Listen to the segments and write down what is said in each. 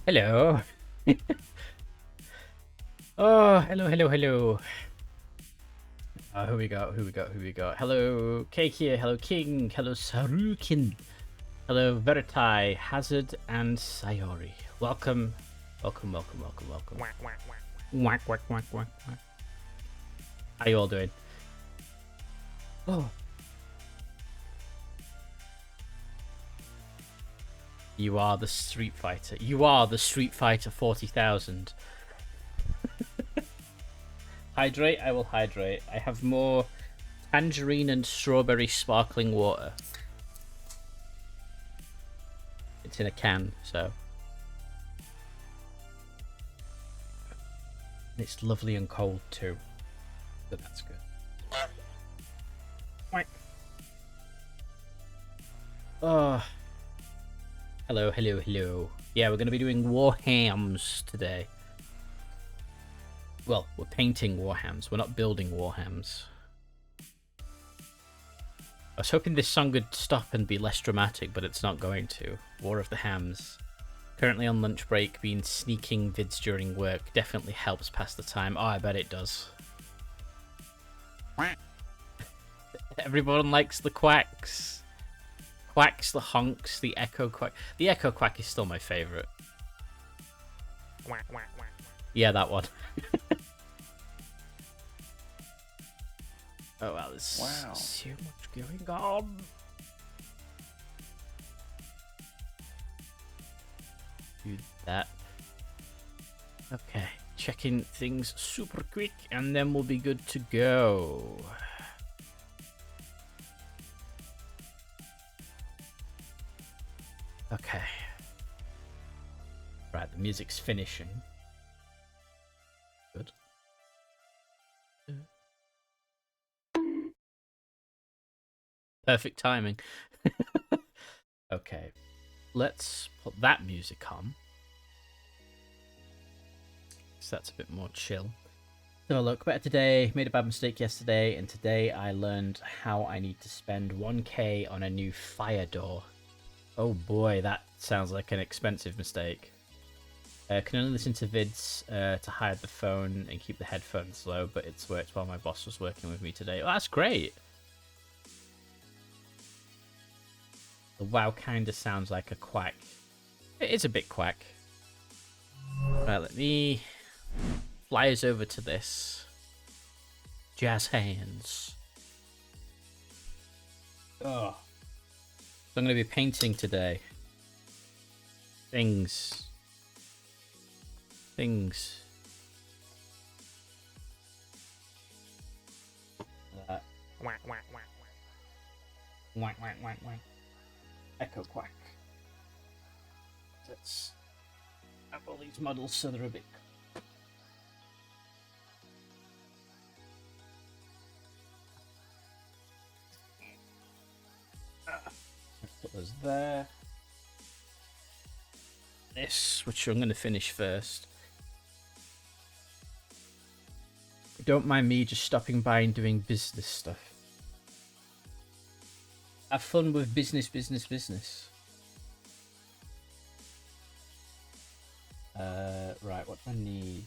Hello. Oh, hello. Who we got? Hello, Cake here. Hello, King. Hello, Sarukin. Hello, Vertai, Hazard, and Sayori. Welcome. Whack. How you all doing? Oh. You are the Street Fighter. You are the Street Fighter 40,000. Hydrate, I will hydrate. I have more tangerine and strawberry sparkling water. It's in a can, so. It's lovely and cold too. So that's good. Oh. Hello. Yeah, we're going to be doing Warhams today. Well, we're painting Warhams. We're not building Warhams. I was hoping this song would stop and be less dramatic, but it's not going to. War of the Hams. Currently on lunch break, been sneaking vids during work. Definitely helps pass the time. Oh, I bet it does. Everyone likes the quacks. Quacks, the honks, the echo quack. The echo quack is still my favourite. Yeah, that one. Oh, wow, there's so much going on. Do that. Okay, checking things super quick, and then we'll be good to go. Okay. Right, the music's finishing. Good. Perfect timing. Okay. Let's put that music on. So that's a bit more chill. So look, better today. Made a bad mistake yesterday, and today I learned how I need to spend 1k on a new fire door. Oh boy, that sounds like an expensive mistake. Can only listen to vids to hide the phone and keep the headphones low, but it's worked while my boss was working with me today. Oh, that's great! The WoW kind of sounds like a quack. It is a bit quack. Right, let me fly us over to this. Jazz hands. Oh. So I'm going to be painting today. Things. Whack. Echo quack. Let's have all these models so they're a bit. Put those there. This, which I'm going to finish first. Don't mind me just stopping by and doing business stuff. Have fun with business. Right, what do I need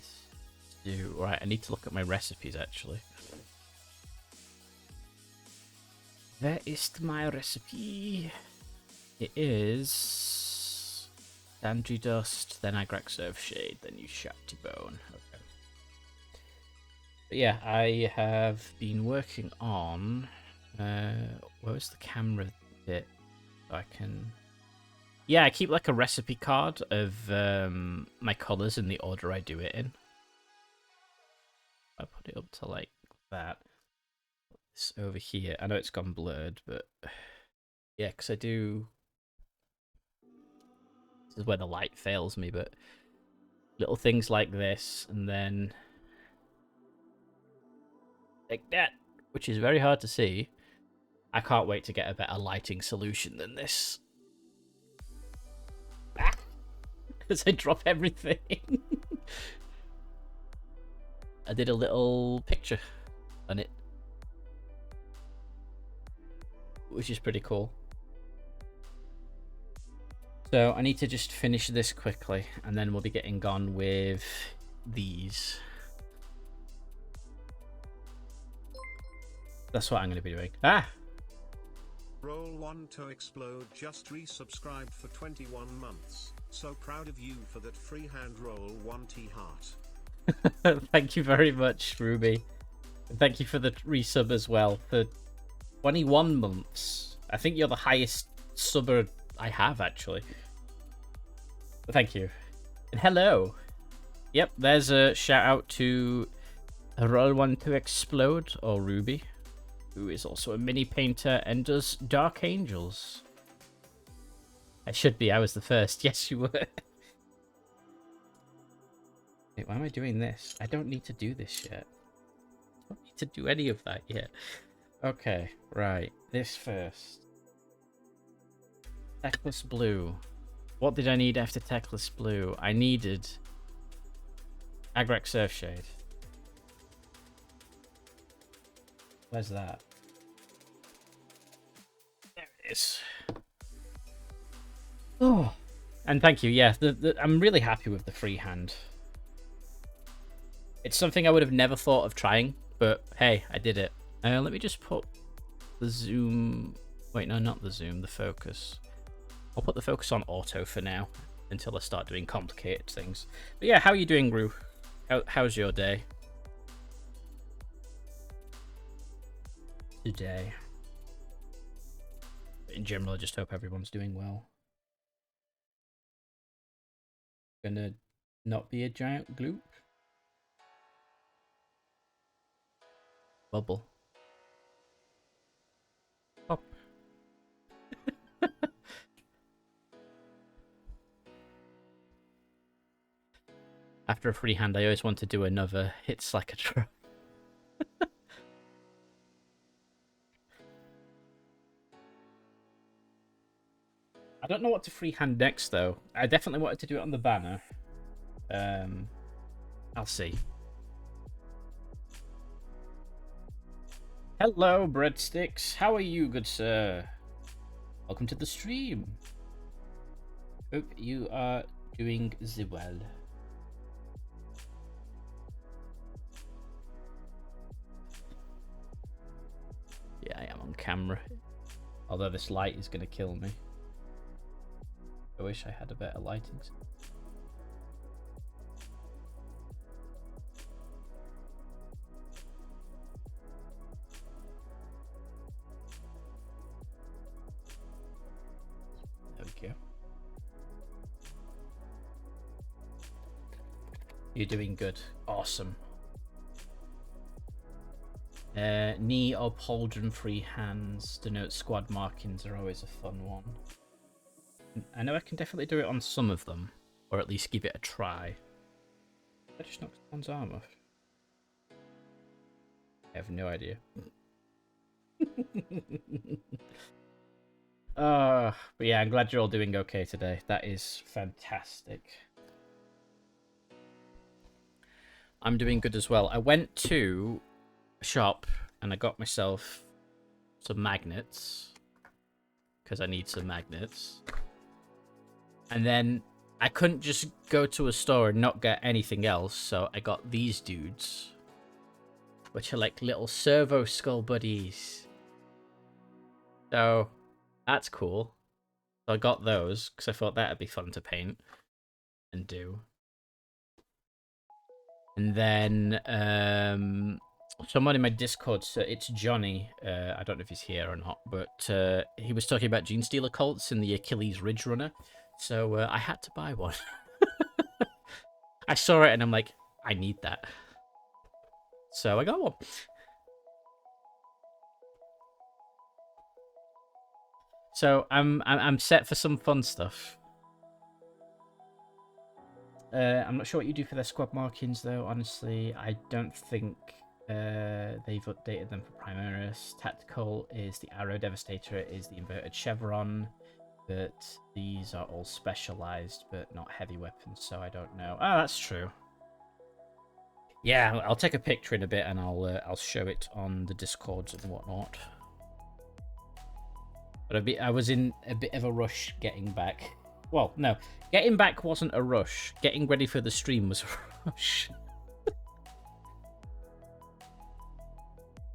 to do? Right, I need to look at my recipes, actually. Where is my recipe? It is Dandry Dust, then Agrax Surf Shade, then you Shafty Bone. Okay. But yeah, I have been working on where's the camera bit? So I can. Yeah, I keep like a recipe card of my colours in the order I do it in. I put it up to like that. Put this over here. I know it's gone blurred, but yeah, because I do. This is where the light fails me, but little things like this, and then like that, which is very hard to see. I can't wait to get a better lighting solution than this. Because I drop everything. I did a little picture on it, which is pretty cool. So I need to just finish this quickly, and then we'll be getting on with these. That's what I'm going to be doing. Ah! Roll1 to explode just resubscribed for 21 months. So proud of you for that freehand Roll1 T-heart. Thank you very much, Ruby. And thank you for the resub as well for 21 months. I think you're the highest subber I have, actually. But thank you. And hello. Yep, there's a shout out to Roll1 to Explode, or Ruby, who is also a mini painter and does Dark Angels. I should be, I was the first. Yes, you were. Wait, why am I doing this? I don't need to do this yet. I don't need to do any of that yet. Okay, right. This first. Techless Blue. What did I need after Techless Blue? I needed Agrek Surfshade. Where's that? There it is. Oh, and thank you. Yeah, I'm really happy with the freehand. It's something I would have never thought of trying, but hey, I did it. Let me just put the zoom. Wait, no, not the zoom. The focus. I'll put the focus on auto for now until I start doing complicated things. But yeah, how are you doing, Gru? How's your day? Today. In general, I just hope everyone's doing well. Gonna not be a giant gloop. Bubble. Pop. After a freehand, I always want to do another hits like a truck. I don't know what to freehand next, though. I definitely wanted to do it on the banner. I'll see. Hello, Breadsticks. How are you, good sir? Welcome to the stream. Hope you are doing well. Yeah, I am on camera. Although this light is going to kill me. I wish I had a better lighting. There we go. You're doing good. Awesome. Knee or pauldron free hands denote squad markings are always a fun one. I know I can definitely do it on some of them, or at least give it a try. I just knocked someone's arm off. I have no idea. But yeah, I'm glad you're all doing okay today. That is fantastic. I'm doing good as well. I went to a shop and I got myself some magnets because I need some magnets. And then I couldn't just go to a store and not get anything else, so I got these dudes, which are like little servo skull buddies. So that's cool. So I got those because I thought that'd be fun to paint and do. And then someone in my Discord, so it's Johnny. I don't know if he's here or not, but he was talking about Gene Stealer Colts in the Achilles Ridge Runner. So I had to buy one. I saw it and I'm like, I need that. So I got one. So I'm set for some fun stuff. I'm not sure what you do for their squad markings though. Honestly, I don't think they've updated them for Primaris. Tactical is the Arrow, Devastator is the inverted chevron. But these are all specialized, but not heavy weapons, so I don't know. Oh, that's true. Yeah, I'll take a picture in a bit and I'll show it on the Discords and whatnot. But I was in a bit of a rush getting back Well, no. Getting back wasn't a rush. Getting ready for the stream was a rush.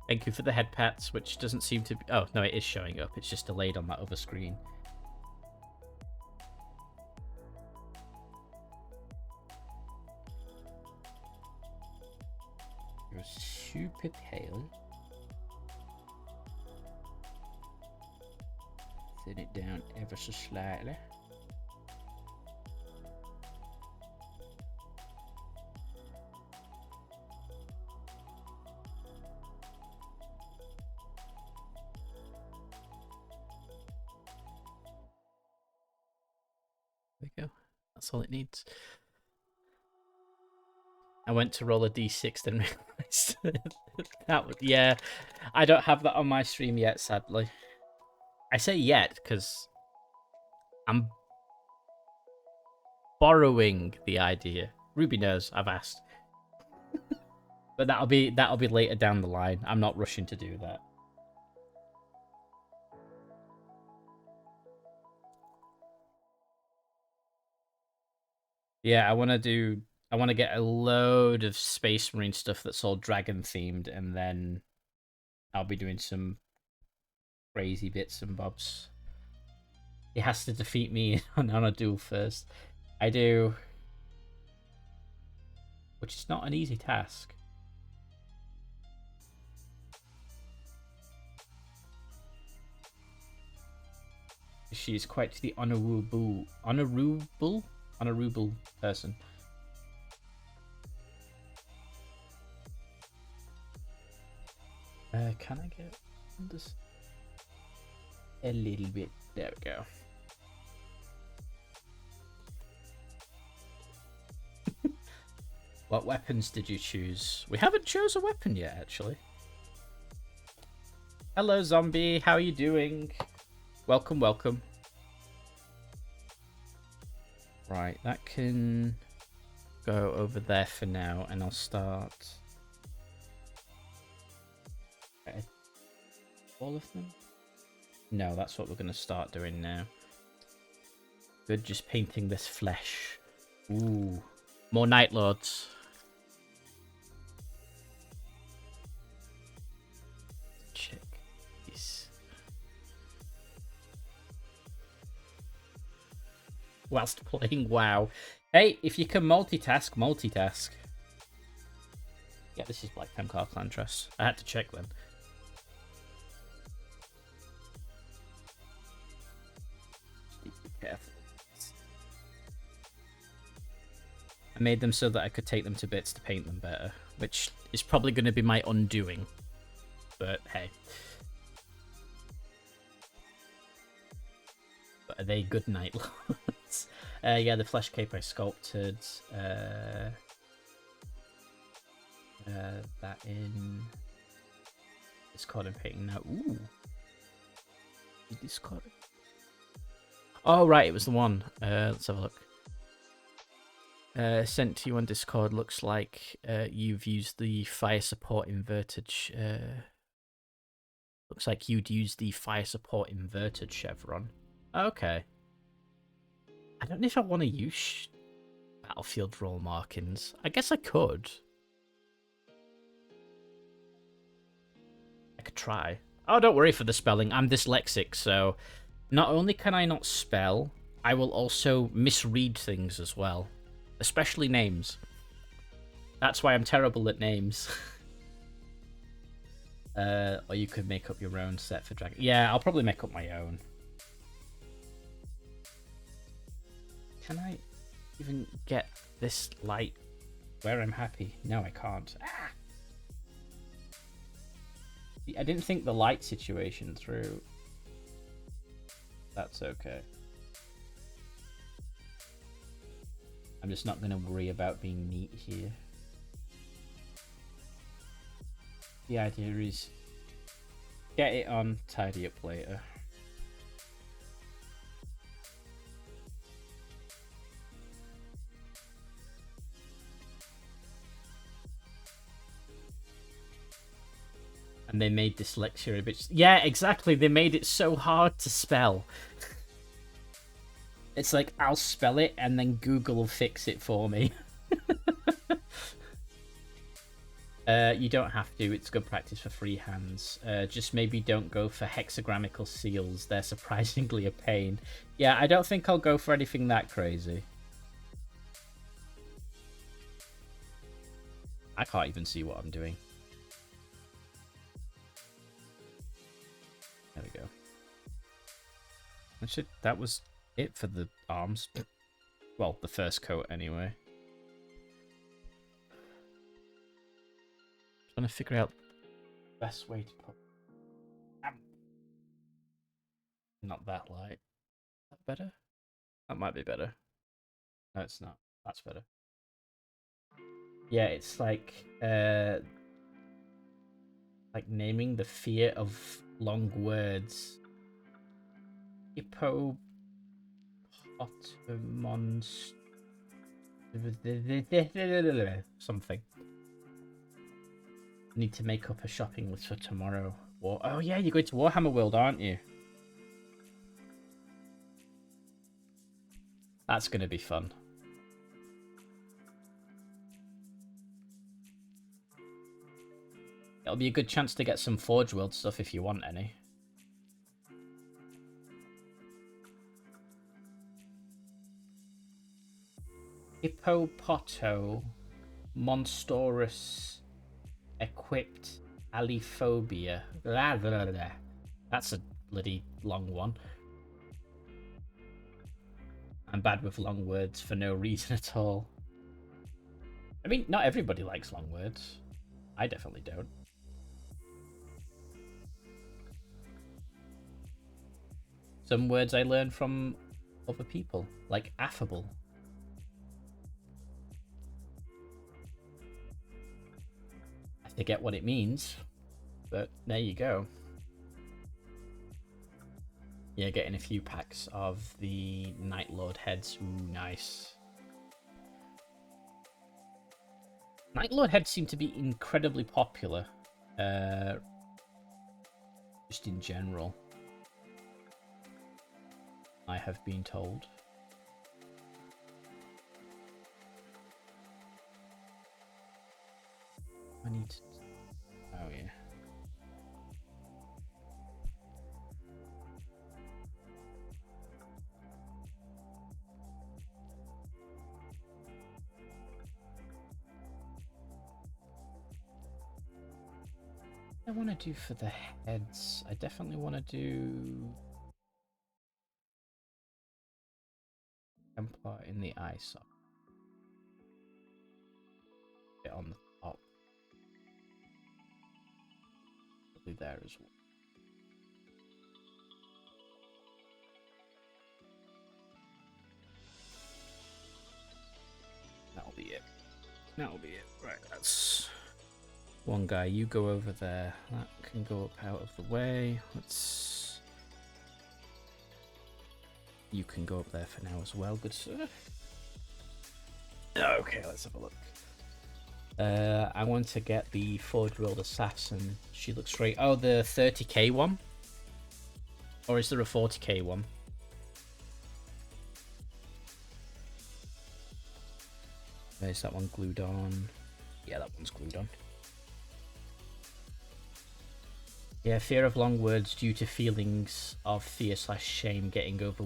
Thank you for the head pats, which doesn't seem to be... Oh, no, it is showing up. It's just delayed on that other screen. You're super pale. Thin it down ever so slightly. There we go. That's all it needs. I went to roll a d6 then realized that was, yeah, I don't have that on my stream yet, sadly. I say yet because I'm borrowing the idea. Ruby knows I've asked, but that'll be later down the line. I'm not rushing to do that. Yeah, I want to get a load of Space Marine stuff that's all dragon themed, and then I'll be doing some crazy bits and bobs. It has to defeat me on a duel first. I do, which is not an easy task. She's quite the honorable person. Can I get this a little bit? There we go. What weapons did you choose? We haven't chose a weapon yet, actually. Hello, zombie. How are you doing? Welcome, welcome. Right, that can go over there for now, and I'll start. All of them? No, that's what we're going to start doing now. Good, just painting this flesh. Ooh, more Night Lords. Check this. Whilst playing WoW. Hey, if you can multitask, multitask. Yeah, this is Black Femcar Clan Trust. I had to check then. Careful. I made them so that I could take them to bits to paint them better, which is probably going to be my undoing. But hey. But are they good Night Lords? Yeah, the flesh cape I sculpted. That in Discord and painting now. Ooh. Discord. Oh, right, it was the one. Let's have a look. Sent to you on Discord. Looks like you've used the fire support inverted. Looks like you'd use the fire support inverted chevron. Okay. I don't know if I want to use battlefield role markings. I guess I could. I could try. Oh, don't worry for the spelling. I'm dyslexic, so not only can I not spell, I will also misread things as well. Especially names. That's why I'm terrible at names. Or you could make up your own set for dragon. Yeah, I'll probably make up my own. Can I even get this light where I'm happy? No, I can't. Ah! I didn't think the light situation through. That's okay. I'm just not going to worry about being neat here. The idea is get it on, tidy up later. And they made dyslexia a bit... Yeah, exactly. They made it so hard to spell. It's like, I'll spell it and then Google will fix it for me. You don't have to. It's good practice for freehands. Just maybe don't go for hexagrammatical seals. They're surprisingly a pain. Yeah, I don't think I'll go for anything that crazy. I can't even see what I'm doing. There we go. Actually, that was it for the arms. Well, the first coat anyway. Trying to figure out the best way to put... Not that light. Is that better? That might be better. No, it's not. That's better. Yeah, it's like naming the fear of long words. Hippopotamons... something. Need to make up a shopping list for tomorrow. Oh yeah, you're going to Warhammer World, aren't you? That's going to be fun. It'll be a good chance to get some Forge World stuff if you want any. Hippopoto Monstrous Equipped Aliphobia. That's a bloody long one. I'm bad with long words for no reason at all. I mean, not everybody likes long words. I definitely don't. Some words I learn from other people, like affable. I forget what it means, but there you go. Yeah, getting a few packs of the Night Lord heads. Ooh, nice. Night Lord heads seem to be incredibly popular. Just in general. I have been told. I need to... Oh, yeah. I want to do for the heads. I definitely want to do Templar in the eye socket. Bit on the top. Probably there as well. That'll be it. That'll be it. Right, that's one guy. You go over there. That can go up out of the way. Let's... You can go up there for now as well, good sir. Okay, let's have a look. I want to get the Forge World Assassin. She looks great. Oh, the 30k one? Or is there a 40k one? Is that one glued on? Yeah, that one's glued on. Yeah, fear of long words due to feelings of fear/shame getting over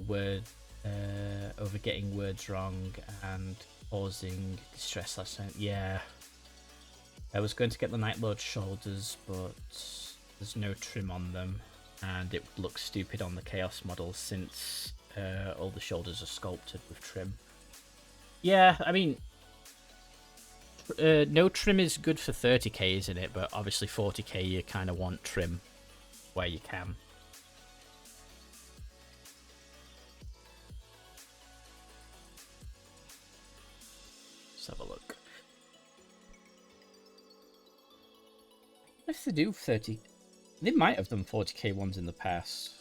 getting words wrong and causing distress last time. Yeah. I was going to get the Night Lord's shoulders, but there's no trim on them, and it would look stupid on the Chaos model since all the shoulders are sculpted with trim. Yeah, I mean, no trim is good for 30k, isn't it? But obviously 40k you kind of want trim where you can. Let's have a look. If they do 30, they might have done 40k ones in the past.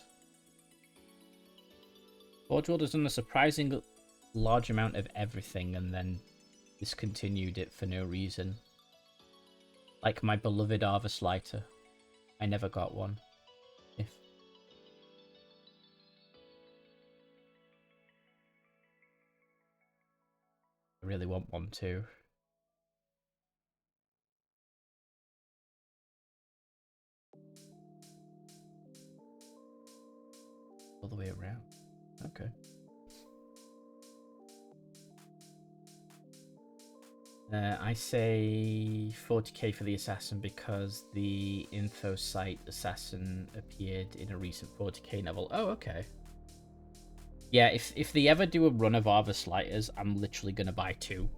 Forge World has done a surprising large amount of everything and then discontinued it for no reason. Like my beloved Arvis Lighter. I never got one. I really want one too. All the way around. Okay. I say 40k for the assassin because the info site assassin appeared in a recent 40k novel. Oh, okay. Yeah, if they ever do a run of Arvis Lighters, I'm literally gonna buy 2.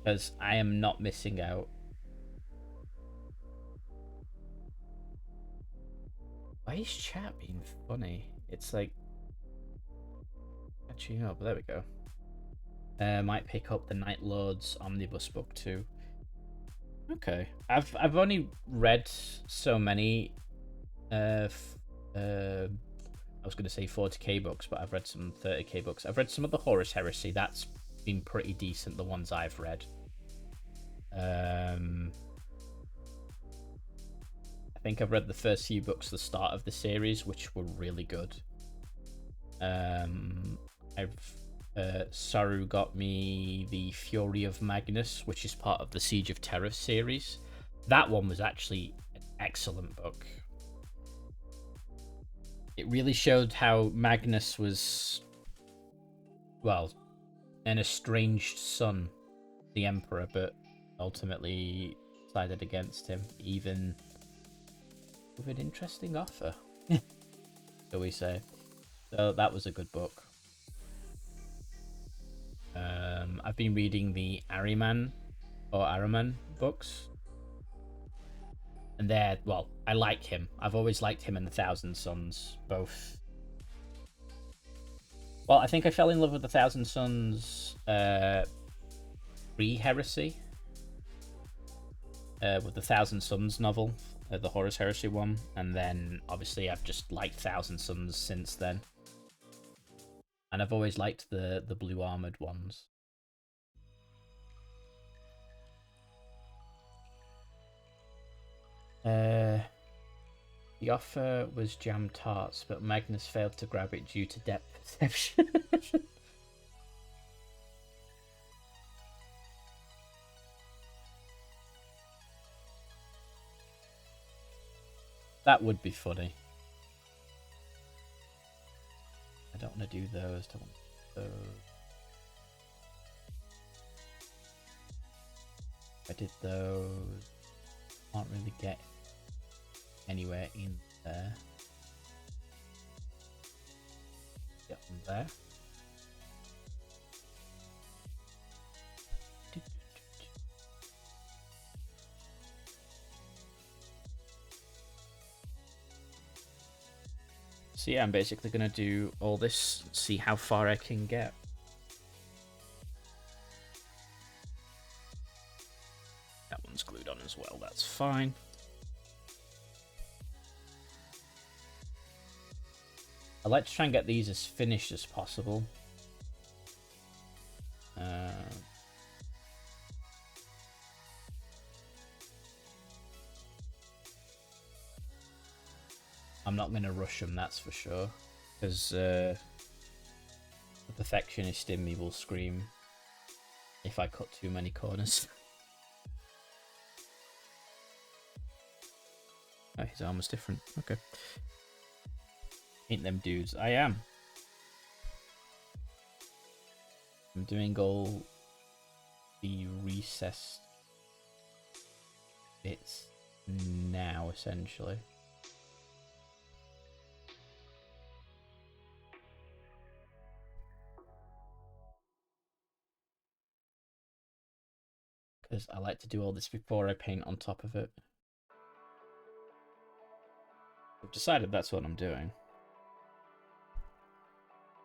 Because I am not missing out. Why is chat being funny? It's like catching up. There we go. Might pick up the Night Lord's Omnibus book too. Okay, I've only read so many. I was going to say 40k books, but I've read some 30k books. I've read some of the Horus Heresy. That's been pretty decent. The ones I've read. I think I've read the first few books, the start of the series, which were really good. Saru got me the Fury of Magnus, which is part of the Siege of Terror series. That one was actually an excellent book. It really showed how Magnus was, well, an estranged son, the Emperor, but ultimately sided against him, even with an interesting offer, shall we say. So that was a good book. I've been reading the Ahriman books. And they're, well, I like him. I've always liked him and the Thousand Sons, both. Well, I think I fell in love with the Thousand Sons pre-Heresy. With the Thousand Sons novel, the Horus Heresy one. And then, obviously, I've just liked Thousand Sons since then. And I've always liked the blue armored ones. The offer was jam tarts, but Magnus failed to grab it due to depth perception. That would be funny. I don't want to do those. Don't want those. I did those. Can't really get anywhere in there. Get them there. So yeah, I'm basically going to do all this, see how far I can get. That one's glued on as well, that's fine. I like to try and get these as finished as possible. I'm not going to rush them, that's for sure. Because the perfectionist in me will scream if I cut too many corners. Oh, his armor's different. Okay. Ain't them dudes. I am. I'm doing all the recessed bits now, essentially. Because I like to do all this before I paint on top of it. I've decided that's what I'm doing.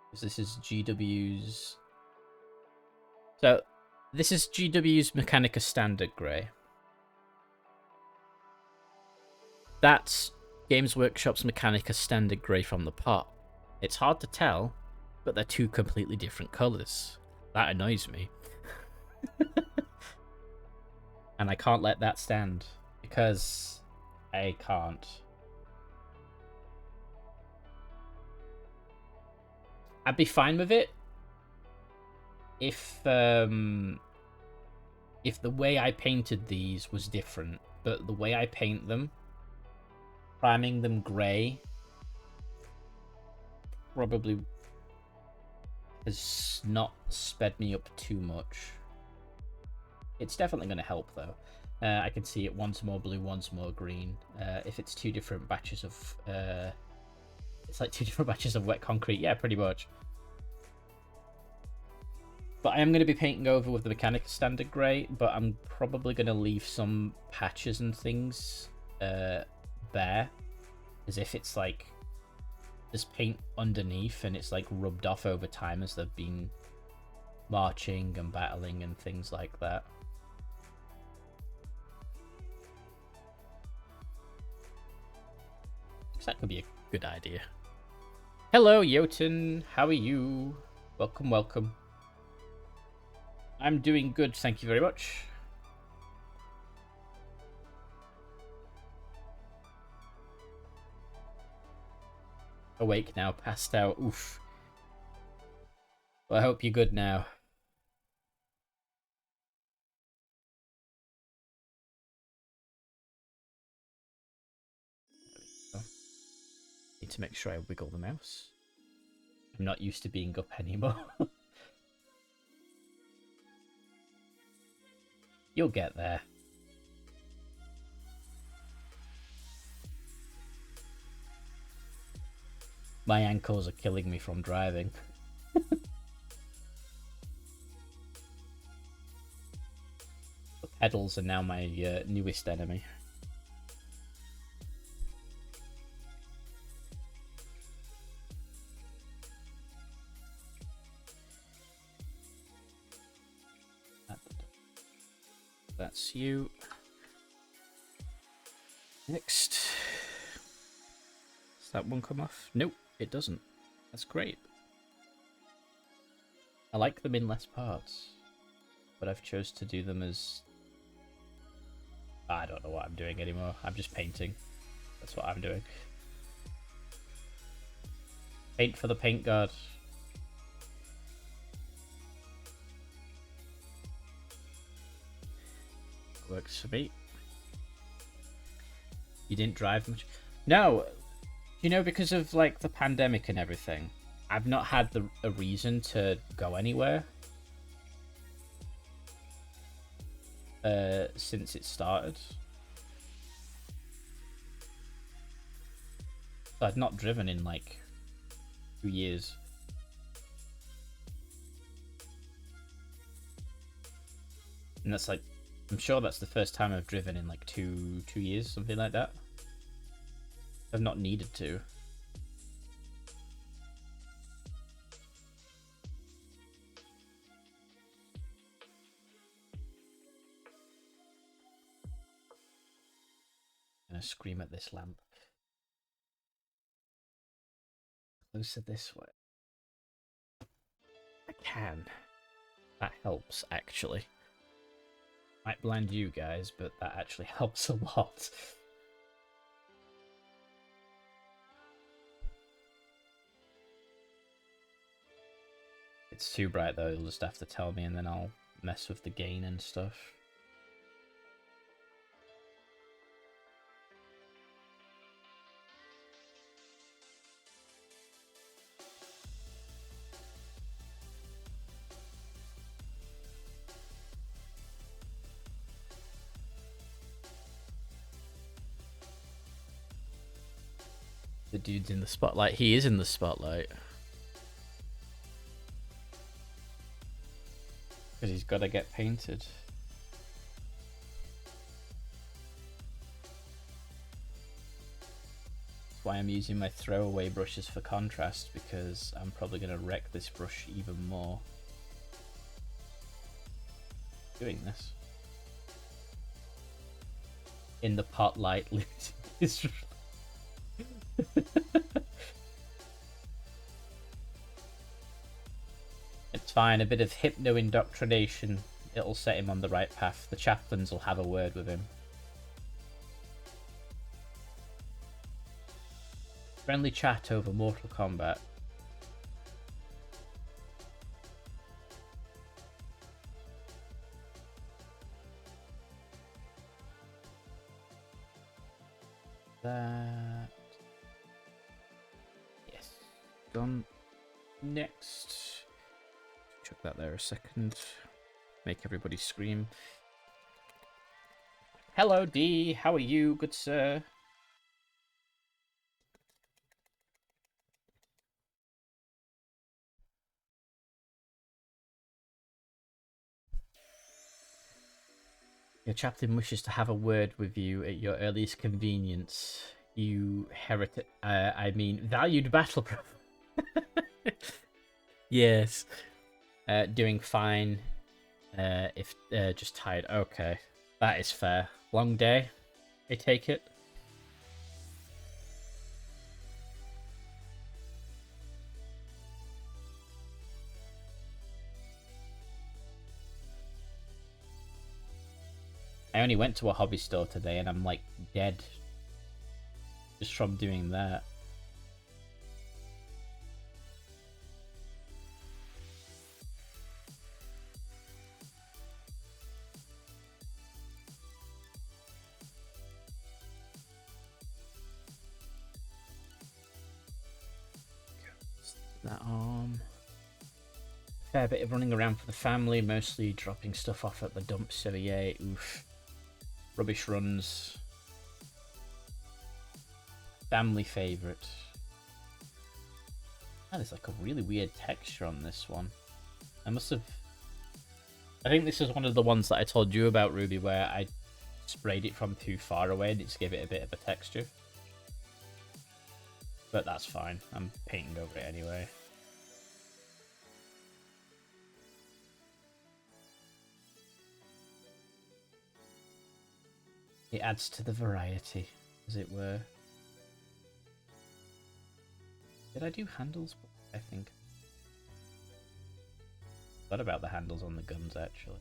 Because this is GW's... So, this is GW's Mechanica Standard Grey. That's Games Workshop's Mechanica Standard Grey from the pot. It's hard to tell, but they're two completely different colours. That annoys me. And I can't let that stand, because I can't. I'd be fine with it if the way I painted these was different, but the way I paint them, priming them grey, probably has not sped me up too much. It's definitely going to help though. I can see it once more blue, once more green. If it's two different batches of, it's like two different batches of wet concrete. Yeah, pretty much. But I am going to be painting over with the Mechanica Standard Grey, but I'm probably going to leave some patches and things bare, as if it's like there's paint underneath and it's like rubbed off over time as they've been marching and battling and things like that. So that could be a good idea. Hello, Jotun. How are you? Welcome, welcome. I'm doing good, thank you very much. Awake now, passed out. Oof. Well, I hope you're good now. There we go. Need to make sure I wiggle the mouse. I'm not used to being up anymore. You'll get there. My ankles are killing me from driving. The pedals are now my newest enemy. That's you. Next. Does that one come off? Nope, it doesn't. That's great. I like them in less parts, but I've chose to do them as... I don't know what I'm doing anymore. I'm just painting. That's what I'm doing. Paint for the paint god. Works for me. You didn't drive much? No! You know, because of like the pandemic and everything, I've not had a reason to go anywhere since it started. So I've not driven in like 2 years. And that's like, I'm sure that's the first time I've driven in like two years, something like that. I've not needed to. I'm gonna scream at this lamp. Closer this way. I can. That helps, actually. Might blind you guys, but that actually helps a lot. It's too bright though, you'll just have to tell me and then I'll mess with the gain and stuff. The dude's in the spotlight. He is in the spotlight. Because he's got to get painted. That's why I'm using my throwaway brushes for contrast, because I'm probably going to wreck this brush even more doing this. In the pot light. It's fine, a bit of hypno-indoctrination. It'll set him on the right path. The chaplains will have a word with him. Friendly chat over Mortal Kombat. that. Yes. Done. Next. Chuck that there a second. Make everybody scream. Hello, D. How are you, good sir? Your chaplain wishes to have a word with you at your earliest convenience. You heretic. Valued battle pro. Yes. Doing fine. If just tired. Okay. That is fair. Long day, I take it. I only went to a hobby store today and I'm like dead. Just from doing that. That arm. Fair bit of running around for the family, mostly dropping stuff off at the dump, so yeah, oof. Rubbish runs. Family favourite. Oh, there's like a really weird texture on this one. I think this is one of the ones that I told you about, Ruby, where I sprayed it from too far away and it just gave it a bit of a texture. But that's fine. I'm painting over it anyway. It adds to the variety, as it were. Did I do handles? I think. What about the handles on the guns, actually?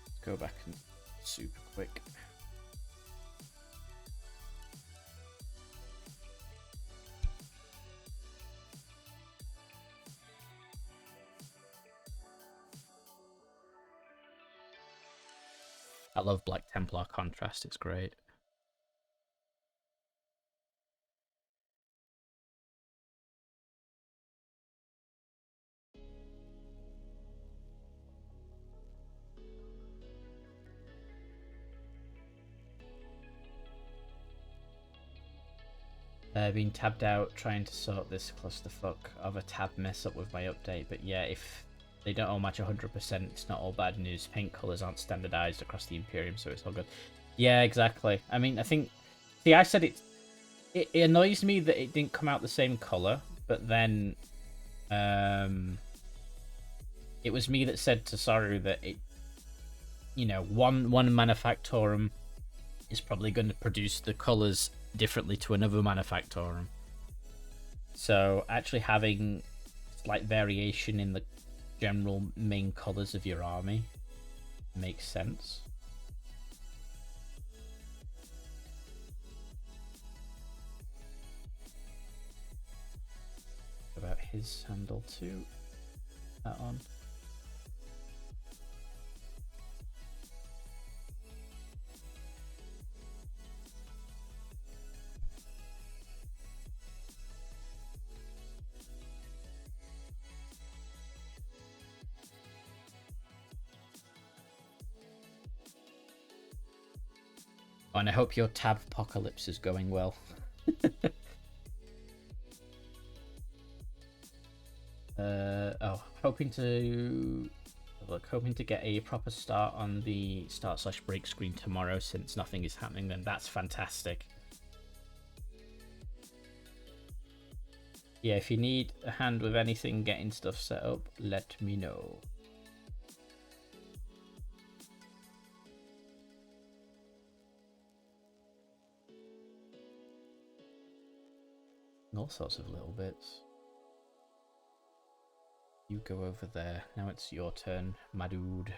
Let's go back and super quick. I love Black Templar contrast, it's great. Been tabbed out trying to sort this clusterfuck of a tab mess up with my update, but yeah, if they don't all match 100%, it's not all bad news. Paint colours aren't standardised across the Imperium, so it's all good. Yeah, exactly. I mean, I think... See, I said it annoys me that it didn't come out the same colour, but then... it was me that said to Saru that it... You know, one Manufactorum is probably going to produce the colours differently to another Manufactorum. So actually having slight variation in the general main colours of your army makes sense. About his handle too. That on. And I hope your tab apocalypse is going well. Hoping to get a proper start on the start/break screen tomorrow since nothing is happening. Then that's fantastic. Yeah, if you need a hand with anything getting stuff set up, let me know. All sorts of little bits. You go over there. Now it's your turn, my dude.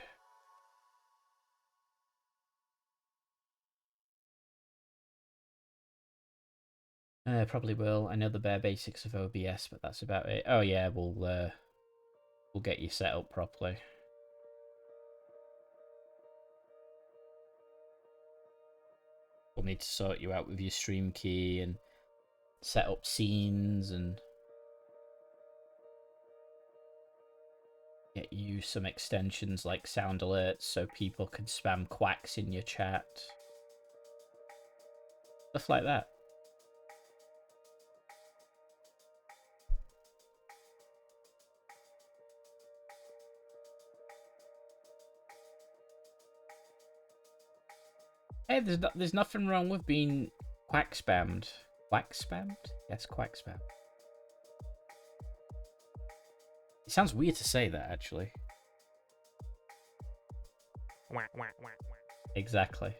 Probably will. I know the bare basics of OBS, but that's about it. Oh yeah, we'll get you set up properly. We'll need to sort you out with your stream key and set up scenes and get you some extensions like sound alerts so people can spam quacks in your chat. Stuff like that. Hey, there's nothing wrong with being quack spammed. Quack spammed? Yes, quack spam. It sounds weird to say that, actually. Exactly.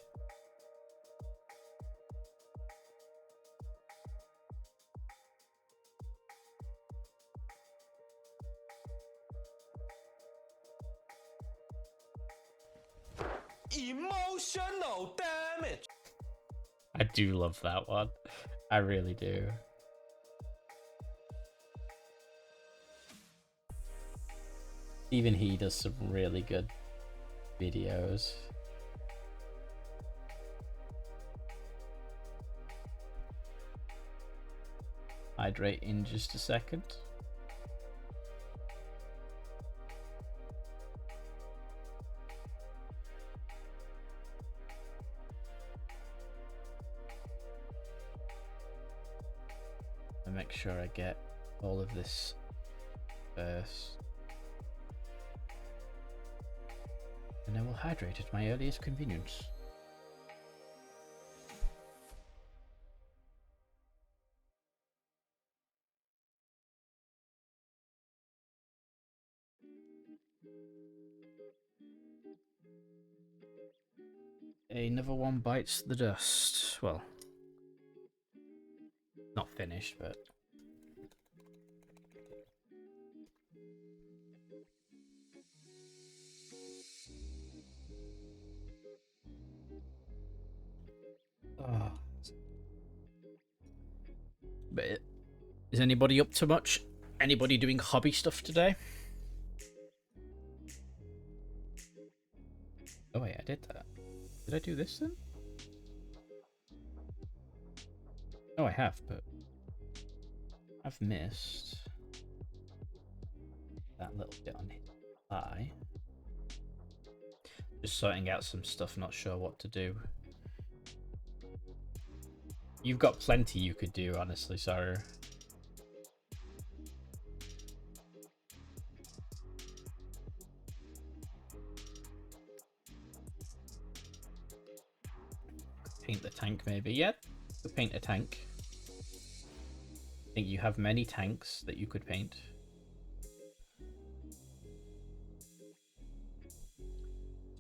Emotional damage. I do love that one. I really do. Even he does some really good videos. Hydrate in just a second. And make sure I get all of this first. And I will hydrate at my earliest convenience. Another one bites the dust. Well, not finished, but... Oh. But is anybody up to much? Anybody doing hobby stuff today? Oh wait, I did that. Did I do this then? Oh, I have, but I've missed that little bit on his eye. Just sorting out some stuff, not sure what to do. You've got plenty you could do, honestly, sorry. Paint the tank, maybe. Yeah, could paint a tank. I think you have many tanks that you could paint.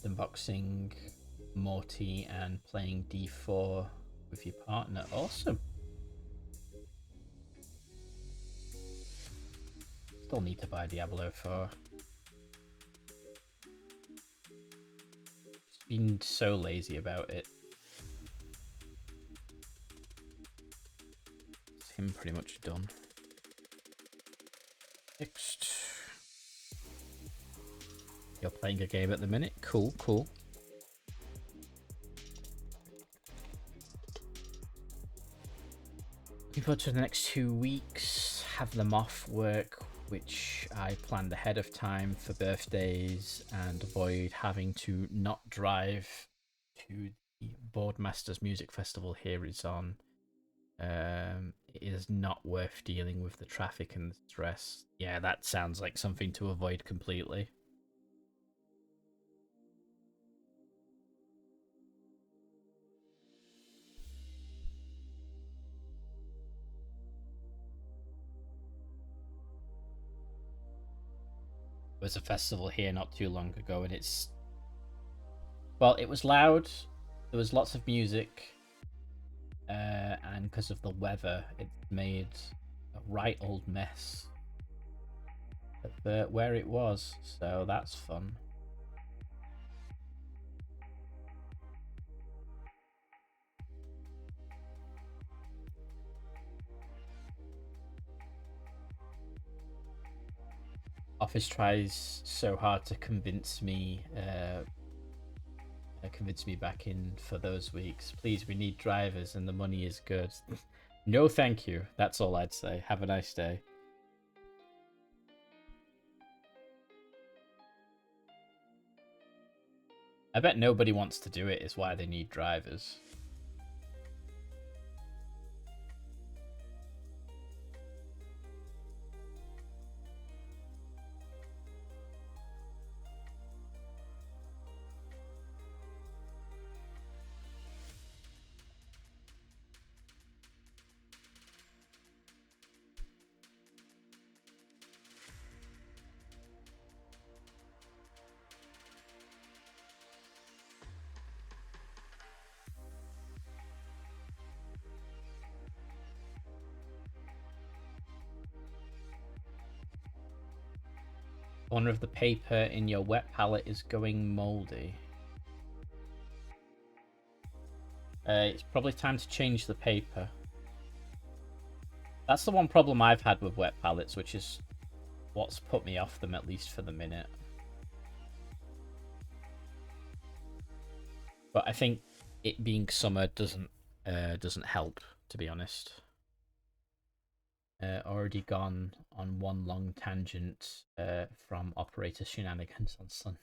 Unboxing Morty and playing D4 with your partner. Awesome. Still need to buy Diablo 4. Just been so lazy about it. It's him pretty much done. Next. You're playing a game at the minute? Cool, cool. Looking forward to the next 2 weeks. Have them off work, which I planned ahead of time for birthdays, and avoid having to not drive to the Boardmasters Music Festival here is on. It is not worth dealing with the traffic and the stress. Yeah, that sounds like something to avoid completely. There was a festival here not too long ago, and it's... Well, it was loud, there was lots of music, and because of the weather, it made a right old mess of where it was, so that's fun. Office tries so hard to convince me convince me back in for those weeks. Please, we need drivers and the money is good. No thank you. That's all I'd say. Have a nice day. I bet nobody wants to do it is why they need drivers. Corner of the paper in your wet palette is going moldy. It's probably time to change the paper. That's the one problem I've had with wet palettes, which is what's put me off them, at least for the minute. But I think it being summer doesn't help, to be honest. Already gone on one long tangent from operator shenanigans on Sunday.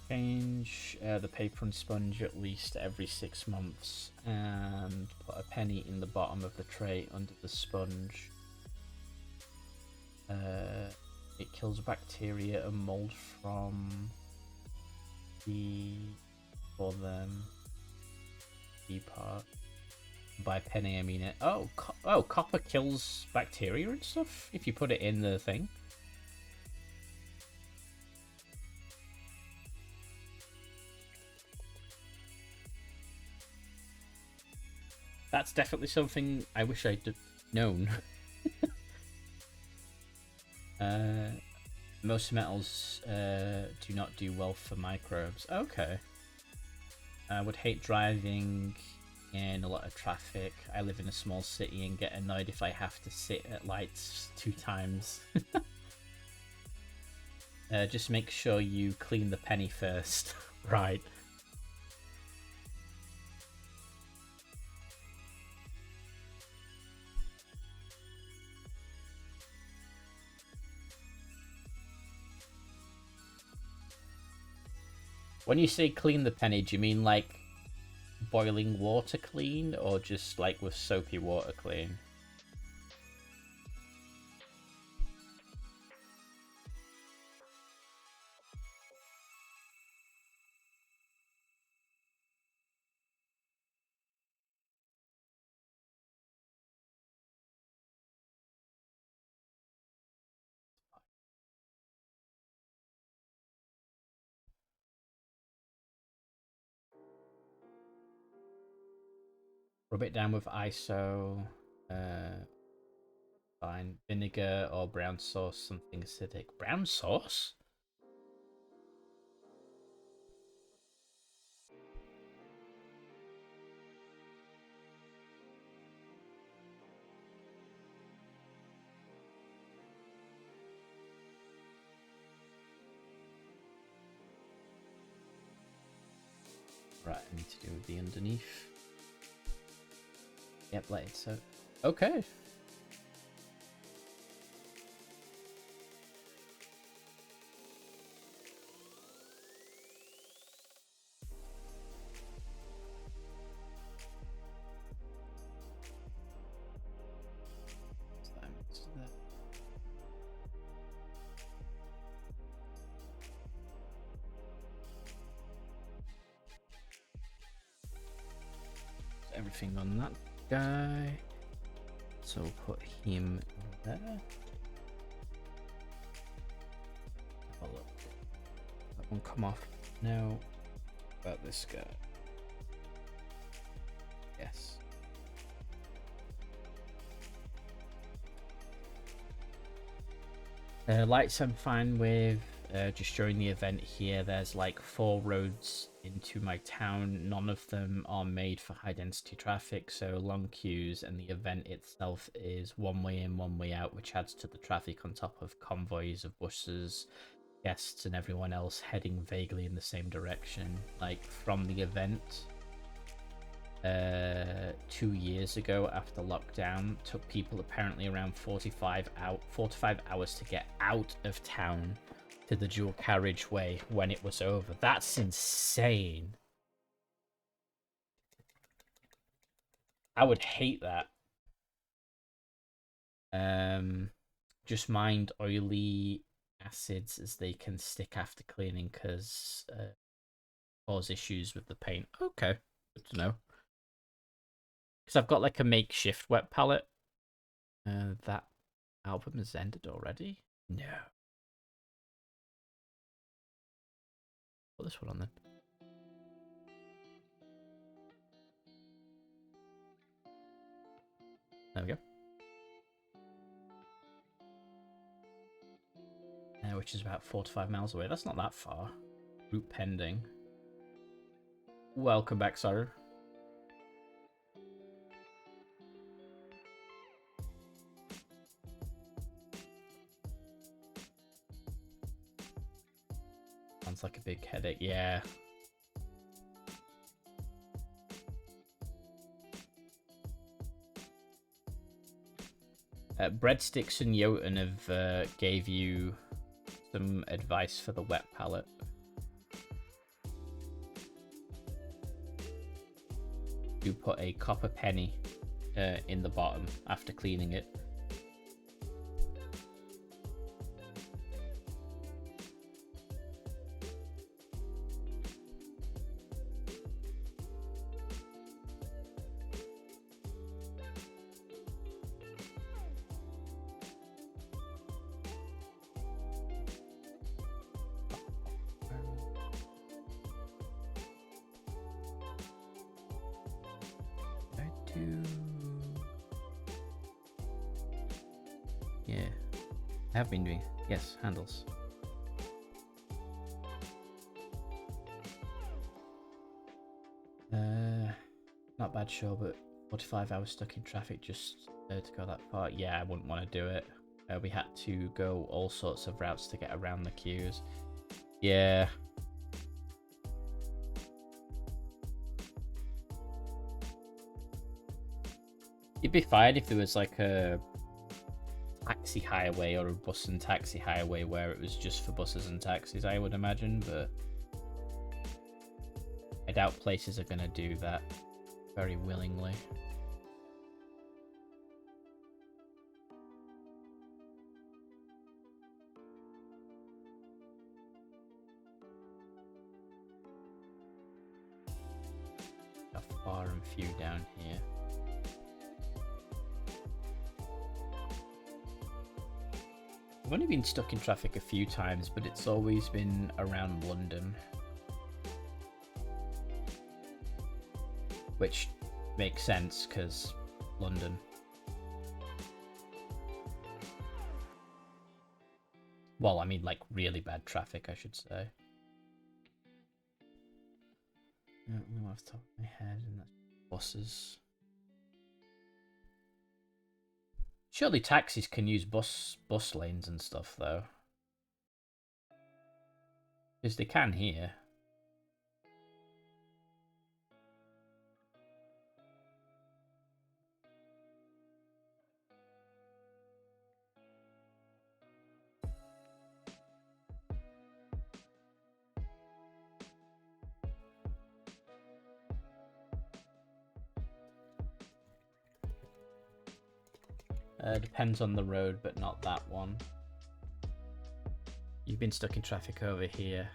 Change the paper and sponge at least every 6 months and put a penny in the bottom of the tray under the sponge. It kills bacteria and mold from for them. The part. By penny I mean it. Oh, copper kills bacteria and stuff if you put it in the thing. That's definitely something I wish I'd known. Most metals do not do well for microbes. Okay. I would hate driving in a lot of traffic. I live in a small city and get annoyed if I have to sit at lights 2 times. Just make sure you clean the penny first. Right. When you say clean the penny, do you mean like boiling water clean or just like with soapy water clean? Rub it down with ISO, fine, vinegar or brown sauce, something acidic. Brown sauce? Right, I need to do the underneath. Yep, let it so. Okay. Everything on that guy. So we'll put him there. Have a look. That one come off now. about this guy. Yes. Lights I'm fine with. Just during the event here, there's like 4 roads into my town. None of them are made for high density traffic, so long queues, and the event itself is one way in, one way out, which adds to the traffic on top of convoys of buses, guests, and everyone else heading vaguely in the same direction. Like from the event 2 years ago after lockdown, took people apparently around 45 hours to get out of town to the dual carriageway when it was over. That's insane. I would hate that. Just mind oily acids as they can stick after cleaning because cause issues with the paint. Okay, good to know. Because I've got like a makeshift wet palette. That album has ended already? No. Put this one on then. There we go. Which is about 4 to 5 miles away. That's not that far. Route pending. Welcome back, Saru. Sounds like a big headache. Yeah. Breadsticks and Jotun have gave you some advice for the wet palette. You put a copper penny in the bottom after cleaning it. Yeah, I have been doing. Yes, handles. Not bad, sure, but 45 hours stuck in traffic just to go that far. Yeah, I wouldn't want to do it. We had to go all sorts of routes to get around the queues. Yeah. It'd be fine if there was like a taxi highway or a bus and taxi highway where it was just for buses and taxis, I would imagine, but I doubt places are going to do that very willingly. Got far and few down here. I've only been stuck in traffic a few times, but it's always been around London. Which makes sense, because London. Well, I mean, like, really bad traffic, I should say. I don't know off the top of my head, and that's buses. Surely taxis can use bus lanes and stuff, though. Because they can here. Depends on the road, but not that one. You've been stuck in traffic over here,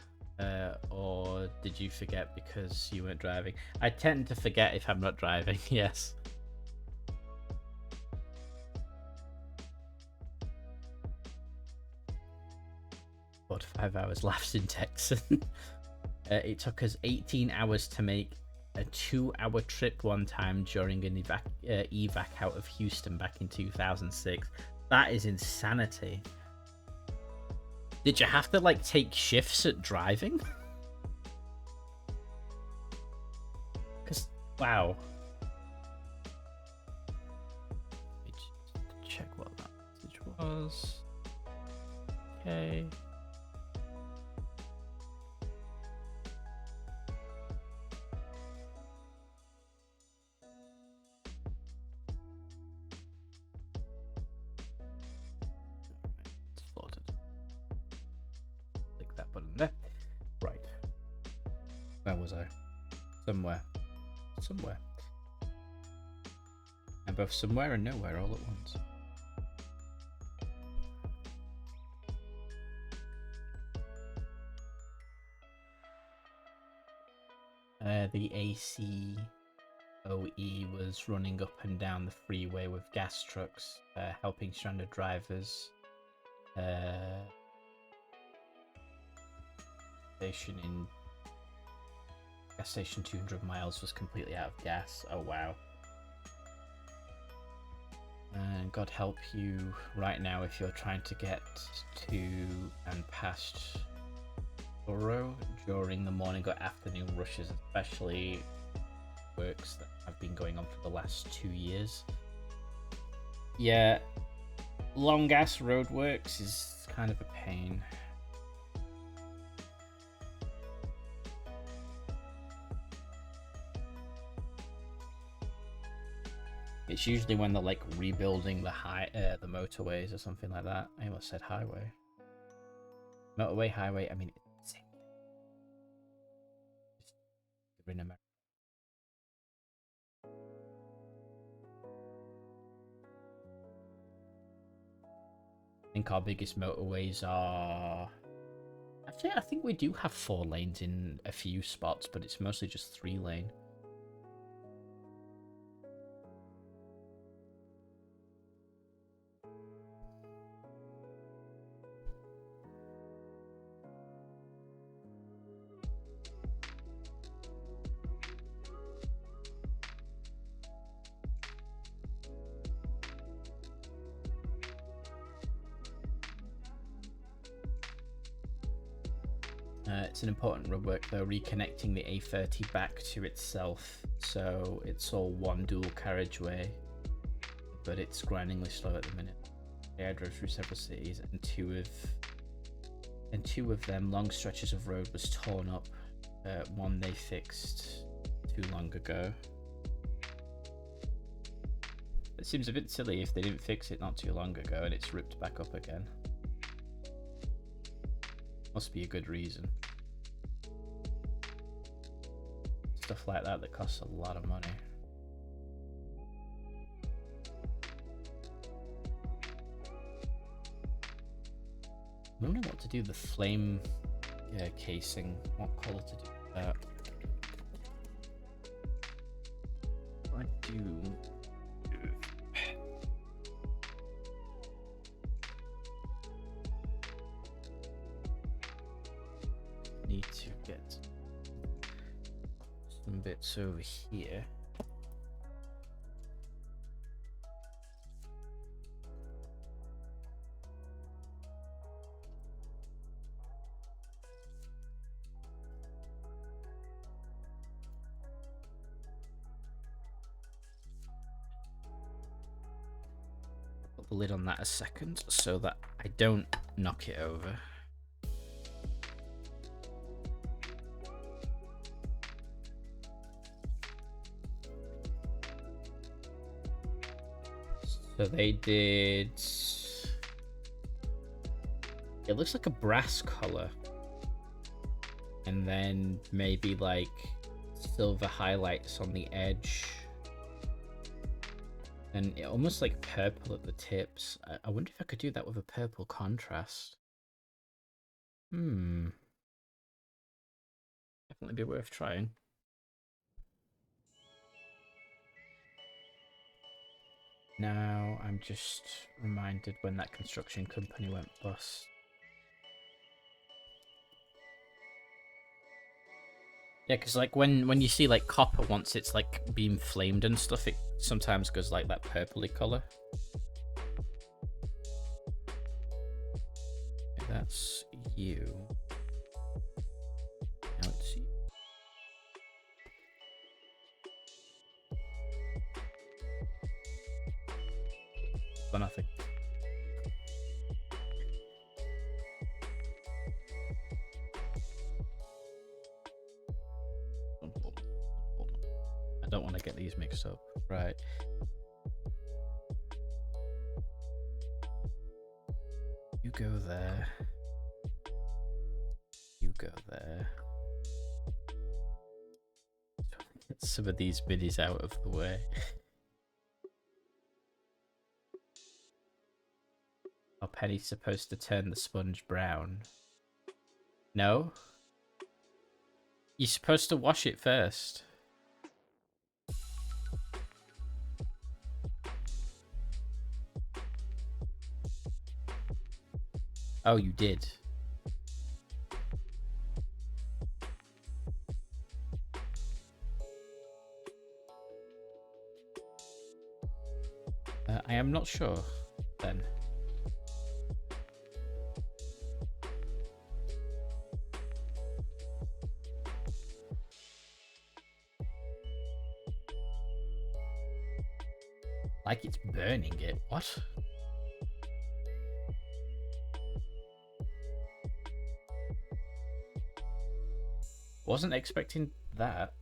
or did you forget because you weren't driving? I tend to forget if I'm not driving, yes. 4 to 5 hours laughs in Texan. It took us 18 hours to make a 2-hour trip one time during an evac out of Houston back in 2006. That is insanity. Did you have to like take shifts at driving? Because, wow. Let me just check what that message was. Okay. It's floated. Click that button there. Right. Where was I? Somewhere. And both somewhere and nowhere all at once. The ACOE was running up and down the freeway with gas trucks, helping stranded drivers. Gas station 200 miles was completely out of gas. Oh wow. And God help you right now if you're trying to get to and past Borough during the morning or afternoon rushes, especially works that have been going on for the last 2 years. Yeah, long ass roadworks is kind of a pain. It's usually when they're like rebuilding the motorways or something like that. I almost said highway. Motorway, highway. I mean, it's same thing. Just in America. I think our biggest motorways are. Actually, I think we do have 4 lanes in a few spots, but it's mostly just 3 lane. It's an important roadwork though, reconnecting the A30 back to itself, so it's all one dual carriageway, but it's grindingly slow at the minute. I drove through several cities, and two of them long stretches of road was torn up. One they fixed too long ago. It seems a bit silly if they didn't fix it not too long ago and it's ripped back up again. Must be a good reason. Stuff like that costs a lot of money. I'm wondering what to do the flame casing. What color to do that? I do. Need to get some bits over here. Put the lid on that a second so that I don't knock it over. So they did. It looks like a brass color, and then maybe like silver highlights on the edge, and it almost like purple at the tips. I wonder if I could do that with a purple contrast. Definitely be worth trying. Now I'm just reminded when that construction company went bust. Yeah, because like when you see like copper once it's like being flamed and stuff, it sometimes goes like that purpley color. Okay, that's you. Now it's you. For nothing. Hold on. I don't want to get these mixed up. Right. You go there. You go there. Get some of these minis out of the way. Are Penny's supposed to turn the sponge brown? No? You're supposed to wash it first. Oh, you did. I am not sure, then. Like it's burning it. What? Wasn't expecting that.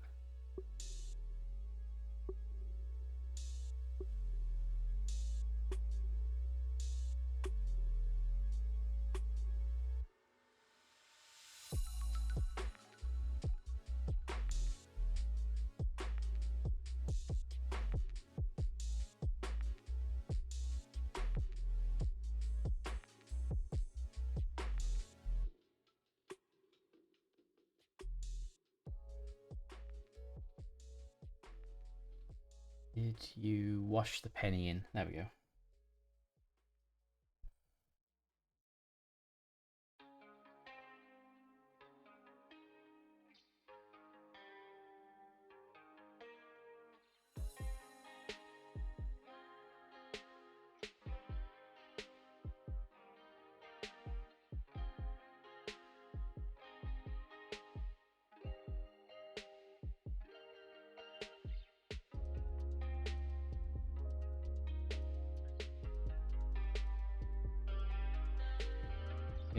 Did you wash the penny in? There we go.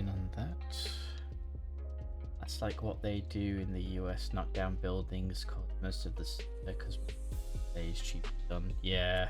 On that. That's like what they do in the US, knock down buildings, cause most of this because is cheap done. Yeah.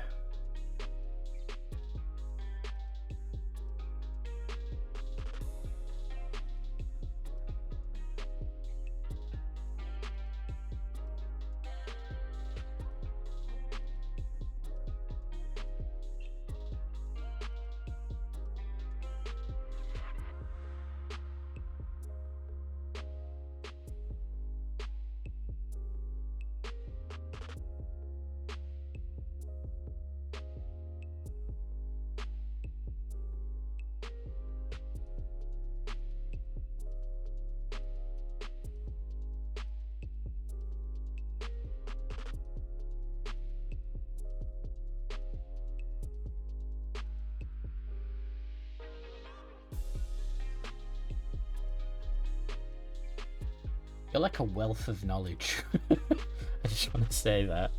You're like a wealth of knowledge. I just want to say that.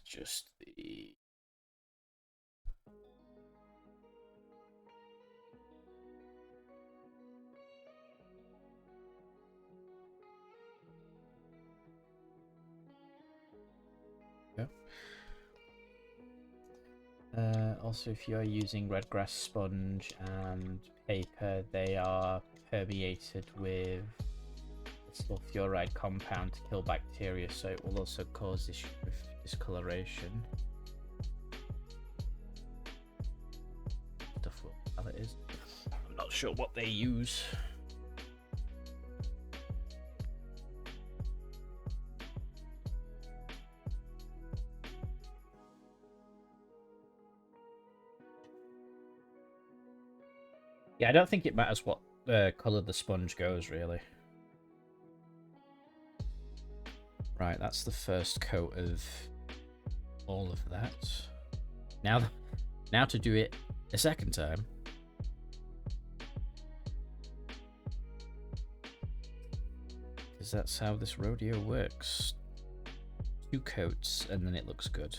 It's just the... Also, if you're using red grass sponge and paper, they are permeated with sulfuride compound to kill bacteria, so it will also cause issue with discoloration. Stuff what that is. I'm not sure what they use. Yeah, I don't think it matters what colour the sponge goes, really. Right, that's the first coat of all of that. Now to do it a second time. Because that's how this rodeo works. 2 coats and then it looks good.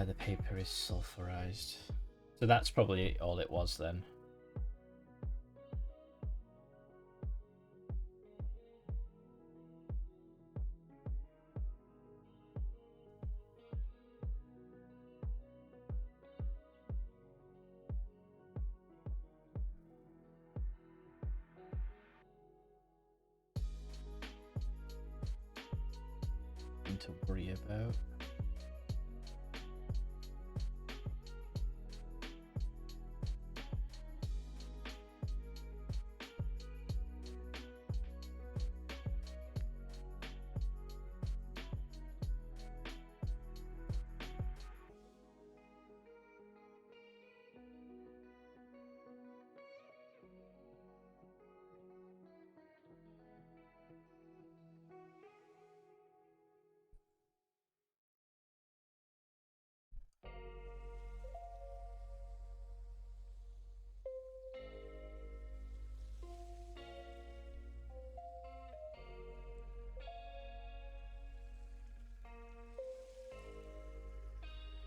The paper is sulfurized. So that's probably all it was then. Nothing to worry about.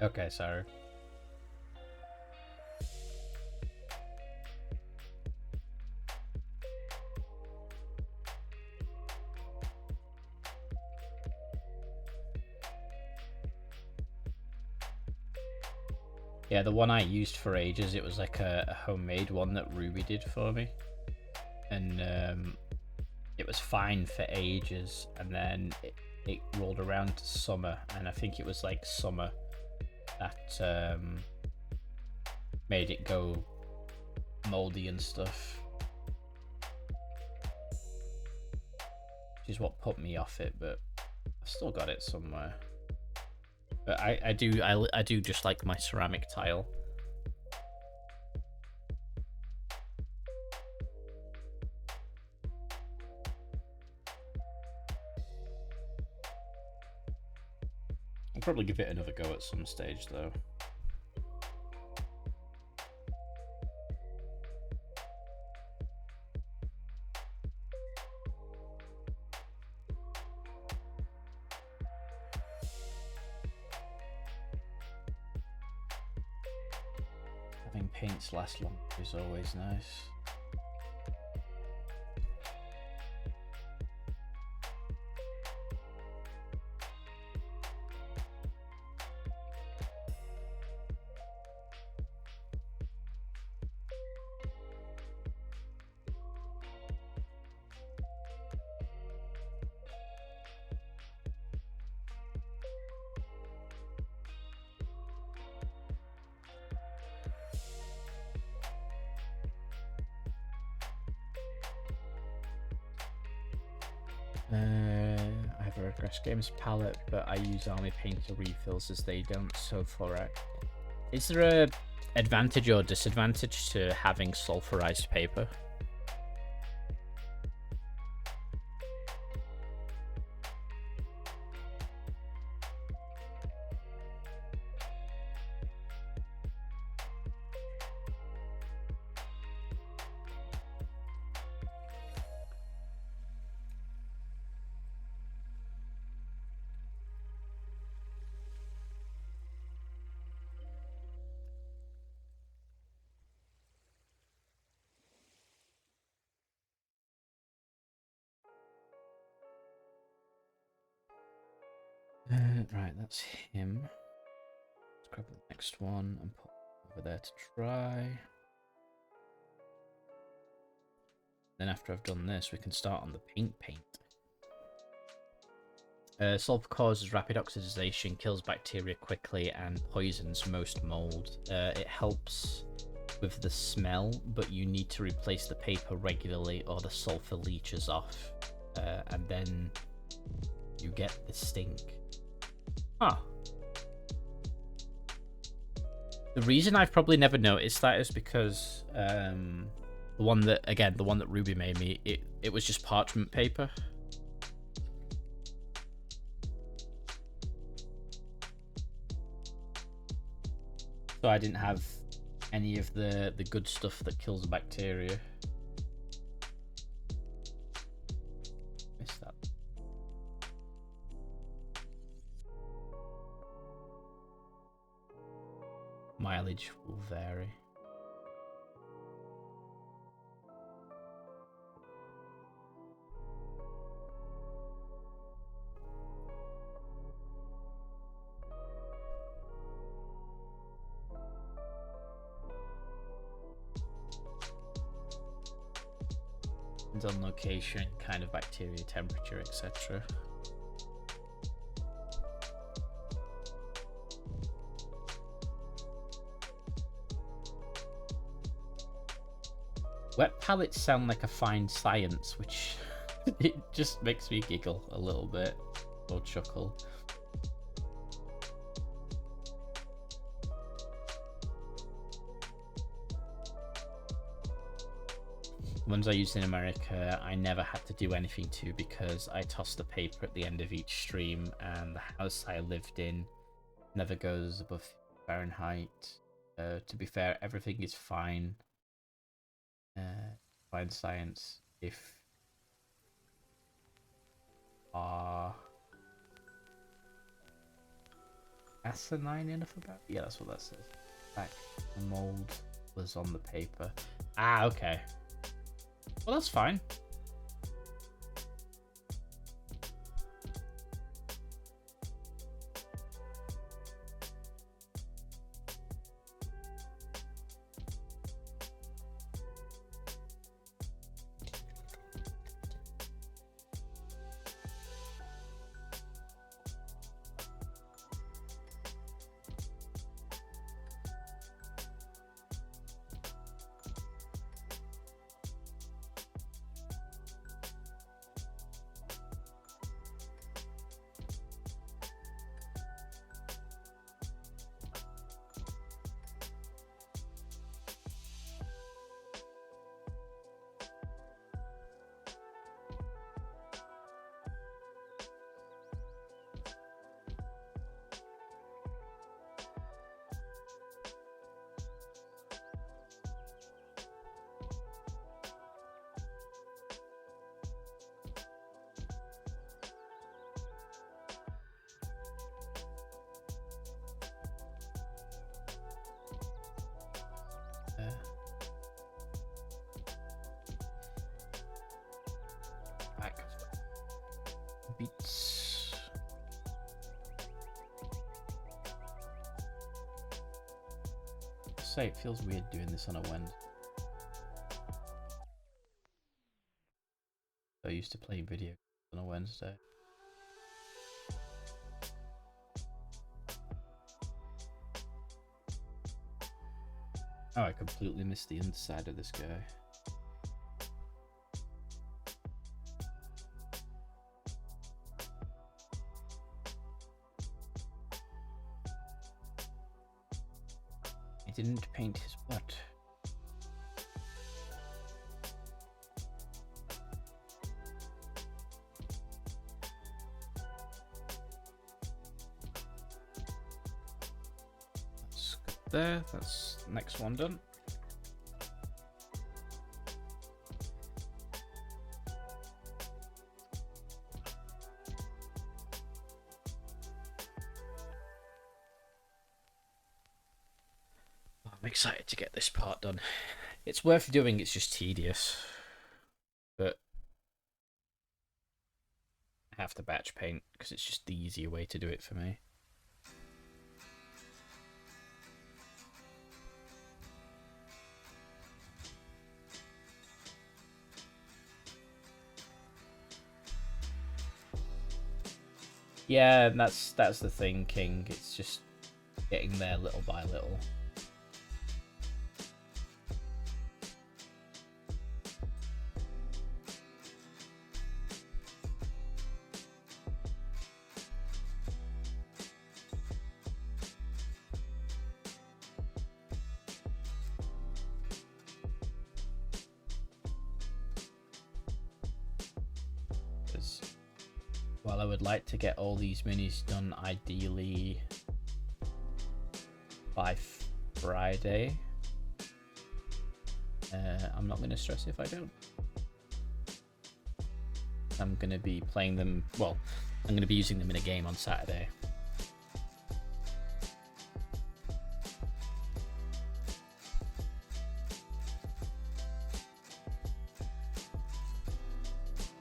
Okay, sorry. Yeah, the one I used for ages, it was like a homemade one that Ruby did for me. And it was fine for ages, and then it rolled around to summer, and I think it was like summer that made it go moldy and stuff, which is what put me off it, but I've still got it somewhere. But I do just like my ceramic tile. I'll probably give it another go at some stage though. Having paints last long is always nice. I have a Regress Games palette, but I use Army Painter refills as they don't sulfurize. Is there a advantage or disadvantage to having sulfurized paper? Right, that's him. Let's grab the next one and put it over there to dry. Then after I've done this, we can start on the paint. Sulfur causes rapid oxidization, kills bacteria quickly, and poisons most mold. It helps with the smell, but you need to replace the paper regularly or the sulfur leaches off. And then you get the stink. Huh. The reason I've probably never noticed that is because the one that Ruby made me, it was just parchment paper. So I didn't have any of the good stuff that kills the bacteria. Missed that. Mileage will vary. Depends on location, kind of bacteria, temperature, etc. Wet palettes sound like a fine science, which it just makes me giggle a little bit, or chuckle. Ones I used in America, I never had to do anything to because I tossed the paper at the end of each stream, and the house I lived in never goes above Fahrenheit. To be fair, everything is fine. Fine science if asinine enough about it. Yeah, that's what that says. Back, the mold was on the paper. Ah, okay. Well, that's fine. Back beats. Say it feels weird doing this on a Wednesday. I used to play video on a Wednesday. Oh, I completely missed the inside of this guy. He didn't paint his butt. That's good there. That's the next one done. I'm excited to get this part done. It's worth doing, it's just tedious. But I have to batch paint because it's just the easier way to do it for me. Yeah, that's the thing, King. It's just getting there little by little. Well, I would like to get all these minis done ideally by Friday. I'm not going to stress if I don't. I'm going to be playing them, well, I'm going to be using them in a game on Saturday.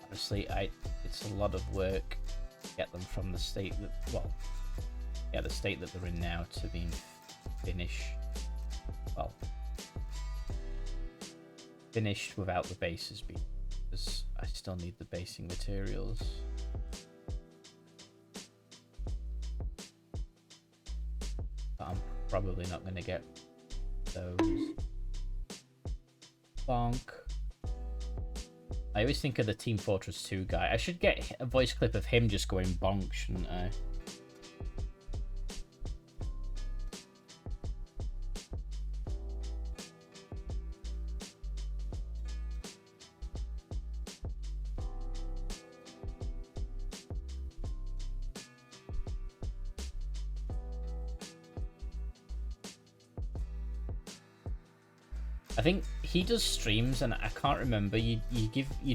Honestly, it's a lot of work to get them from the state that, well, yeah, the state that they're in now to being finished, well, finished without the bases being, because I still need the basing materials. But I'm probably not going to get those. Bonk. I always think of the Team Fortress 2 guy. I should get a voice clip of him just going bonk, shouldn't I? I think he does streams, and I can't remember. You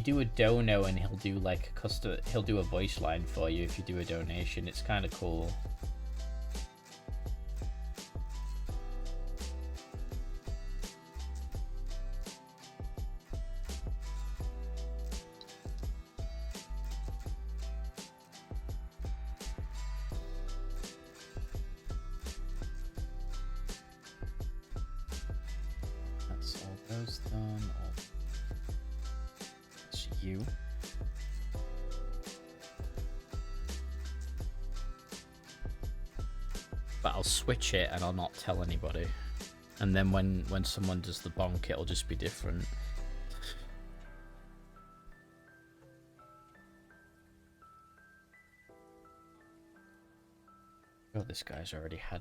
do a dono, and he'll do like a custom. He'll do a voice line for you if you do a donation. It's kind of cool. But I'll switch it and I'll not tell anybody. And then when someone does the bonk, it'll just be different. Oh, this guy's already had...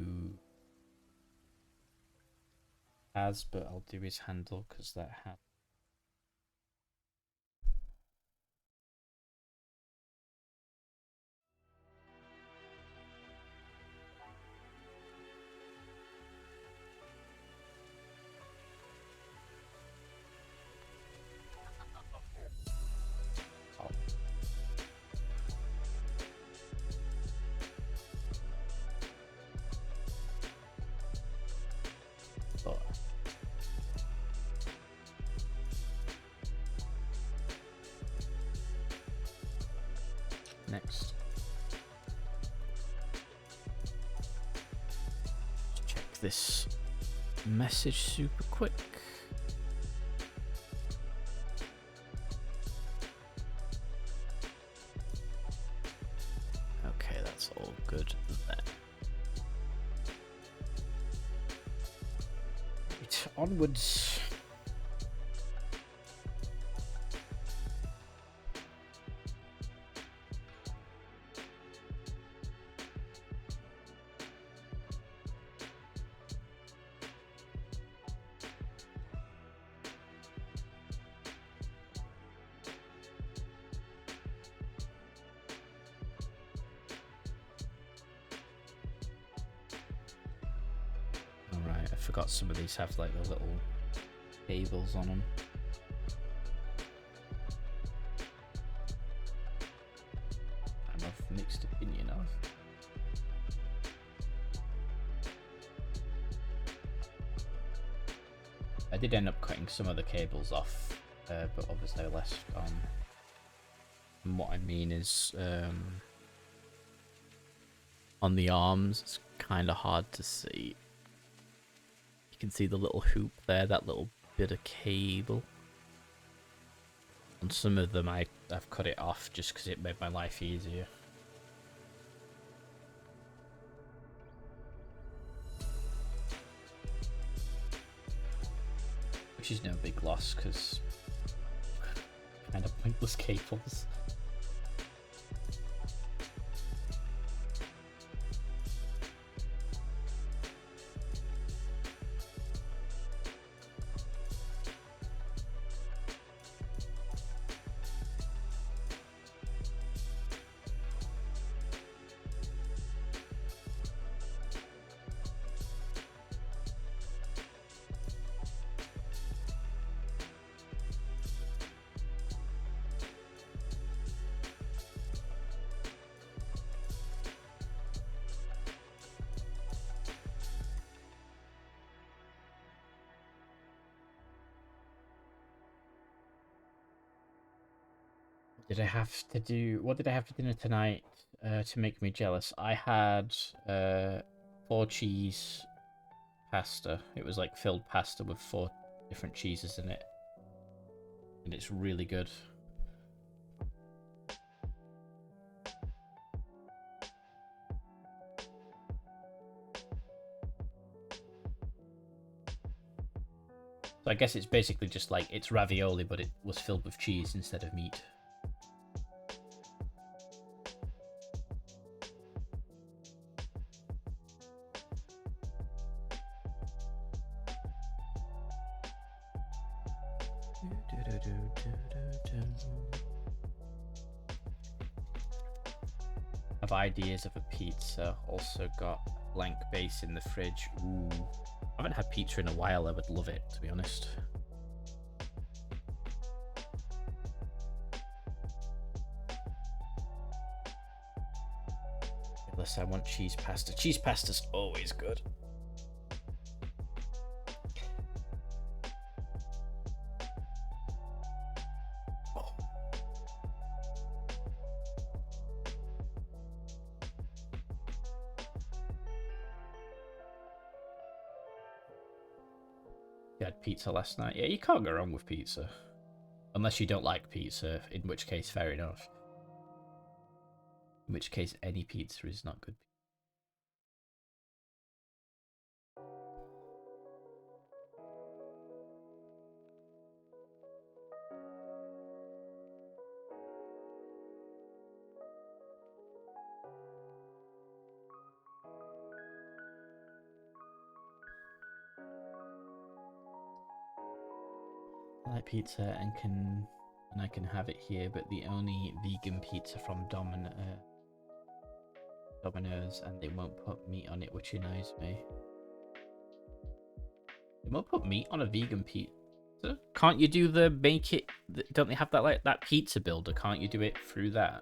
Ooh. But I'll do his handle because that had... Next. Check this message super quick. Okay, that's all good there. Right, onwards. Alright, I forgot some of these have like the little cables on them. I'm of mixed opinion of. I did end up cutting some of the cables off but obviously less on. And what I mean is, on the arms, it's kind of hard to see. You can see the little hoop there, that little bit of cable. On some of them, I've cut it off just because it made my life easier. Which is no big loss, because kind of pointless cables. Did I have to do... What did I have for dinner tonight to make me jealous? I had 4 cheese pasta. It was like filled pasta with 4 different cheeses in it. And it's really good. So I guess it's basically just like, it's ravioli, but it was filled with cheese instead of meat. Have ideas of a pizza. Also got blank base in the fridge. Ooh. I haven't had pizza in a while. I would love it, to be honest. Unless I want cheese pasta. Cheese pasta's always good. You had pizza last night. Yeah, you can't go wrong with pizza. Unless you don't like pizza, in which case, fair enough. In which case, any pizza is not good. I like pizza and I can have it here, but the only vegan pizza from Domino's, and they won't put meat on it, which annoys me. They won't put meat on a vegan pizza. Can't you do the make it? Don't they have that like that pizza builder? Can't you do it through that?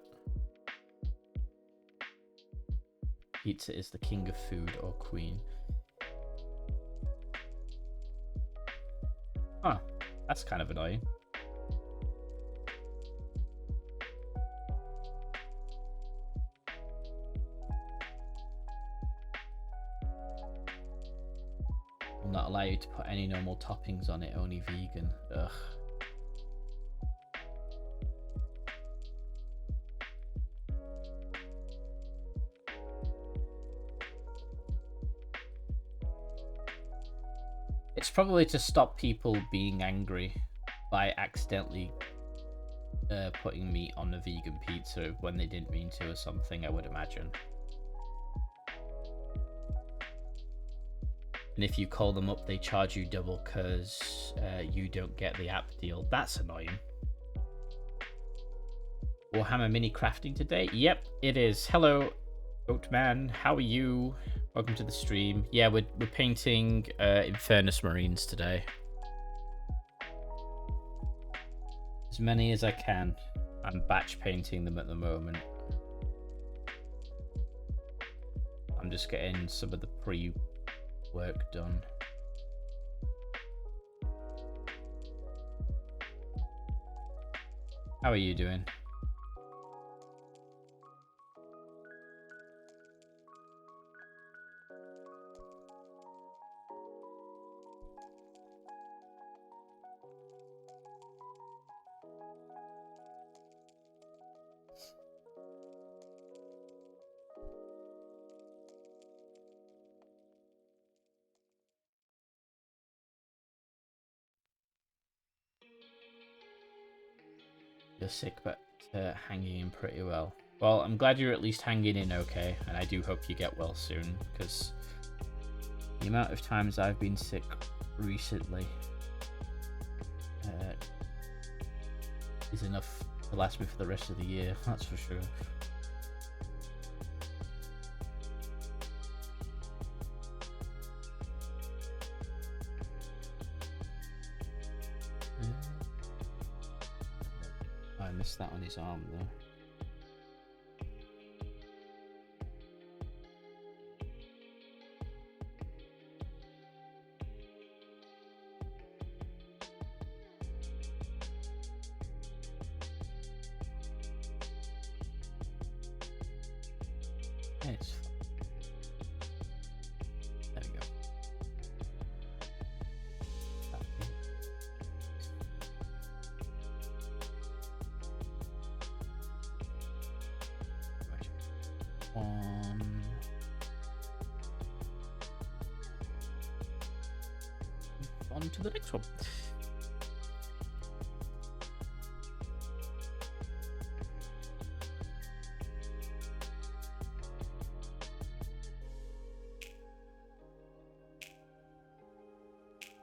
Pizza is the king of food, or queen. Huh. That's kind of annoying. Will not allow you to put any normal toppings on it, only vegan. Ugh. It's probably to stop people being angry by accidentally putting meat on a vegan pizza when they didn't mean to or something, I would imagine. And if you call them up, they charge you double because you don't get the app deal. That's annoying. Warhammer mini crafting today? Yep, it is. Hello, Oatman. How are you? Welcome to the stream. Yeah, we're painting Infernus Marines today. As many as I can. I'm batch painting them at the moment. I'm just getting some of the pre-work done. How are you doing? You're sick, but hanging in pretty well. Well, I'm glad you're at least hanging in okay, and I do hope you get well soon, because the amount of times I've been sick recently is enough to last me for the rest of the year, that's for sure. I missed that on his arm though. It's fine. There we go. Okay. Right. On to the next one.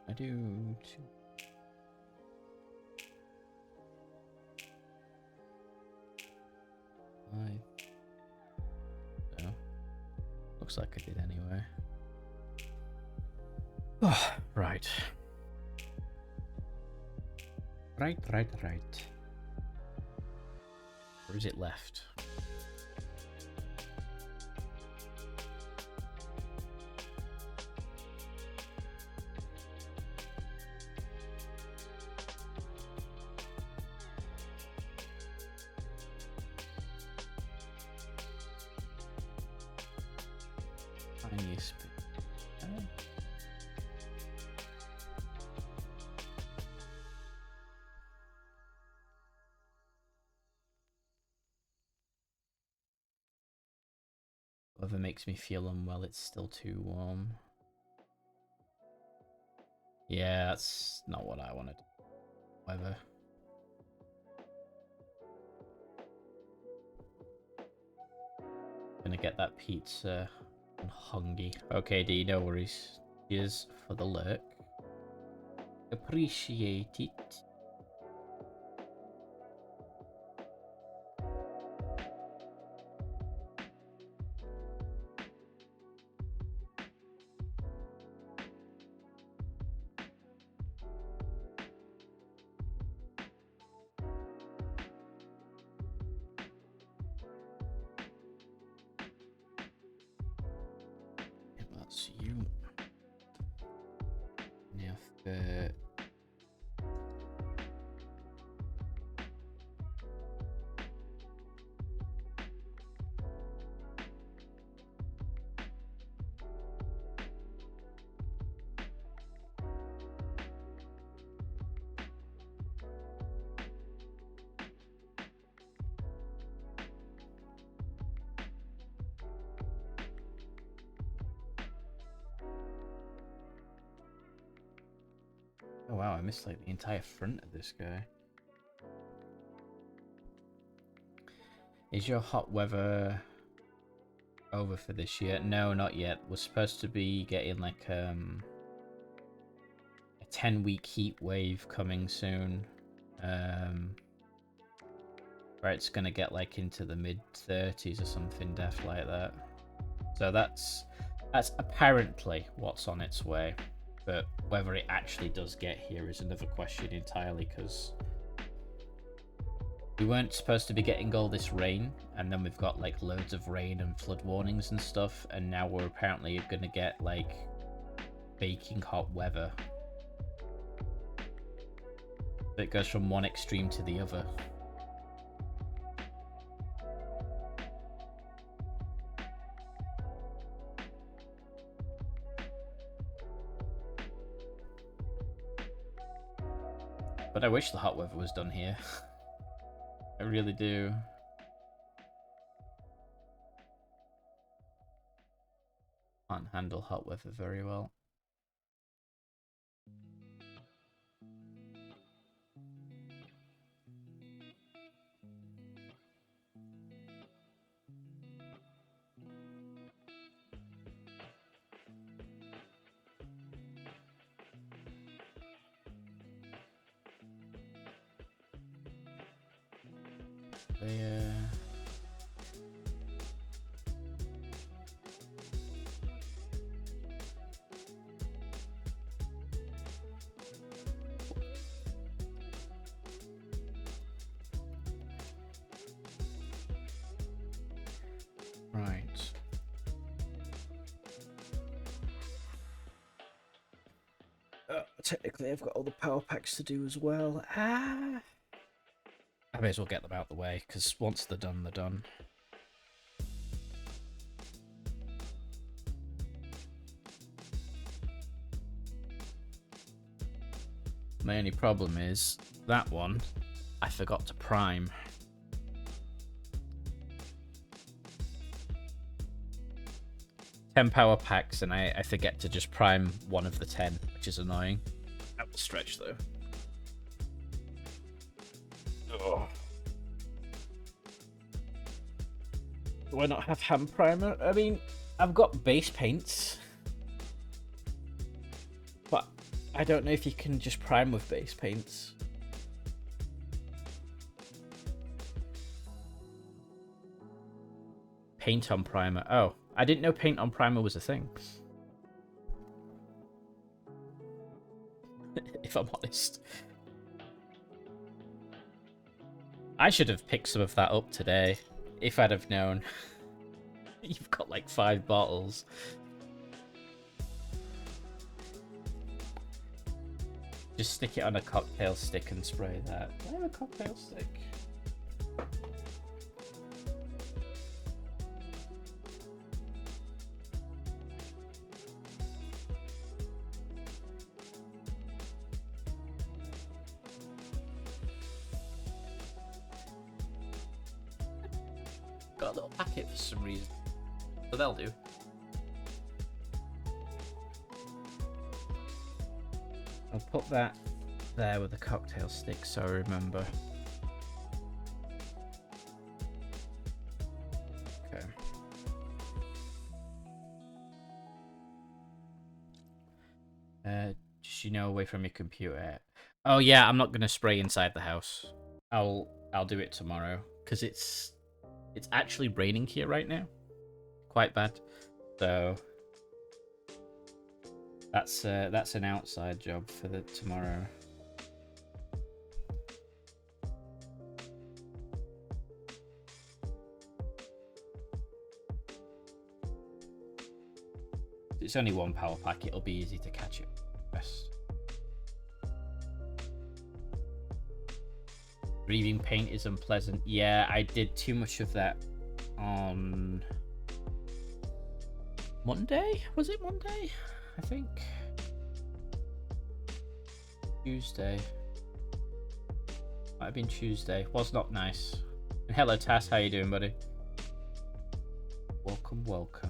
I do too. No. Looks like I did anyway. Oh, right. Right. Or is it left? Tiniest bit. Whatever makes me feel unwell, it's still too warm. Yeah, that's not what I wanted. Weather. Gonna get that pizza. I'm hungry. Okay, D, no worries. Cheers for the lurk. Appreciate it. That's you. Now for oh wow, I missed like the entire front of this guy. Is your hot weather over for this year? No, not yet. We're supposed to be getting like a 10-week heat wave coming soon. Where it's gonna get like into the mid-30s or something daft like that. So that's apparently what's on its way. But whether it actually does get here is another question entirely, because we weren't supposed to be getting all this rain, and then we've got like loads of rain and flood warnings and stuff, and now we're apparently gonna get like baking hot weather. It goes from one extreme to the other. But I wish the hot weather was done here. I really do. Can't handle hot weather very well. Right. Technically, I've got all the power packs to do as well. I may as well get them out the way, because once they're done, they're done. My only problem is, that one, I forgot to prime. £10 packs, and I forget to just prime one of the 10, which is annoying. That was stretch, though. Oh. Do I not have hand primer? I mean, I've got base paints. But I don't know if you can just prime with base paints. Paint on primer. Oh, I didn't know paint on primer was a thing. If I'm honest. I should have picked some of that up today, if I'd have known. You've got like 5 bottles. Just stick it on a cocktail stick and spray that. I have a cocktail stick. Got a little packet for some reason, but they'll do. I'll put that there with a cocktail stick so I remember. Okay. Just, you know, away from your computer. Oh yeah, I'm not gonna spray inside the house. I'll do it tomorrow because it's actually raining here right now, quite bad. So that's an outside job for the tomorrow. It's only 1 power pack. It'll be easy to catch it best. Breathing paint is unpleasant. Yeah, I did too much of that on Monday. Was it Monday? I think Tuesday. Might have been Tuesday. Was not nice. And hello, Tass. How you doing, buddy? Welcome, welcome.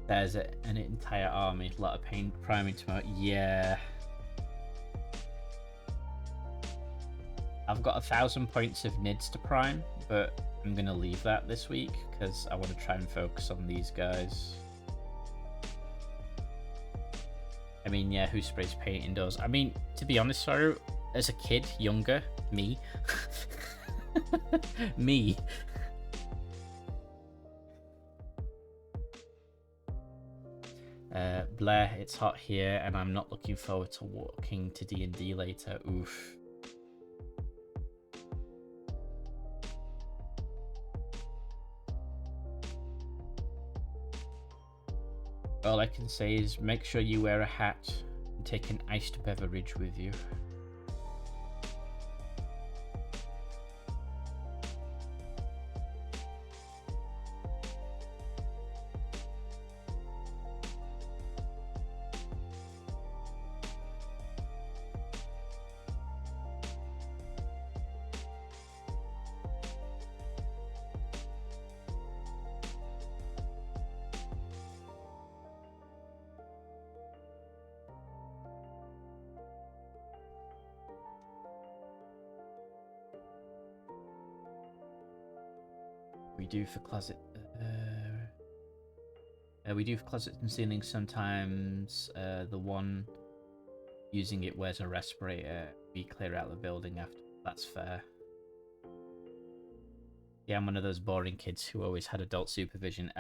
There's an entire army. A lot of paint priming tomorrow. Yeah. I've got 1,000 points of NIDs to prime, but I'm going to leave that this week because I want to try and focus on these guys. I mean, yeah, who sprays paint indoors? I mean, to be honest, Saru, as a kid, younger, me. Me. Blair, it's hot here and I'm not looking forward to walking to D&D later. Oof. All I can say is make sure you wear a hat and take an iced beverage with you. We do for closet. We do for closets and ceilings sometimes. The one using it wears a respirator. We clear out the building after. That's fair. Yeah, I'm one of those boring kids who always had adult supervision.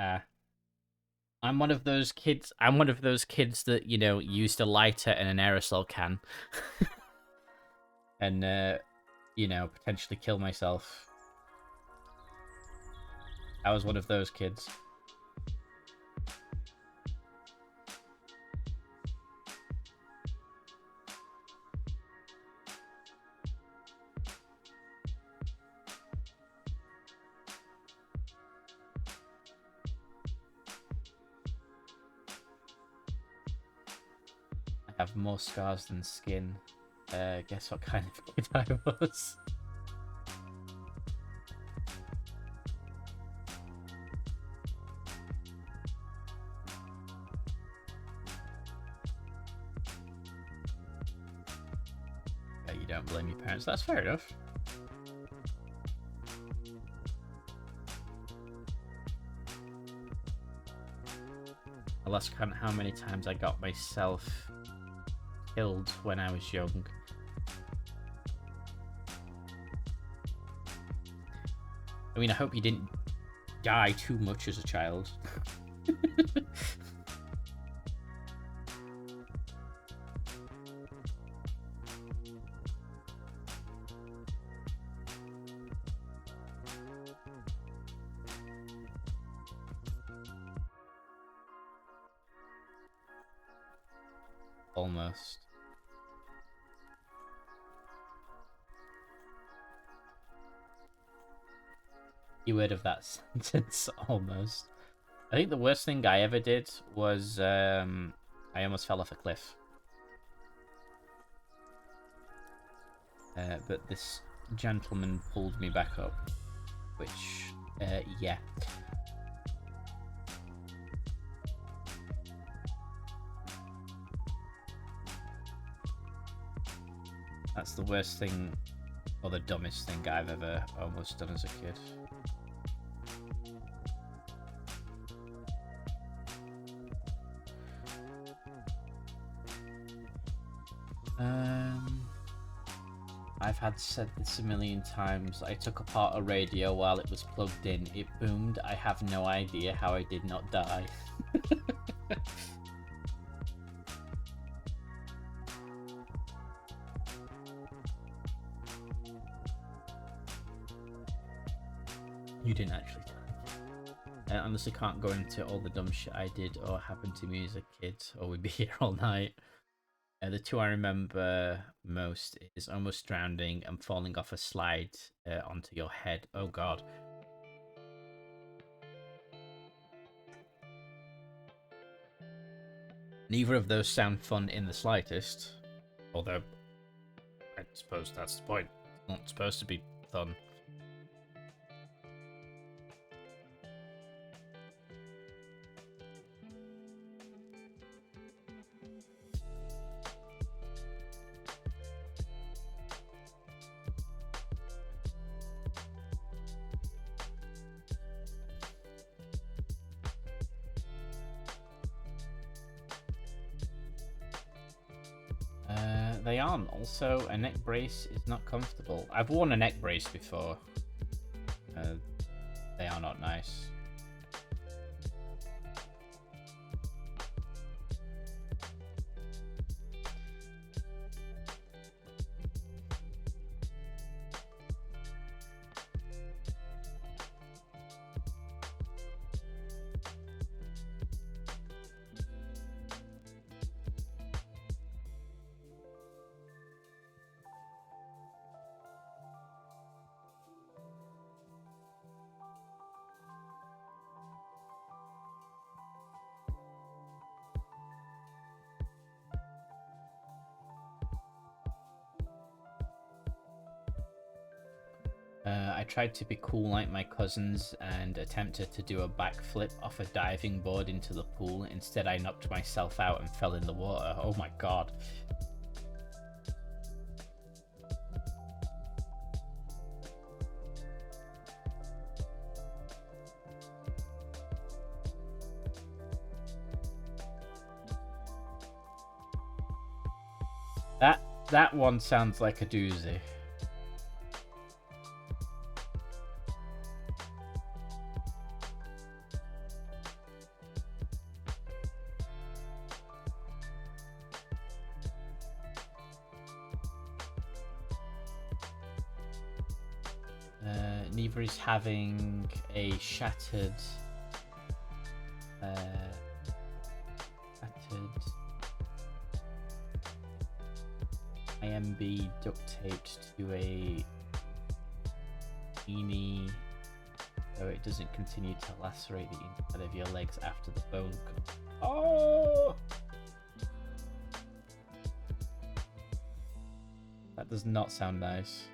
I'm one of those kids. I'm one of those kids that, you know, used a lighter and an aerosol can, and you know, potentially kill myself. I was one of those kids. I have more scars than skin. Guess what kind of kid I was? You don't blame your parents. That's fair enough. I lost count how many times I got myself killed when I was young. I mean, I hope you didn't die too much as a child. Almost. Keyword of that sentence, almost. I think the worst thing I ever did was I almost fell off a cliff. But this gentleman pulled me back up, which, yeah. That's the worst thing, or the dumbest thing I've ever almost done as a kid. I've had said this a million times. I took apart a radio while it was plugged in. It boomed. I have no idea how I did not die. You didn't actually die. I honestly can't go into all the dumb shit I did or happened to me as a kid, or we'd be here all night. The two I remember most is almost drowning and falling off a slide onto your head. Oh god. Neither of those sound fun in the slightest. Although, I suppose that's the point. It's not supposed to be fun. They aren't. Also, a neck brace is not comfortable. I've worn a neck brace before. They are not nice. I tried to be cool like my cousins and attempted to do a backflip off a diving board into the pool. Instead, I knocked myself out and fell in the water. Oh my god. That one sounds like a doozy. Neither is having a shattered IMB duct taped to a beanie so it doesn't continue to lacerate the inside of your legs after the bone cut. Oh! That does not sound nice.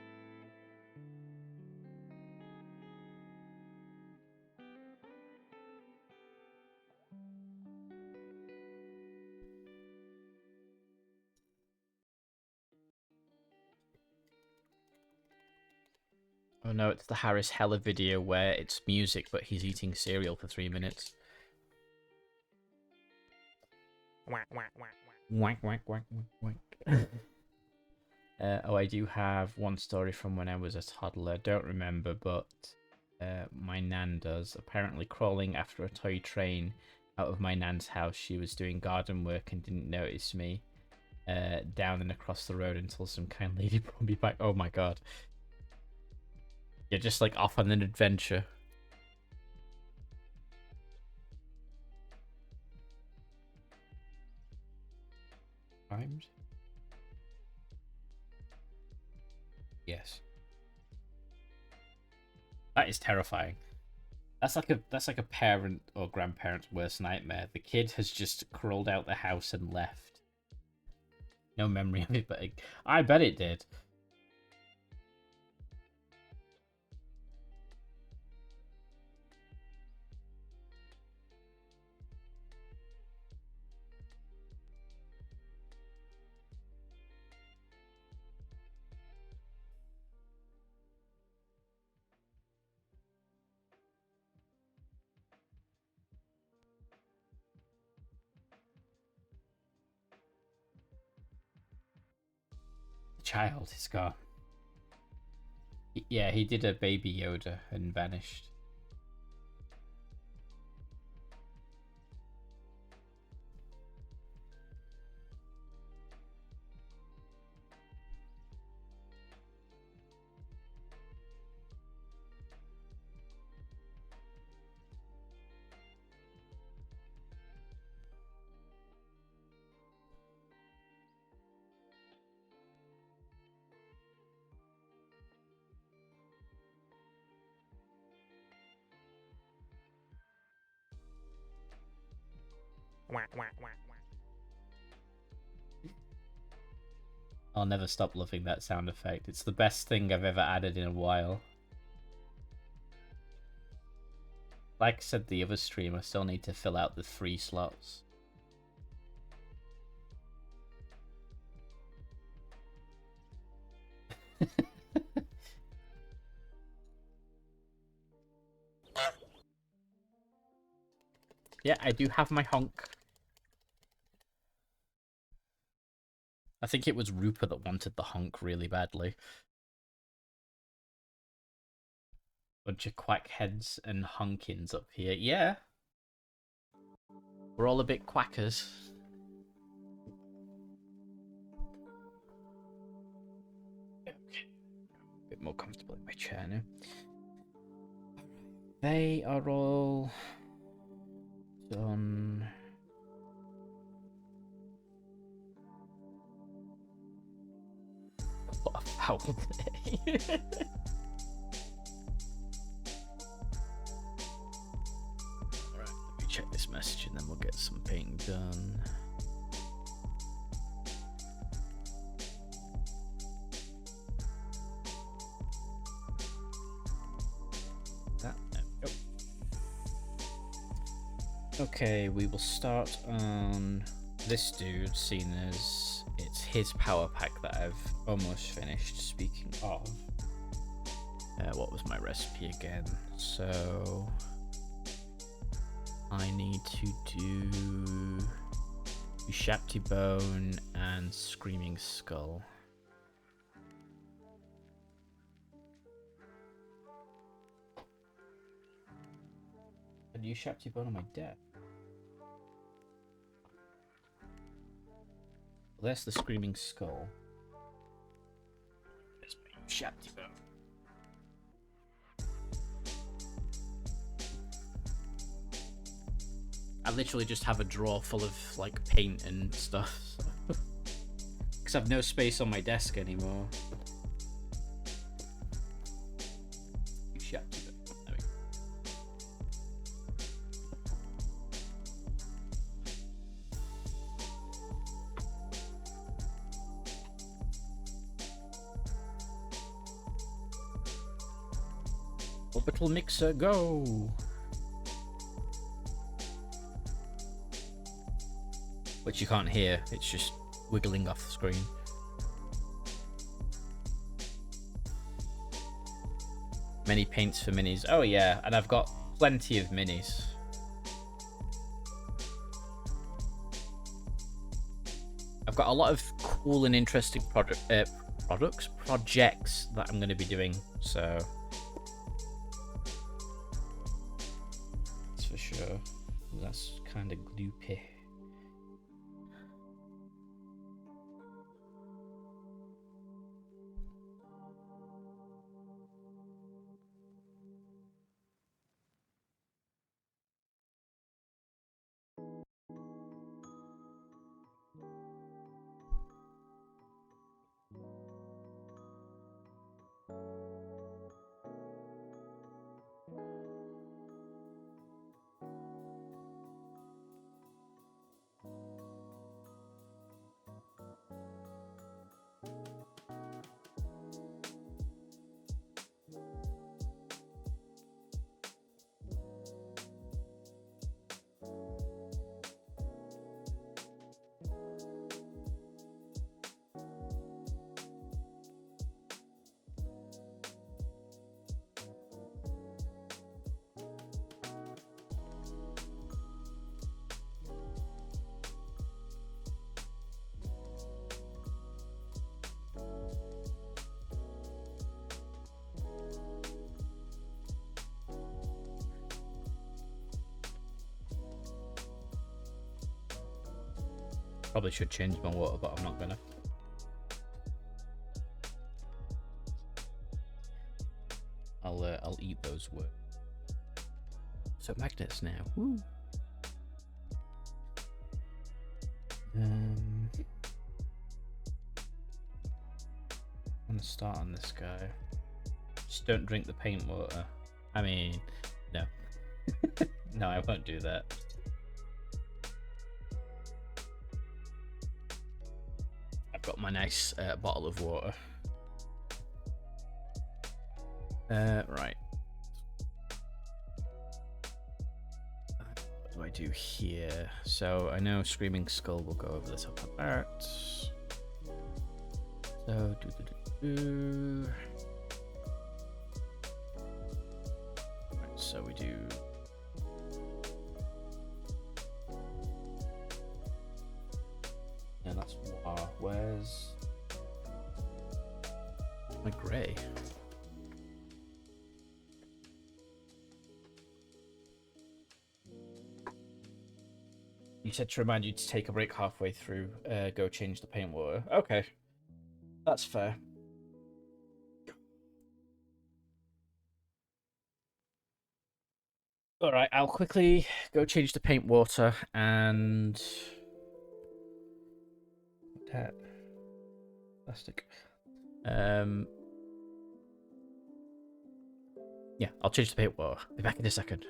Oh no, it's the Harris Heller video where it's music but he's eating cereal for 3 minutes. Whack, whack, whack, whack. Whack, whack, whack, whack. Oh, I do have one story from when I was a toddler. Don't remember, but my nan does. Apparently crawling after a toy train out of my nan's house. She was doing garden work and didn't notice me down and across the road until some kind lady brought me back. Oh my god. You're just like off on an adventure. Timed? Yes. That is terrifying. That's like a parent or grandparent's worst nightmare. The kid has just crawled out the house and left. No memory of it, but I bet it did. Child is gone. Yeah, he did a baby Yoda and vanished. I'll never stop loving that sound effect. It's the best thing I've ever added in a while. Like I said the other stream, I still need to fill out the 3 slots. Yeah, I do have my honk. I think it was Rupert that wanted the honk really badly. Bunch of quackheads and honkins up here. Yeah. We're all a bit quackers. Okay. A bit more comfortable in my chair now. They are all done. What a foul day. Alright, let me check this message and then we'll get some painting done. There we go. Okay, we will start on this dude, seeing as it's his power pack that I've almost finished. Speaking of, what was my recipe again? So I need to do Shapty Bone and Screaming Skull. I use Shapty Bone on my deck. Well, there's the Screaming Skull. There's my Shapty Bone. I literally just have a drawer full of like paint and stuff. Because I've no space on my desk anymore. There we go. Orbital Mixer, go! Which you can't hear, it's just wiggling off the screen. Many paints for minis. Oh yeah, and I've got plenty of minis. I've got a lot of cool and interesting projects that I'm going to be doing, so that's for sure. That's kind of gloopy. Probably should change my water, but I'm not gonna. I'll eat those words. So magnets now. Woo. I'm gonna start on this guy. Just don't drink the paint water. I mean, no. No, I won't do that. Got my nice bottle of water. Right. What do I do here? So I know Screaming Skull will go over the top of that. So Right, so we do. Yeah, that's wow. Where's my grey? You said to remind you to take a break halfway through, go change the paint water. Okay, that's fair. Alright, I'll quickly go change the paint water and... Tap. Plastic. Yeah, I'll change the paint water. Be back in a second.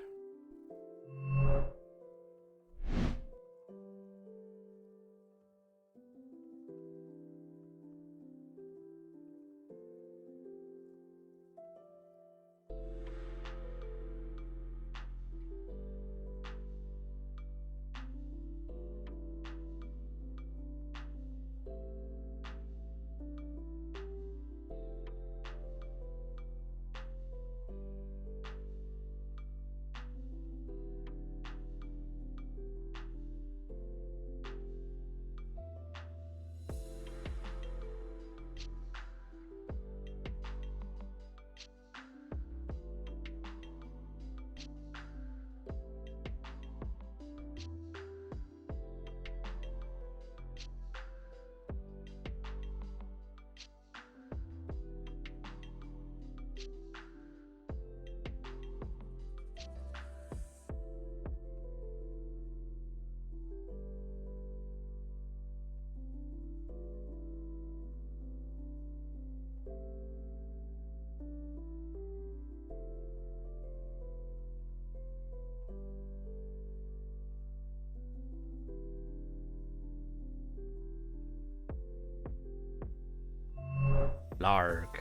Larg.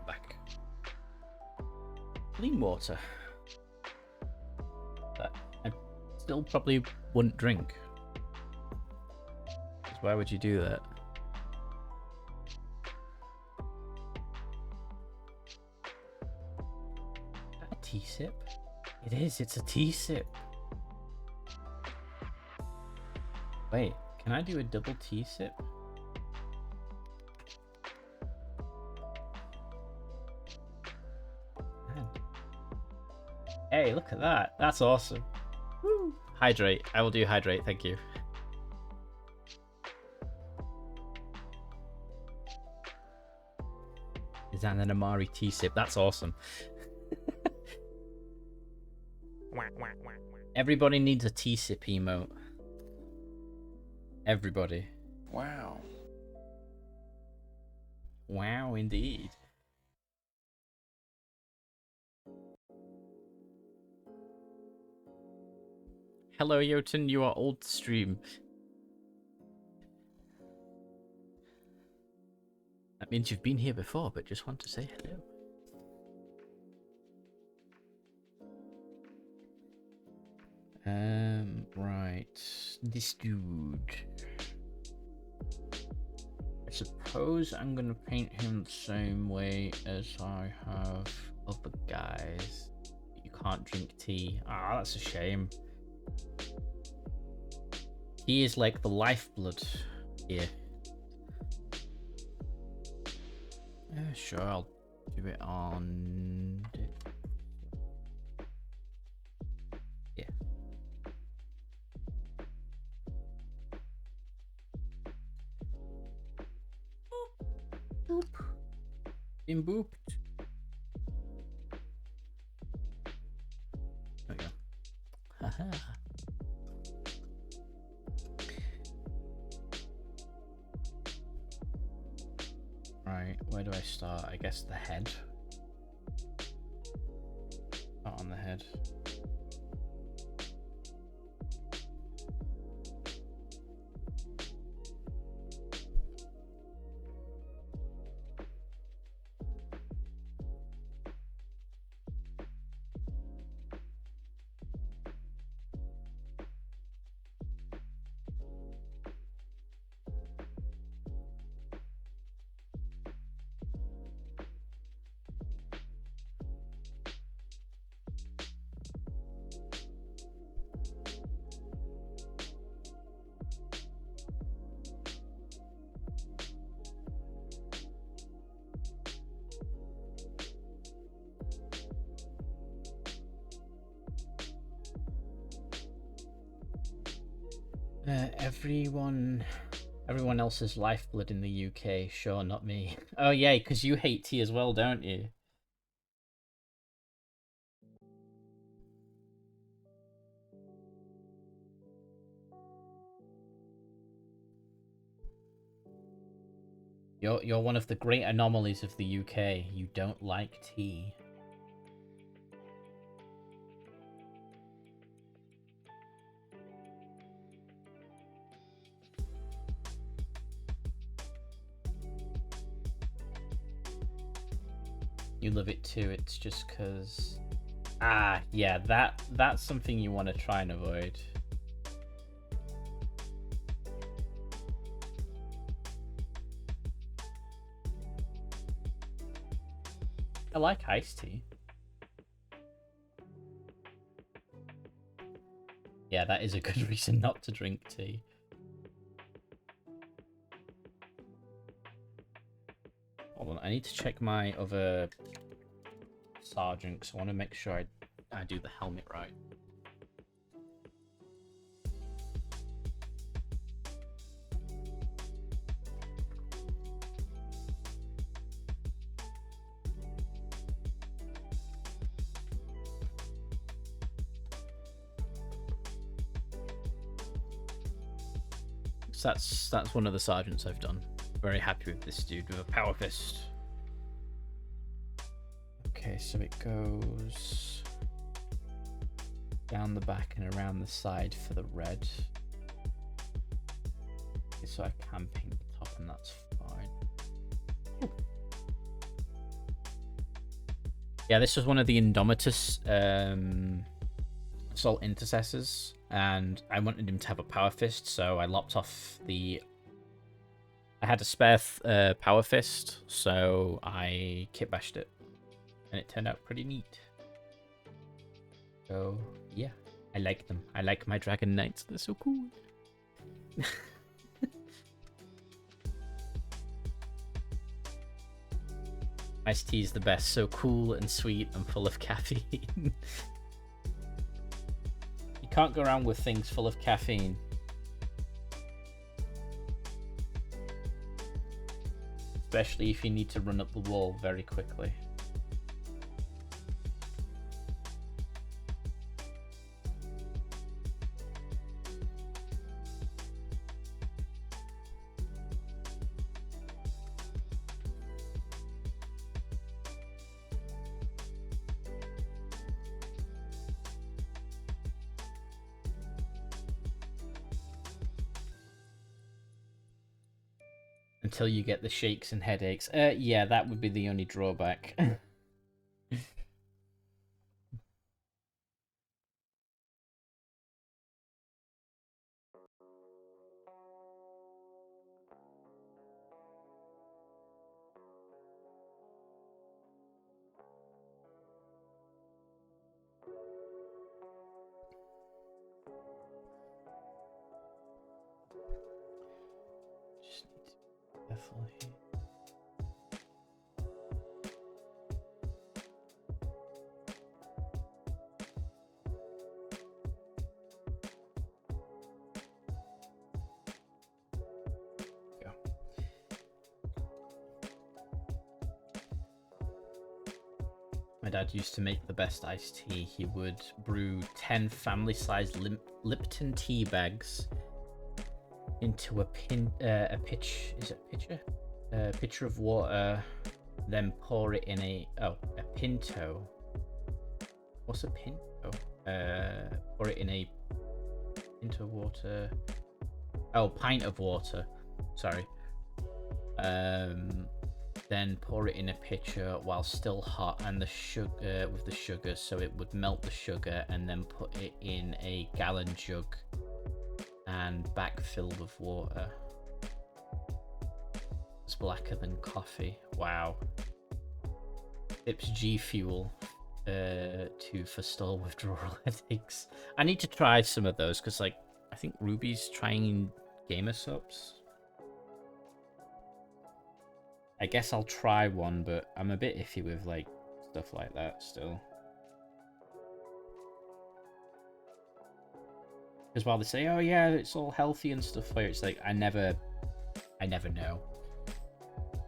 Back. Clean water. That I still probably wouldn't drink. 'Cause why would you do that? Is that a tea sip? It is, it's a tea sip. Wait, can I do a double tea sip? Man. Hey, look at that. That's awesome. Woo. Hydrate. I will do hydrate, thank you. Is that an Amari tea sip? That's awesome. Everybody needs a tea sip emote. Everybody. Wow. Wow, indeed. Hello, Jotun. You are old to stream. That means you've been here before, but just want to say hello. Right. This dude. I suppose I'm gonna paint him the same way as I have other guys. You can't drink tea. Ah, that's a shame. Tea is like the lifeblood here. Sure, I'll do it on... Yeah. Boop. Been booped. There we go. Haha. Right, where do I start? I guess the head. Not on the head. Everyone else's lifeblood in the UK. Sure, not me. Oh yeah, because you hate tea as well, don't you? You're one of the great anomalies of the UK. You don't like tea. You love it too. It's just because... Ah, yeah, that's something you want to try and avoid. I like iced tea. Yeah, that is a good reason not to drink tea. Hold on, I need to check my other sergeant because I want to make sure I do the helmet right. So that's one of the sergeants I've done. Very happy with this dude with a power fist. Okay, so it goes down the back and around the side for the red. Okay, so I can paint the top and that's fine. Ooh. Yeah, this was one of the Indomitus Assault Intercessors, and I wanted him to have a Power Fist, so I lopped off the... I had a spare Power Fist, so I kit bashed it, and it turned out pretty neat. So, yeah, I like them. I like my Dragon Knights, they're so cool. Iced tea is the best, so cool and sweet and full of caffeine. You can't go around with things full of caffeine. Especially if you need to run up the wall very quickly. Until you get the shakes and headaches. Yeah, that would be the only drawback. Just need to be careful here. My dad used to make the best iced tea. He would brew 10 family-sized Lipton tea bags into a pitcher of water, then pour it in a pinto. What's a pinto? Pour it in a pinto water. Oh, pint of water. Sorry. Then pour it in a pitcher while still hot, and the sugar with the sugar, so it would melt the sugar, and then put it in a gallon jug and backfill with water. It's blacker than coffee. Wow. Tips G Fuel to forestall withdrawal headaches. I need to try some of those because, like, I think Ruby's trying gamer subs. I guess I'll try one, but I'm a bit iffy with, like, stuff like that still. Because while they say, oh yeah, it's all healthy and stuff, where it's like, I never know.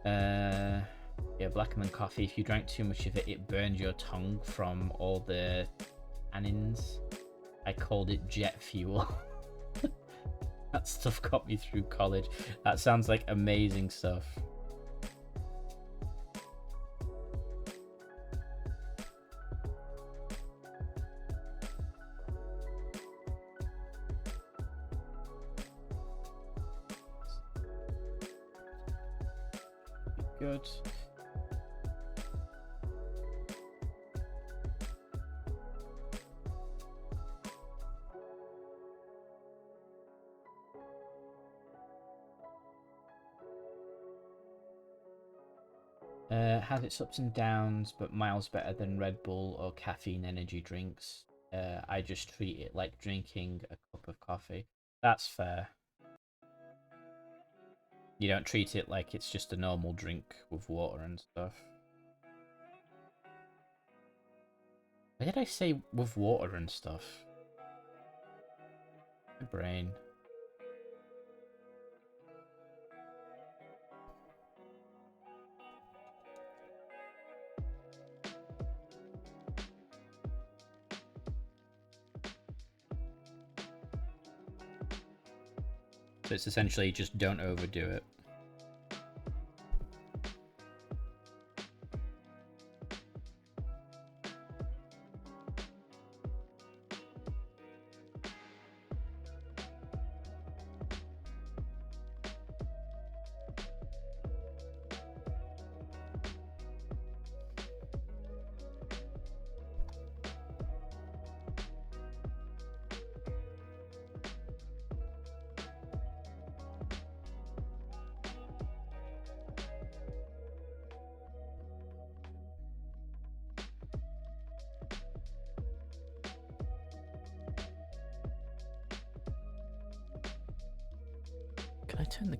Yeah, blacker than coffee. If you drank too much of it, it burned your tongue from all the tannins. I called it jet fuel. That stuff got me through college. That sounds like amazing stuff. Good. Has its ups and downs, but miles better than Red Bull or caffeine energy drinks. I just treat it like drinking a cup of coffee. That's fair. You don't treat it like it's just a normal drink with water and stuff. Why did I say with water and stuff? My brain. So it's essentially just don't overdo it. turn the...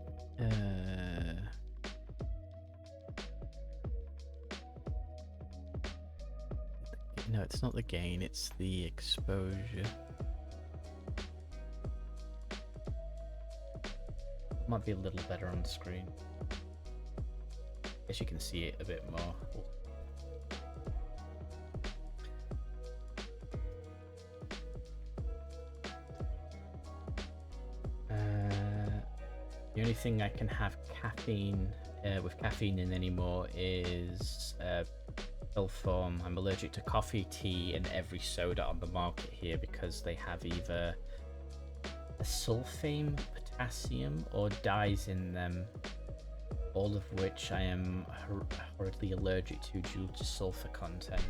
No, it's not the gain, it's the exposure. Might be a little better on the screen. Guess you can see it a bit more. The only thing I can have caffeine with caffeine in anymore is pill form. I'm allergic to coffee, tea, and every soda on the market here because they have either a sulfame, potassium, or dyes in them, all of which I am horridly allergic to due to sulfur content.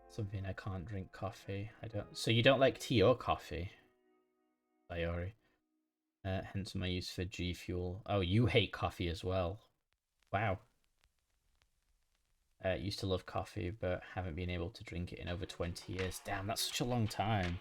Something I can't drink coffee. I don't. So you don't like tea or coffee, Sayori? Hence my use for G Fuel. Oh, you hate coffee as well. Wow. Used to love coffee, but haven't been able to drink it in over 20 years. Damn, that's such a long time.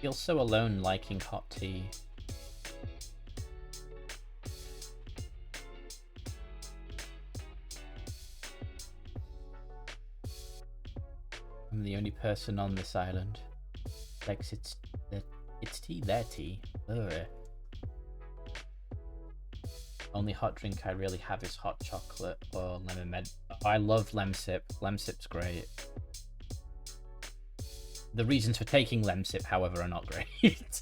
Feel so alone liking hot tea. I'm the only person on this island. Likes it's tea, their tea. Ugh. Only hot drink I really have is hot chocolate or lemon med. I love Lemsip. Lemsip's great. The reasons for taking Lemsip, however, are not great.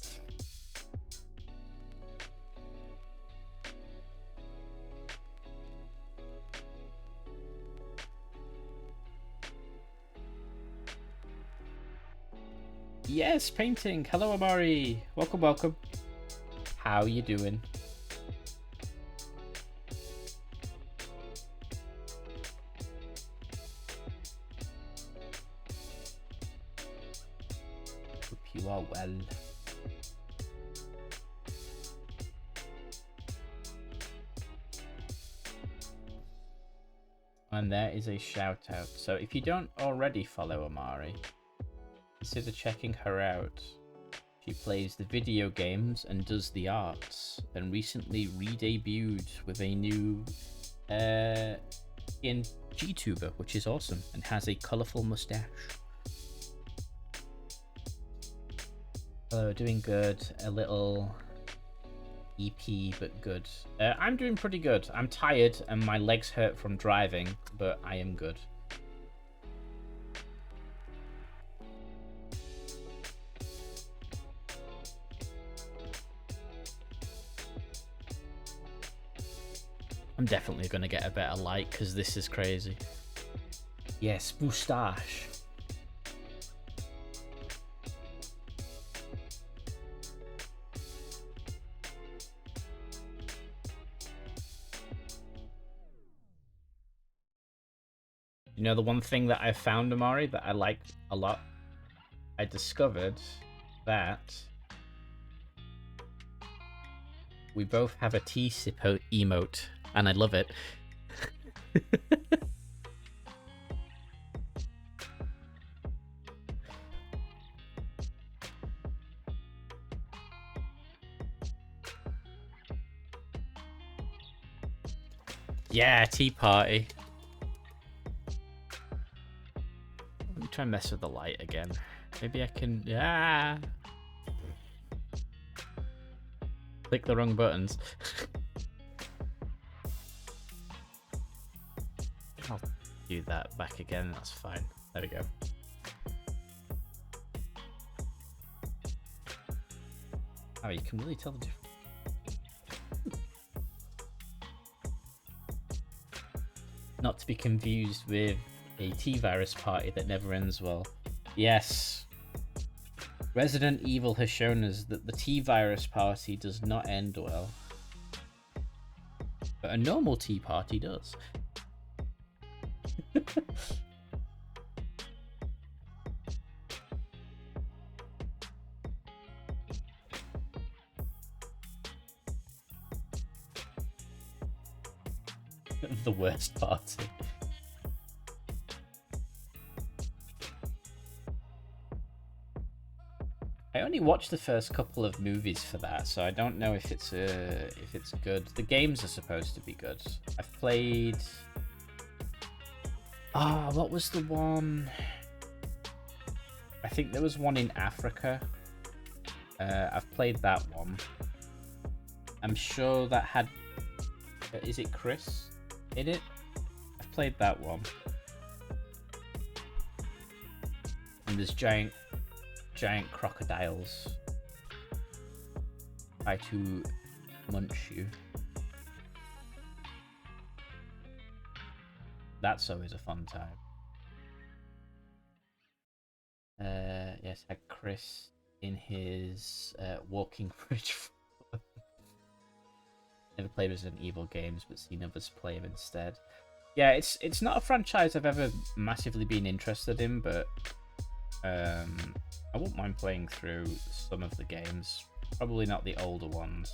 Yes, painting. Hello, Amari. Welcome, welcome. How you doing? You are well. And there is a shout out. So if you don't already follow Amari, consider checking her out. She plays the video games and does the arts, and recently re-debuted with a new PNGtuber, which is awesome, and has a colourful mustache. Hello, doing good. A little EP, but good. I'm doing pretty good. I'm tired and my legs hurt from driving, but I am good. I'm definitely going to get a better light because this is crazy. Yes, moustache. You know, the one thing that I found, Amari, that I liked a lot, I discovered that we both have a tea sip emote, and I love it. Yeah, tea party. Let me try and mess with the light again. Maybe I can... Yeah. Click the wrong buttons. I'll do that back again, that's fine. There we go. Oh, you can really tell the difference. Not to be confused with a T-virus party that never ends well. Yes. Resident Evil has shown us that the T-virus party does not end well. But a normal tea party does. The worst party. I only watched the first couple of movies for that, so I don't know if it's good. The games are supposed to be good. I've played. What was the one? I think there was one in Africa. I've played that one. I'm sure that had. Is it Chris in it? I've played that one. And there's giant crocodiles try to munch you. That's always a fun time. Yes, had Chris in his walking fridge. Never played Resident Evil games, but seen others play them instead. Yeah, it's not a franchise I've ever massively been interested in, but I wouldn't mind playing through some of the games. Probably not the older ones.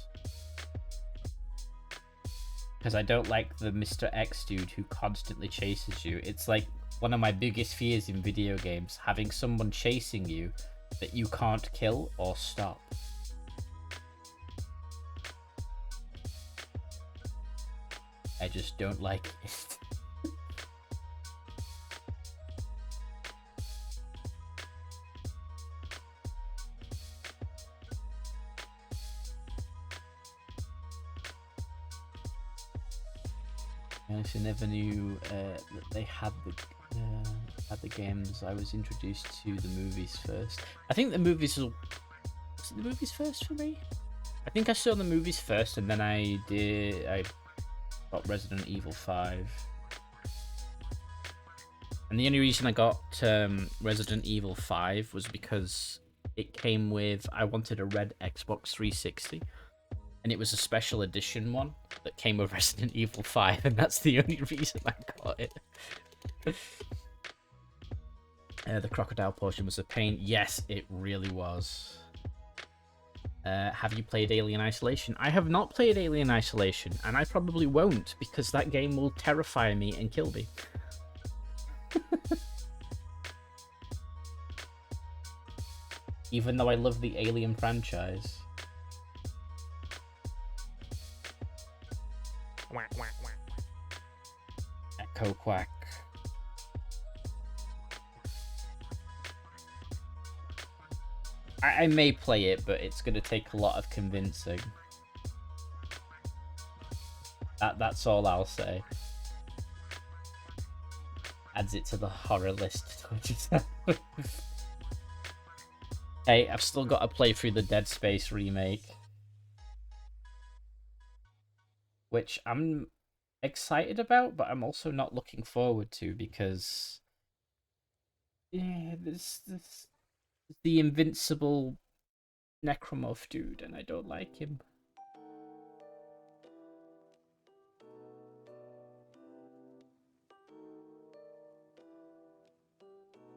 Because I don't like the Mr. X dude who constantly chases you. It's like one of my biggest fears in video games, having someone chasing you that you can't kill or stop. I just don't like it. I actually never knew that they had the games. I was introduced to the movies first. I think the movies was it the movies first for me? I think I saw the movies first, and then I got Resident Evil 5. And the only reason I got Resident Evil 5 was because it came with, I wanted a red Xbox 360. And it was a special edition one that came with Resident Evil 5, and that's the only reason I got it. The crocodile portion was a pain. Yes, it really was. Have you played Alien Isolation? I have not played Alien Isolation, and I probably won't, because that game will terrify me and kill me. Even though I love the Alien franchise. Echo Quack. I may play it, but it's going to take a lot of convincing. That's all I'll say. Adds it to the horror list. Hey, I've still got to play through the Dead Space remake. Which I'm excited about, but I'm also not looking forward to, because yeah, there's the invincible necromorph dude, and I don't like him.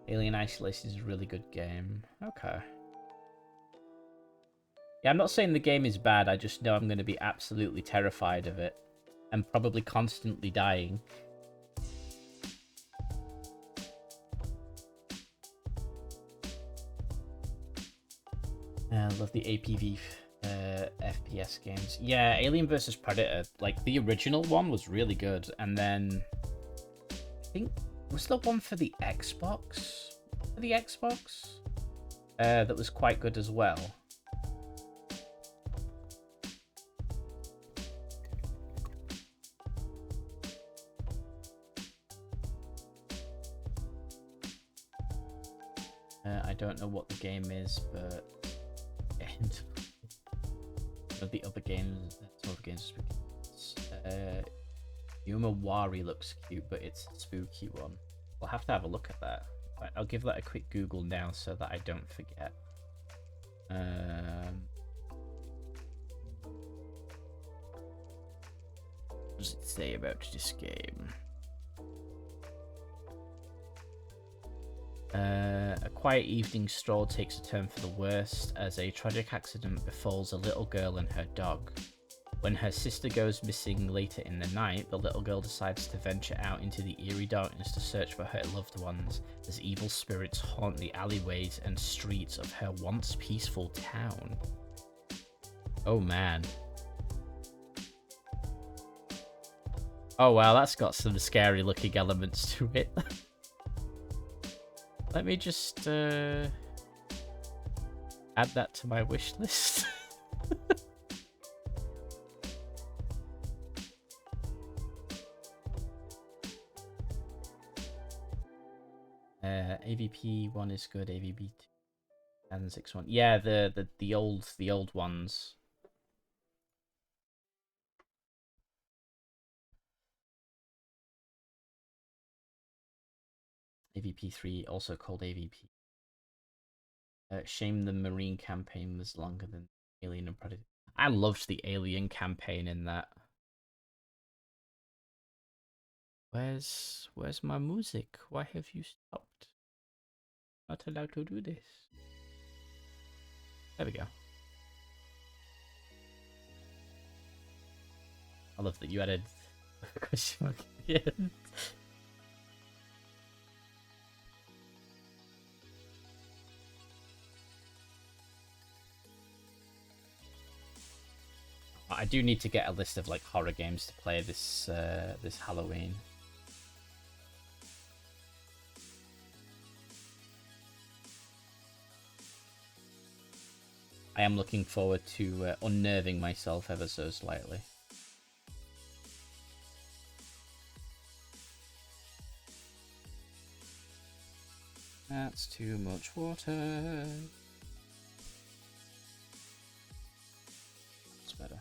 Alien Isolation is a really good game. Okay. Yeah, I'm not saying the game is bad, I just know I'm going to be absolutely terrified of it. And probably constantly dying. I love the APV FPS games. Yeah, Alien vs Predator, like the original one was really good, and then I think was there one for the Xbox? That was quite good as well. I don't know what the game is, but the other games, Yuma Wari looks cute, but it's a spooky one. We'll have to have a look at that. I'll give that a quick Google now so that I don't forget. What does it say about this game? A quiet evening stroll takes a turn for the worst as a tragic accident befalls a little girl and her dog. When her sister goes missing later in the night, the little girl decides to venture out into the eerie darkness to search for her loved ones, as evil spirits haunt the alleyways and streets of her once peaceful town. Oh man. Oh wow, that's got some scary looking elements to it. Let me just add that to my wish list. AVP 1 is good, AVP 2 and 6-1. Yeah, the old ones. AVP 3, also called AVP. Shame the Marine campaign was longer than Alien and Predator. I loved the Alien campaign in that. Where's my music? Why have you stopped? Not allowed to do this. There we go. I love that you added a question mark at the end. I do need to get a list of like horror games to play this this Halloween. I am looking forward to unnerving myself ever so slightly. That's too much water. That's better.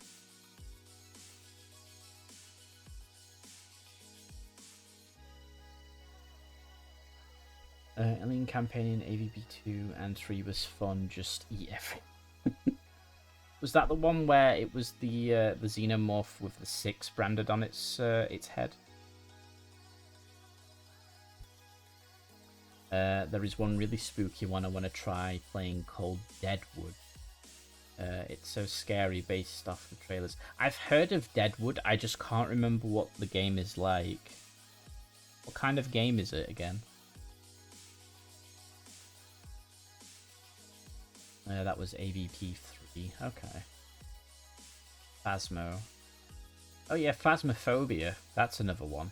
Alien campaign in AVP2 and 3 was fun, just eat everything. Was that the one where it was the xenomorph with the 6 branded on its head? There is one really spooky one I want to try playing called Deadwood. It's so scary based off the trailers. I've heard of Deadwood, I just can't remember what the game is like. What kind of game is it again? That was AVP 3. Okay. Phasmo. Oh yeah, Phasmophobia. That's another one.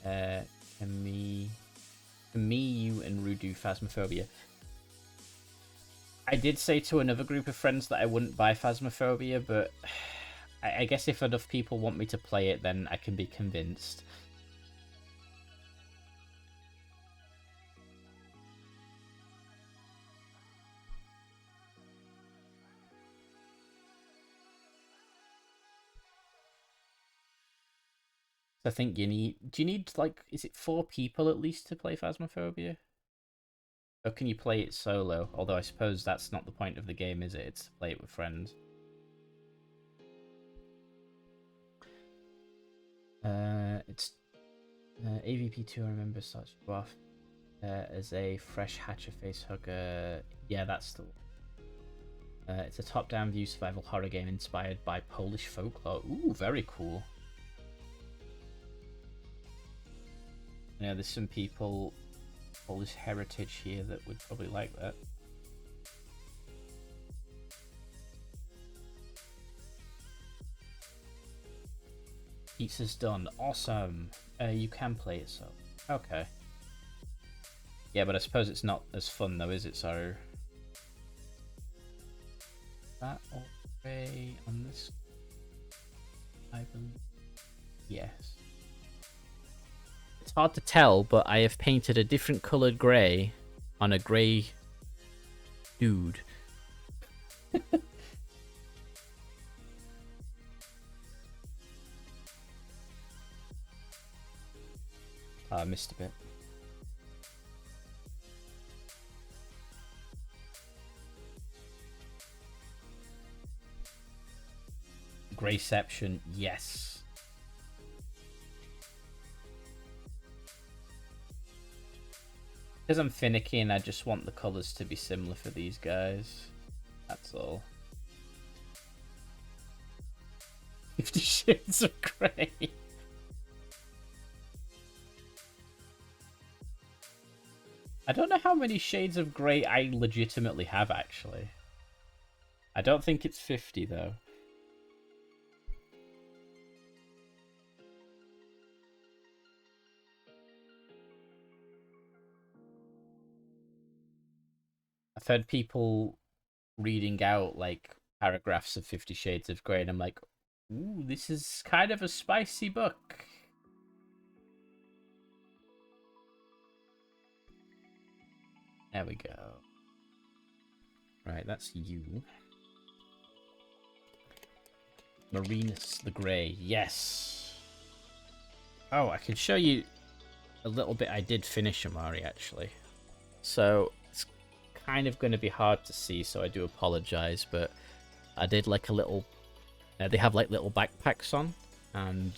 Can me, you, and Ru do Phasmophobia. I did say to another group of friends that I wouldn't buy Phasmophobia, but I guess if enough people want me to play it, then I can be convinced. I think do you need, like, is it 4 people at least to play Phasmophobia? Or can you play it solo? Although I suppose that's not the point of the game, is it? It's to play it with friends. It's AVP2, I remember, starts you off as a fresh hatcher face hugger. Yeah, that's the one. It's a top-down view survival horror game inspired by Polish folklore. Ooh, very cool. Yeah, there's some people, Polish heritage here, that would probably like that. Pizza's done. Awesome. You can play it, so okay. Yeah, but I suppose it's not as fun though, is it? So that all gray on this, I believe. Yes. It's hard to tell, but I have painted a different coloured grey on a grey dude. I missed a bit. Greyception, yes. Because I'm finicky and I just want the colours to be similar for these guys. That's all. 50 Shades of Grey. I don't know how many shades of grey I legitimately have, actually. I don't think it's 50, though. I've heard people reading out, like, paragraphs of 50 Shades of Grey, and I'm like, ooh, this is kind of a spicy book. There we go. Right, that's you. Marinus the Grey, yes. Oh, I can show you a little bit I did finish Amari, actually. So, it's kind of going to be hard to see, so I do apologize, but I did like a little... they have like little backpacks on, and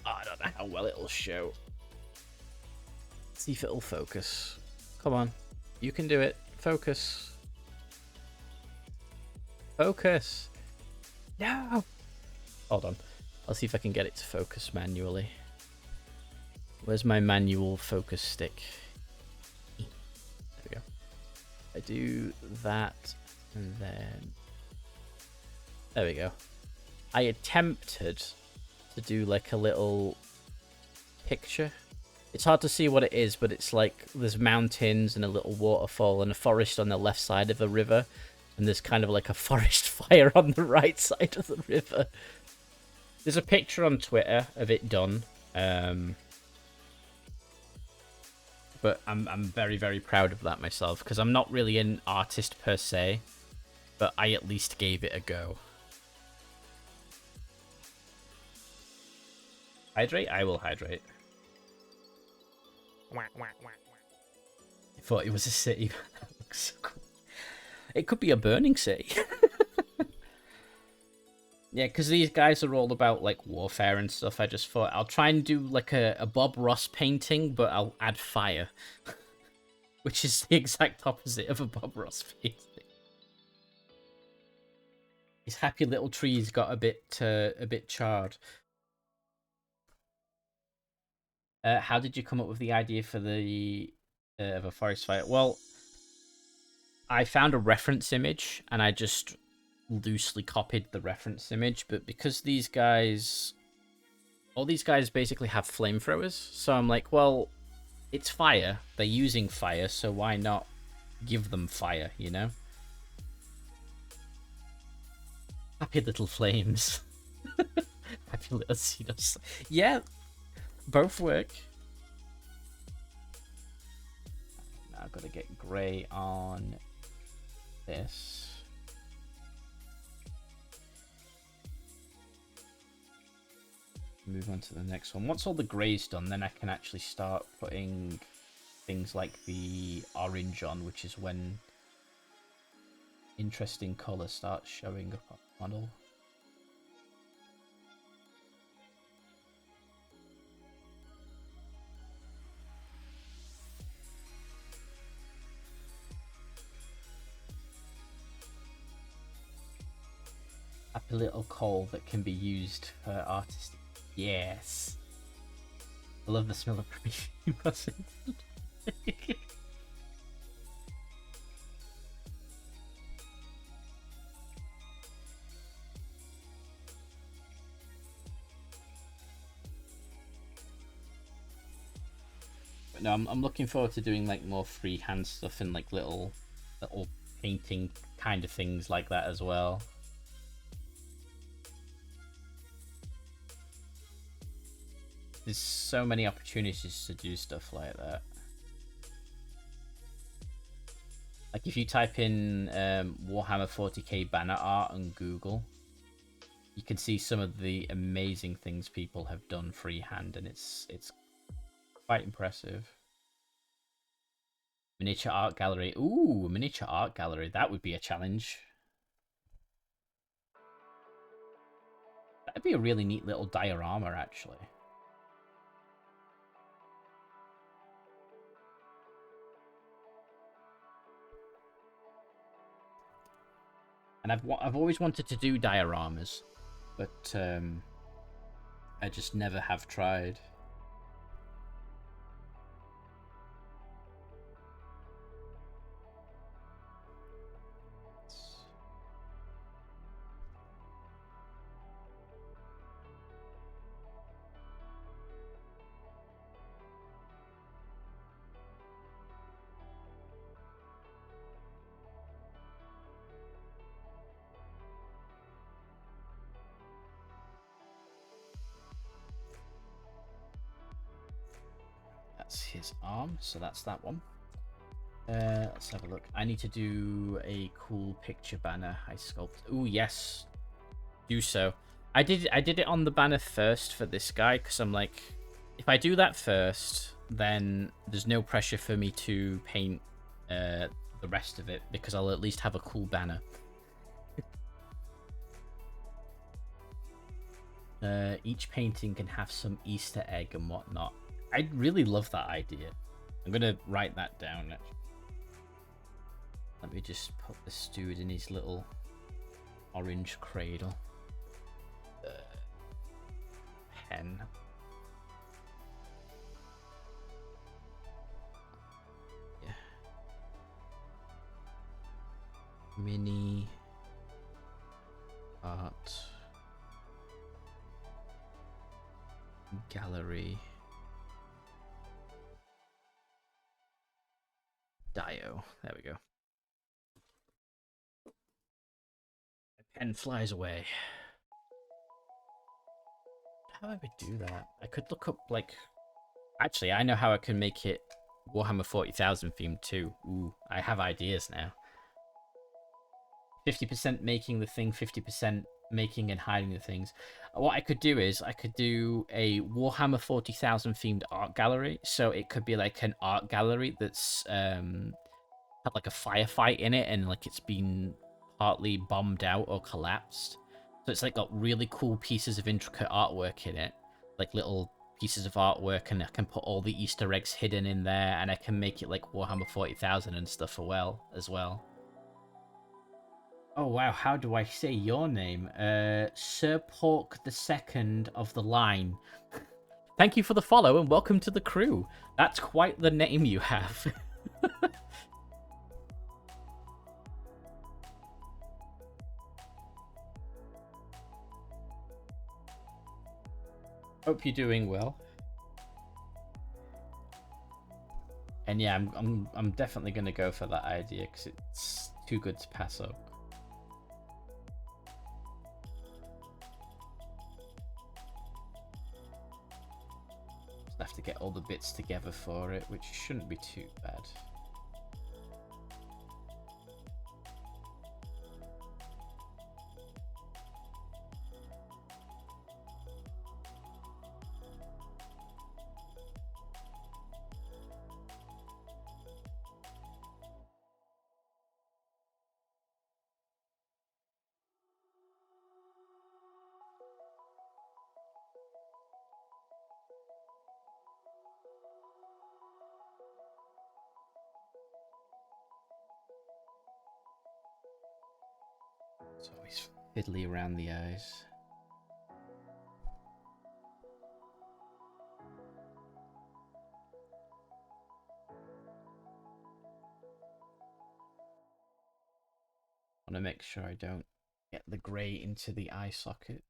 I don't know how well it'll show. Let's see if it'll focus. Come on, you can do it. Focus. Focus. No! Hold on. I'll see if I can get it to focus manually. Where's my manual focus stick? There we go. I do that, and then... There we go. I attempted to do like a little picture. It's hard to see what it is, but it's like there's mountains and a little waterfall and a forest on the left side of a river. And there's kind of like a forest fire on the right side of the river. There's a picture on Twitter of it done. But I'm very, very proud of that myself, because I'm not really an artist per se, but I at least gave it a go. Hydrate? I will hydrate. I thought it was a city. That looks so cool. It could be a burning city. Yeah, because these guys are all about like warfare and stuff. I just thought I'll try and do like a Bob Ross painting, but I'll add fire. Which is the exact opposite of a Bob Ross painting. His happy little trees got a bit charred. How did you come up with the idea for the of a forest fire? Well, I found a reference image and I just loosely copied the reference image, but because these guys, all these guys basically have flamethrowers, so I'm like, well, it's fire. They're using fire, so why not give them fire, you know? Happy little flames. Happy little seeds. Yeah. Both work. Now I've got to get grey on this. Move on to the next one. Once all the grey's done, then I can actually start putting things like the orange on, which is when interesting colour starts showing up on the model. Happy little coal that can be used for artistic. Yes. I love the smell of perfume. But no, I'm looking forward to doing like more freehand stuff and like little painting kind of things like that as well. There's so many opportunities to do stuff like that. Like if you type in Warhammer 40k banner art on Google, you can see some of the amazing things people have done freehand, and it's quite impressive. Miniature art gallery. Ooh, miniature art gallery. That would be a challenge. That'd be a really neat little diorama, actually. And And I've always wanted to do dioramas, but I just never have tried. That's his arm, so that's that one. Let's have a look. I need to do a cool picture banner I sculpted. Ooh, yes. Do so. I did it on the banner first for this guy, because I'm like, if I do that first, then there's no pressure for me to paint the rest of it, because I'll at least have a cool banner. Each painting can have some Easter egg and whatnot. I really love that idea. I'm gonna write that down. Actually. Let me just put this dude in his little orange cradle. Pen. Yeah. Mini art gallery. Dio. There we go. The pen flies away. How would I do that? I could look up, like... Actually, I know how I can make it Warhammer 40,000 themed too. Ooh, I have ideas now. 50% making the thing, 50% making and hiding the things. What I could do is, I could do a Warhammer 40,000 themed art gallery. So it could be like an art gallery that's had like a firefight in it, and like it's been partly bombed out or collapsed. So it's like got really cool pieces of intricate artwork in it, like little pieces of artwork, and I can put all the Easter eggs hidden in there, and I can make it like Warhammer 40,000 and stuff as well. Oh wow, how do I say your name? Sir Pork the Second of the Line. Thank you for the follow and welcome to the crew. That's quite the name you have. Hope you're doing well. And yeah, I'm definitely gonna go for that idea because it's too good to pass up. Just have to get all the bits together for it, which shouldn't be too bad. It's always fiddly around the eyes. I want to make sure I don't get the grey into the eye socket.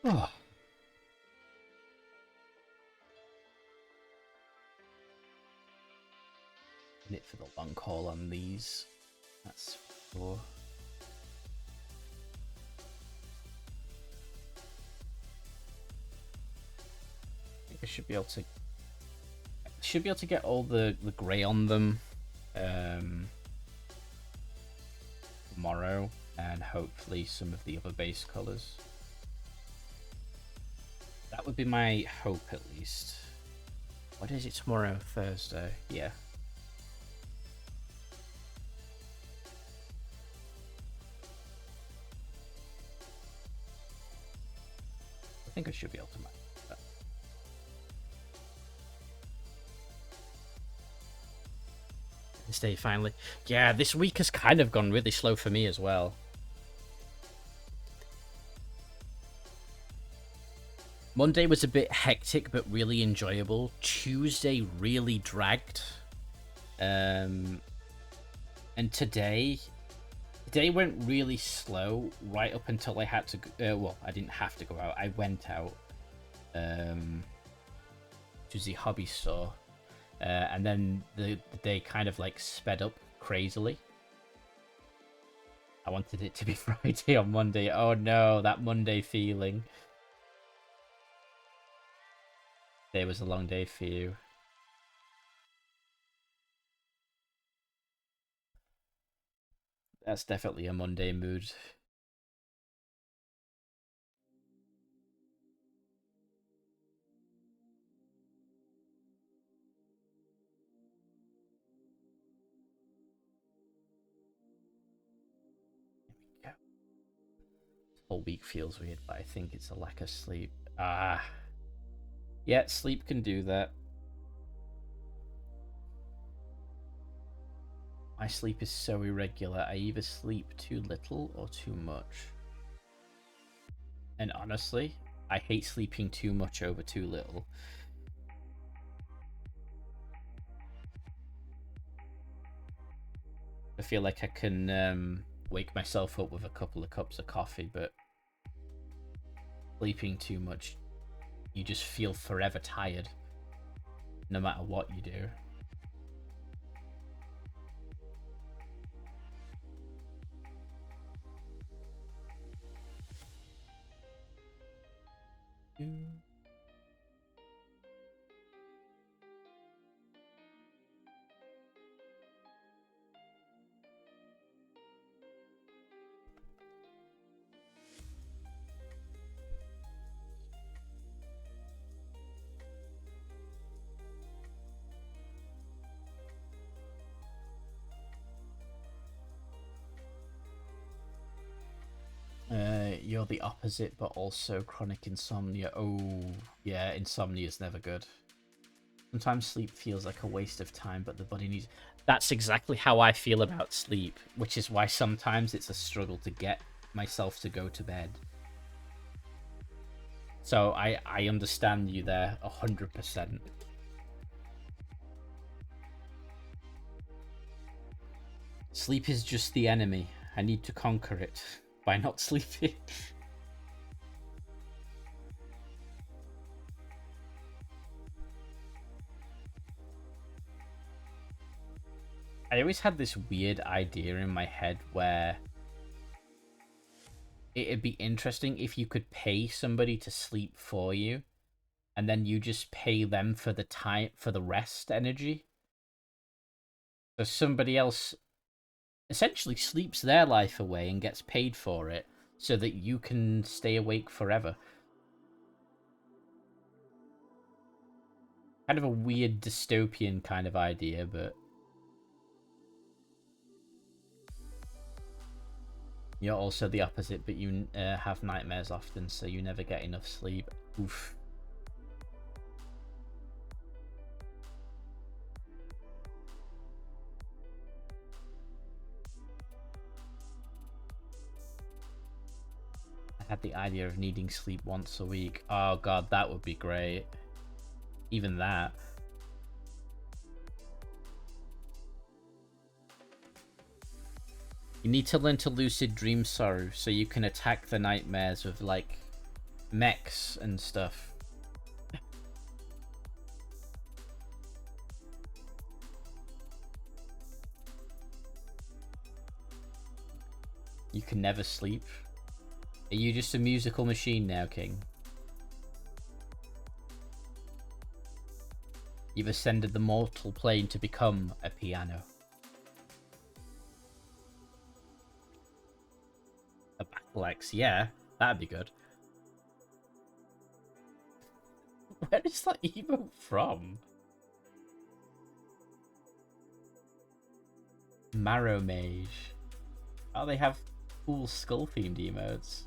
Oh. In it for the long haul on these. That's 4. I think I should be able to get all the grey on them tomorrow, and hopefully some of the other base colours. That would be my hope, at least. What is it tomorrow? Thursday? Yeah. I think I should be able to manage that. This day, finally. Yeah, this week has kind of gone really slow for me as well. Monday was a bit hectic, but really enjoyable. Tuesday really dragged. And today went really slow right up until I had to well, I didn't have to go out. I went out to the hobby store, and then the day kind of like sped up crazily. I wanted it to be Friday on Monday. Oh no, that Monday feeling. Today was a long day for you. That's definitely a Monday mood. This whole week feels weird, but I think it's a lack of sleep. Ah. Yeah, sleep can do that. My sleep is so irregular. I either sleep too little or too much. And honestly, I hate sleeping too much over too little. I feel like I can wake myself up with a couple of cups of coffee, but sleeping too much, you just feel forever tired, no matter what you do. You're the opposite, but also chronic insomnia. Oh, yeah, insomnia is never good. Sometimes sleep feels like a waste of time, but the body needs... That's exactly how I feel about sleep, which is why sometimes it's a struggle to get myself to go to bed. So I understand you there 100%. Sleep is just the enemy. I need to conquer it by not sleeping. I always had this weird idea in my head where it'd be interesting if you could pay somebody to sleep for you, and then you just pay them for the time, for the rest energy. So somebody else essentially sleeps their life away and gets paid for it so that you can stay awake forever. Kind of a weird dystopian kind of idea, but you're also the opposite, but you have nightmares often, so you never get enough sleep. Oof. I had the idea of needing sleep once a week. Oh god, that would be great. Even that. You need to learn to lucid dream, Saru, so you can attack the nightmares with, like, mechs and stuff. You can never sleep. Are you just a musical machine now, King? You've ascended the mortal plane to become a piano. A battle axe, yeah, that'd be good. Where is that emote from? Marrow Mage. Oh, they have cool skull themed emotes.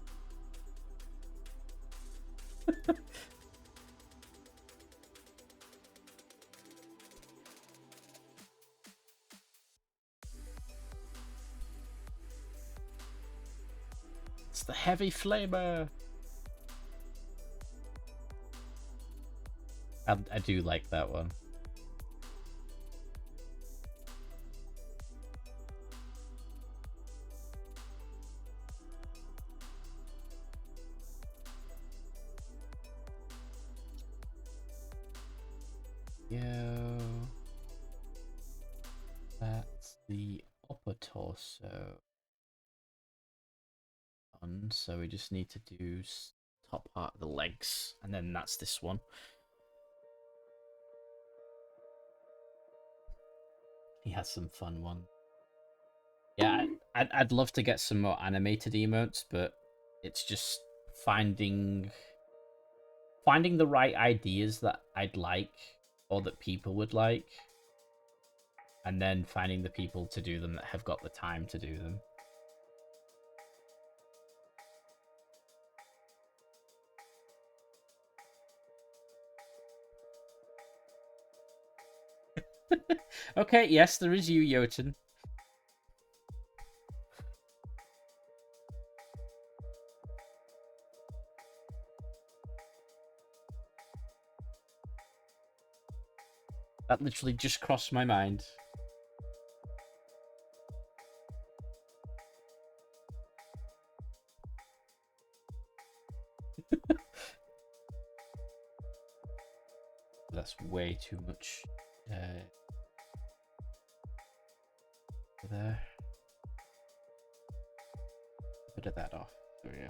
It's the heavy flamer. I do like that one. Yo, that's the upper torso. So we just need to do top part of the legs, and then that's this one. He has some fun ones. Yeah, I'd love to get some more animated emotes, but it's just finding the right ideas that I'd like or that people would like, and then finding the people to do them that have got the time to do them. Okay, yes, there is you, Jotun. That literally just crossed my mind. That's way too much. There. A bit of that off. There we go.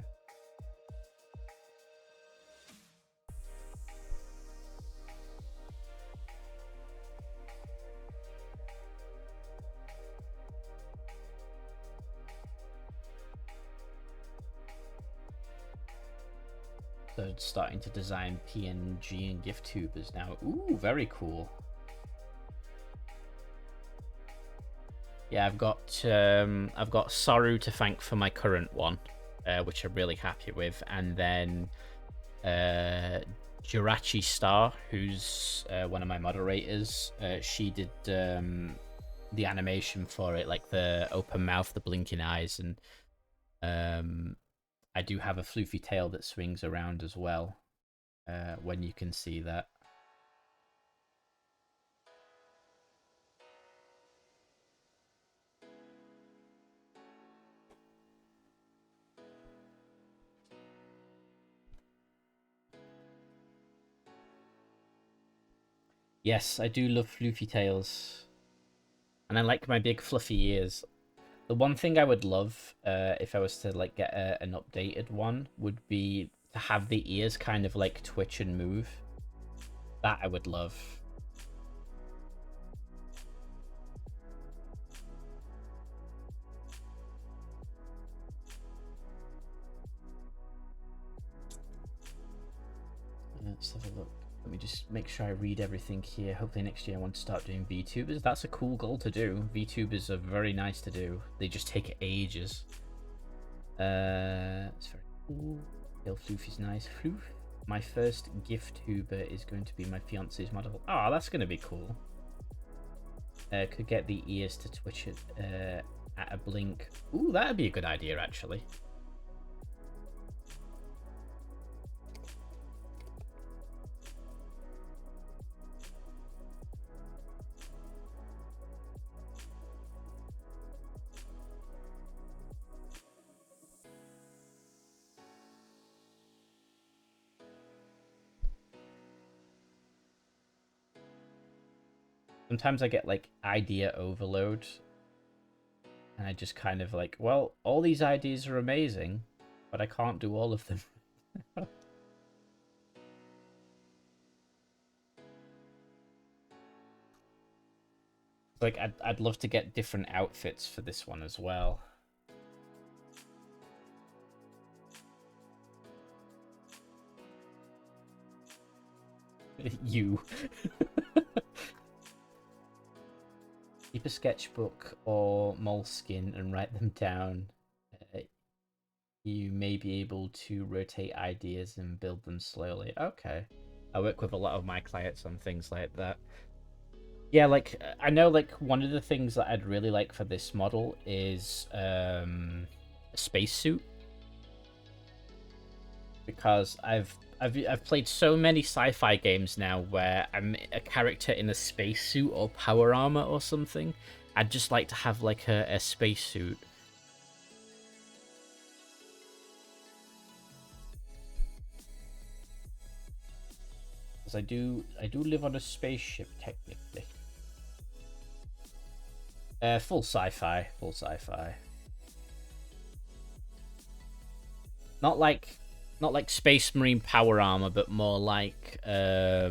So starting to design PNG and Vtubers now. Ooh, very cool. Yeah, I've got Saru to thank for my current one, which I'm really happy with, and then Jirachi Star, who's one of my moderators. She did the animation for it, like the open mouth, the blinking eyes, and I do have a floofy tail that swings around as well, when you can see that. Yes, I do love floofy tails. And I like my big fluffy ears. The one thing I would love, if I was to like get an updated one, would be to have the ears kind of like twitch and move. That I would love. Let's have a look. Let me just make sure I read everything here. Hopefully next year I want to start doing VTubers. That's a cool goal to do. VTubers are very nice to do. They just take ages. It's very cool. Tail Floof is nice. Floof. My first Giftuber is going to be my fiance's model. Ah, that's going to be cool. Could get the ears to twitch it at a blink. Ooh, that'd be a good idea, actually. Sometimes I get like idea overload, and I just kind of like, well, all these ideas are amazing, but I can't do all of them. Like, I'd love to get different outfits for this one as well. You. Keep a sketchbook or moleskin and write them down. You may be able to rotate ideas and build them slowly. Okay. I work with a lot of my clients on things like that. Yeah, like, I know, like, one of the things that I'd really like for this model is a spacesuit. Because I've played so many sci-fi games now where I'm a character in a spacesuit or power armor or something. I'd just like to have, like, a spacesuit. Because I do live on a spaceship, technically. Full sci-fi. Full sci-fi. Not like Space Marine power armor, but more like I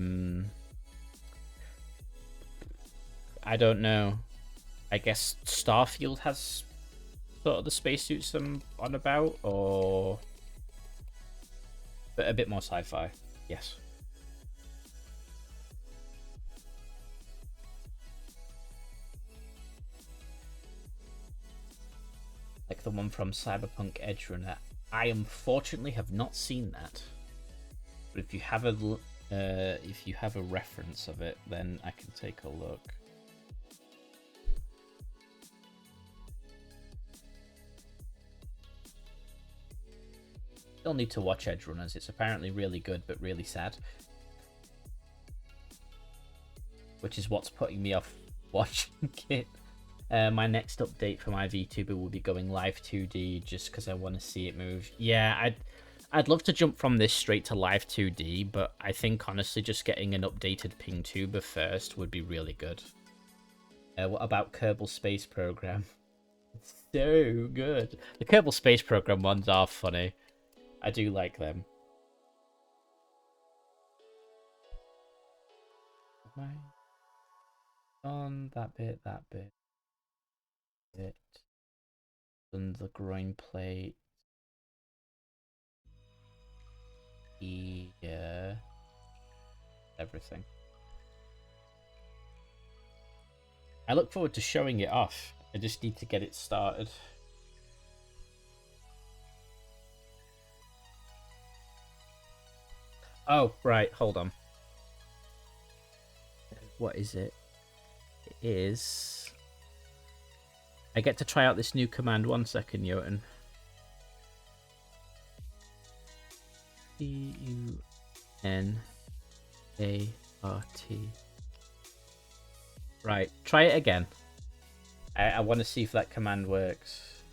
don't know. I guess Starfield has sort of the spacesuits I'm on about, or but a bit more sci-fi. Yes. Like the one from Cyberpunk Edge Runner. I unfortunately have not seen that. But if you have a reference of it, then I can take a look. Still need to watch Edge Runners. It's apparently really good, but really sad. Which is what's putting me off watching it. My next update for my Vtuber will be going live 2D just because I want to see it move. Yeah, I'd love to jump from this straight to live 2D, but I think honestly just getting an updated PNGtuber first would be really good. What about Kerbal Space Program? It's so good. The Kerbal Space Program ones are funny. I do like them. Am I on that bit? It and the groin plate. Yeah. Everything. I look forward to showing it off. I just need to get it started. Oh, right, hold on. What is it? It is... I get to try out this new command. 1 second, Jotun. C-U-N-A-R-T. Right, try it again. I want to see if that command works.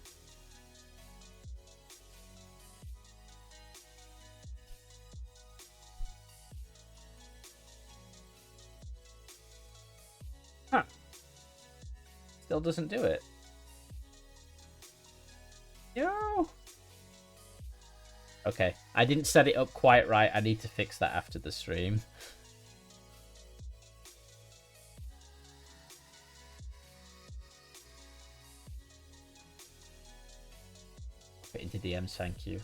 Huh. Still doesn't do it. No. Okay, I didn't set it up quite right. I need to fix that after the stream. Put into DMs, thank you.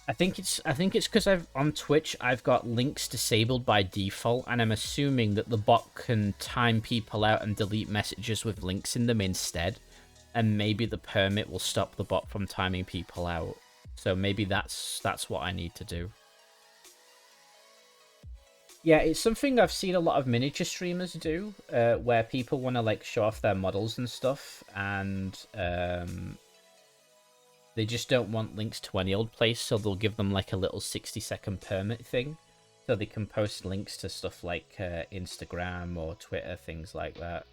I think it's because on Twitch I've got links disabled by default, and I'm assuming that the bot can time people out and delete messages with links in them instead. And maybe the permit will stop the bot from timing people out. So maybe that's what I need to do. Yeah, it's something I've seen a lot of miniature streamers do, where people want to like show off their models and stuff, and they just don't want links to any old place, so they'll give them like a little 60-second permit thing, so they can post links to stuff like Instagram or Twitter, things like that.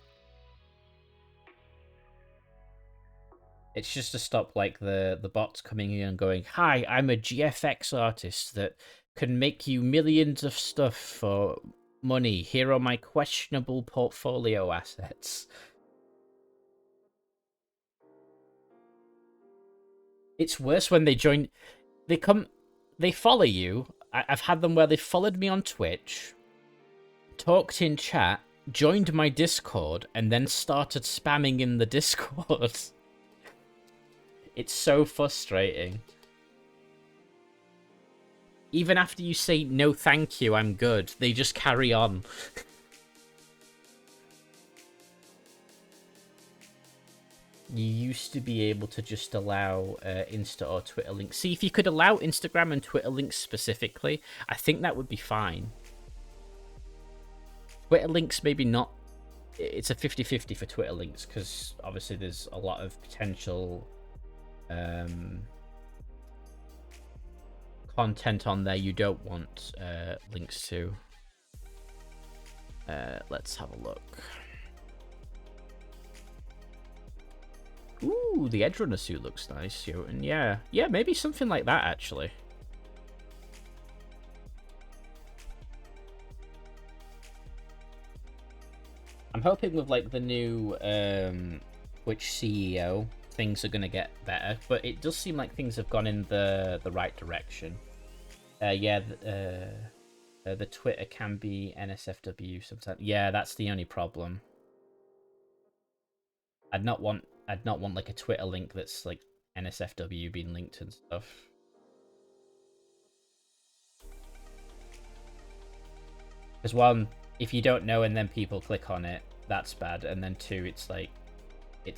It's just to stop like the bots coming in and going, "Hi, I'm a GFX artist that can make you millions of stuff for money. Here are my questionable portfolio assets." It's worse when they join. They follow you. I've had them where they followed me on Twitch, talked in chat, joined my Discord, and then started spamming in the Discord. It's so frustrating. Even after you say, no thank you, I'm good, they just carry on. You used to be able to just allow Insta or Twitter links. See, if you could allow Instagram and Twitter links specifically, I think that would be fine. Twitter links, maybe not. It's a 50-50 for Twitter links, because obviously there's a lot of potential content on there you don't want links to. Let's have a look. Ooh, the Edrunner suit looks nice, Jotun. Yeah, maybe something like that, actually. I'm hoping with, like, the new Twitch CEO, things are going to get better, but it does seem like things have gone in the right direction. The Twitter can be NSFW sometimes. Yeah, that's the only problem. I'd not want like a Twitter link that's like NSFW being linked and stuff. Because one, if you don't know and then people click on it, that's bad. And then two, it's like I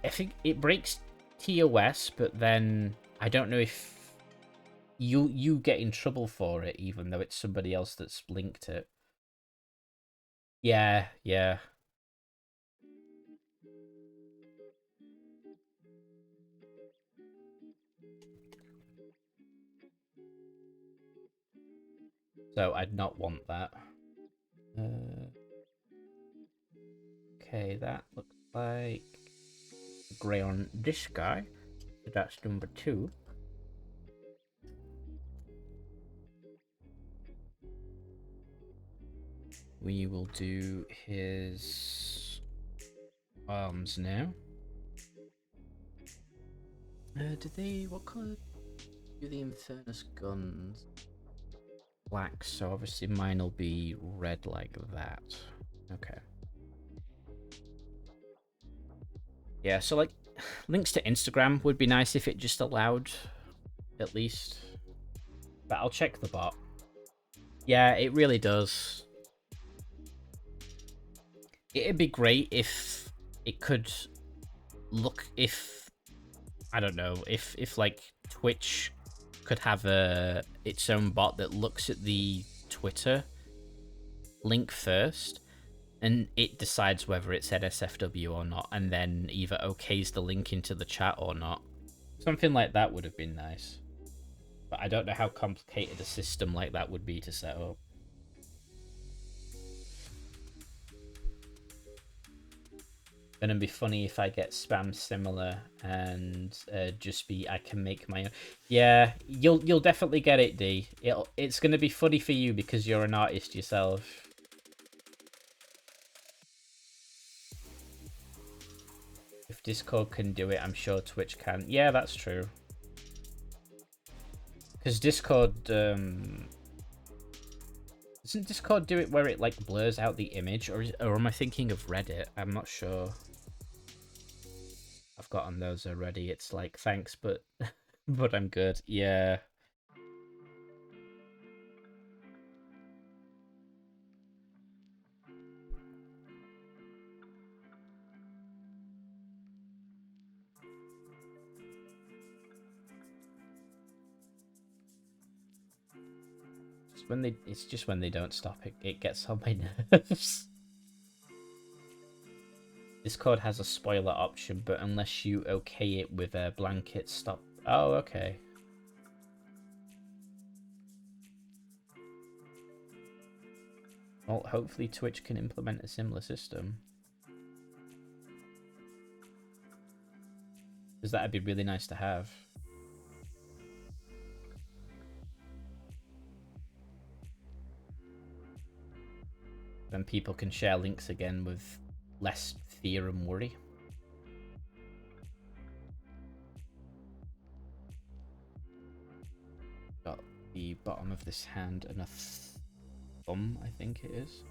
think it breaks TOS, but then I don't know if you get in trouble for it, even though it's somebody else that's linked it. Yeah. So I'd not want that. Okay, that looks like grey on this guy. So that's number 2. We will do his arms now. What colour do the Infernus guns? Black, so obviously mine will be red like that. Okay. Yeah, so like, links to Instagram would be nice if it just allowed, at least. But I'll check the bot. Yeah, it really does. It'd be great if it could look, I don't know, if like Twitch could have its own bot that looks at the Twitter link first, and it decides whether it's NSFW or not, and then either okays the link into the chat or not. Something like that would have been nice. But I don't know how complicated a system like that would be to set up. Gonna be funny if I get spam similar and just be I can make my own. Yeah, you'll definitely get it, D. It's gonna be funny for you because you're an artist yourself. If Discord can do it, I'm sure Twitch can. Yeah, that's true. Because Discord doesn't Discord do it where it like blurs out the image, or am I thinking of Reddit? I'm not sure. I've got on those already. It's like, thanks, but but I'm good. Yeah. It's just when they don't stop, it gets on my nerves. Discord has a spoiler option, but unless you okay it with a blanket stop. Oh, okay. Well, hopefully Twitch can implement a similar system. Because that'd be really nice to have. Then people can share links again with less fear and worry. Got the bottom of this hand and a thumb, I think it is.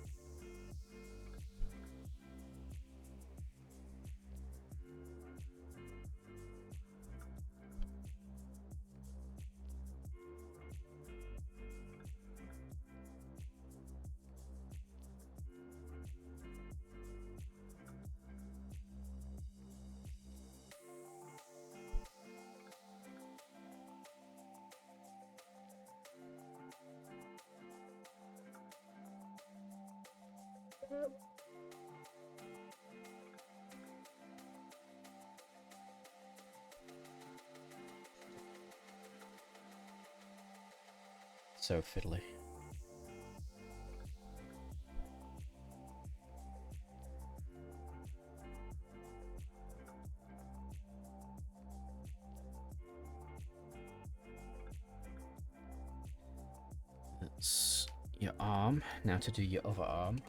So fiddly. That's your arm. Now to do your other arm.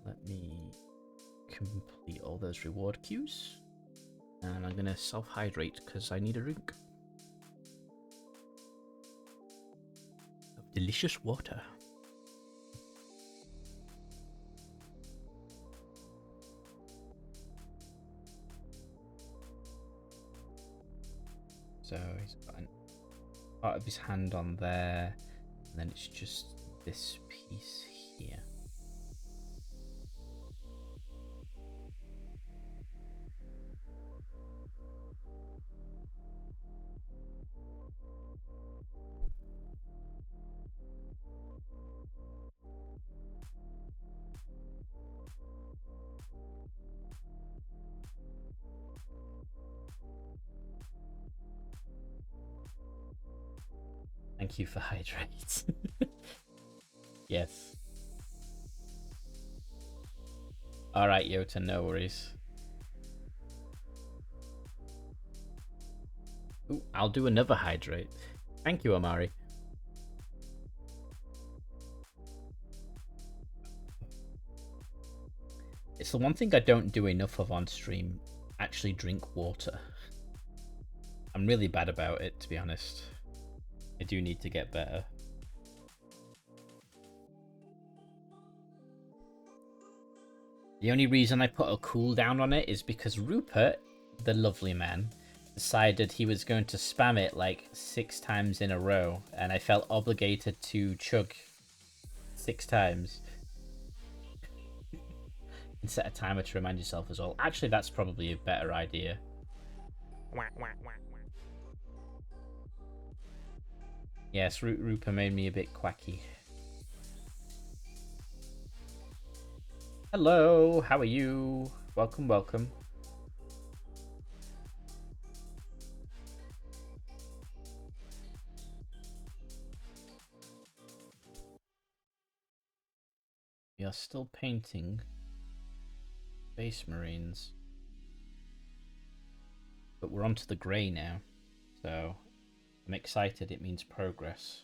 Let me complete all those reward queues. And I'm gonna self-hydrate because I need a drink of delicious water. So he's got part of his hand on there, and then it's just this piece here. Thank you for hydrate. Yes. Alright, Yota, no worries. Ooh, I'll do another hydrate. Thank you, Amari. It's the one thing I don't do enough of on stream. Actually drink water. I'm really bad about it, to be honest. I do need to get better. The only reason I put a cooldown on it is because Rupert, the lovely man, decided he was going to spam it like 6 times in a row, and I felt obligated to chug 6 times. And set a timer to remind yourself as well. Actually, that's probably a better idea. Yes, Rupert made me a bit quacky. Hello, how are you? Welcome, welcome. We are still painting Space Marines. But we're onto the grey now. So I'm excited, it means progress.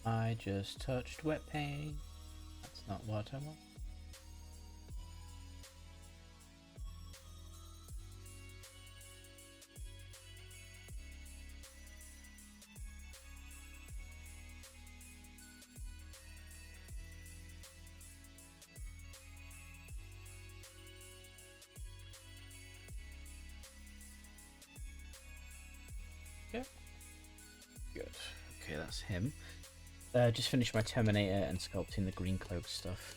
I just touched wet paint. That's not what I want. Okay. Good. Okay, that's him. Just finished my Terminator and sculpting the green cloak stuff.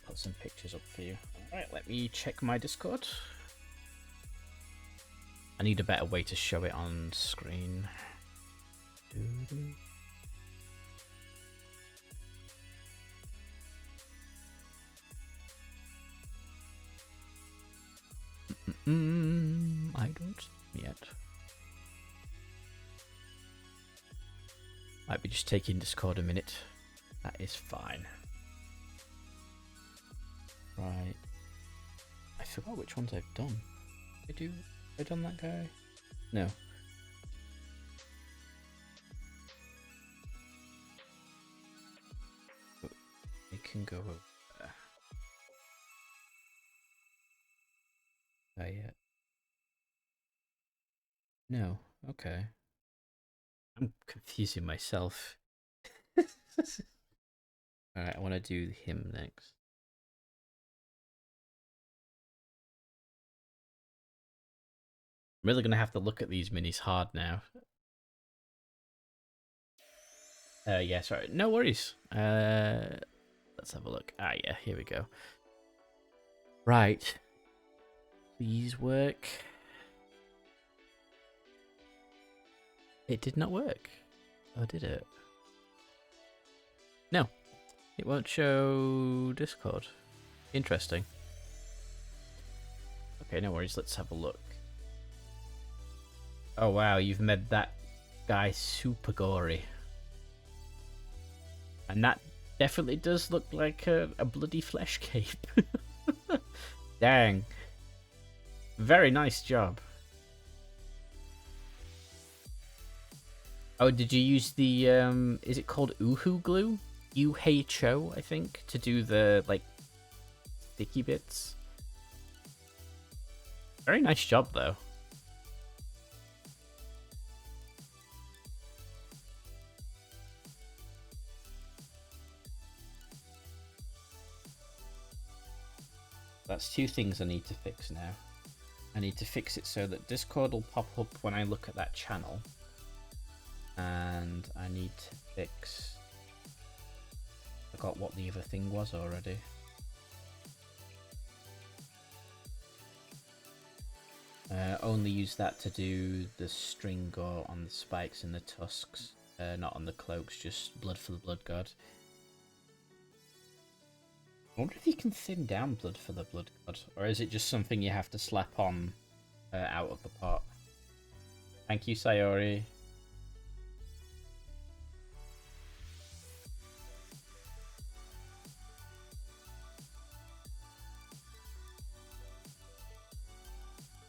Put some pictures up for you. Alright, let me check my Discord. I need a better way to show it on screen. I don't yet. Might be just taking Discord a minute. That is fine. Right. I forgot which ones I've done. Have I done that guy? No. It can go over there. Yet. No. Okay. I'm confusing myself. Alright, I want to do him next. I'm really going to have to look at these minis hard now. Yeah, sorry. No worries. Let's have a look. Ah, yeah, here we go. Right. Please work. It did not work. Oh, did it? No. It won't show Discord. Interesting. Okay, no worries. Let's have a look. Oh, wow. You've made that guy super gory. And that definitely does look like a bloody flesh cape. Dang. Very nice job. Oh, did you use the, is it called Uhu glue? UHO, I think, to do the, like, sticky bits. Very nice job, though. That's two things I need to fix now. I need to fix it so that Discord will pop up when I look at that channel. And I need to fix... I forgot what the other thing was already. Only use that to do the string gore on the spikes and the tusks. Not on the cloaks, just blood for the blood god. I wonder if you can thin down blood for the blood god, or is it just something you have to slap on out of the pot? Thank you, Sayori.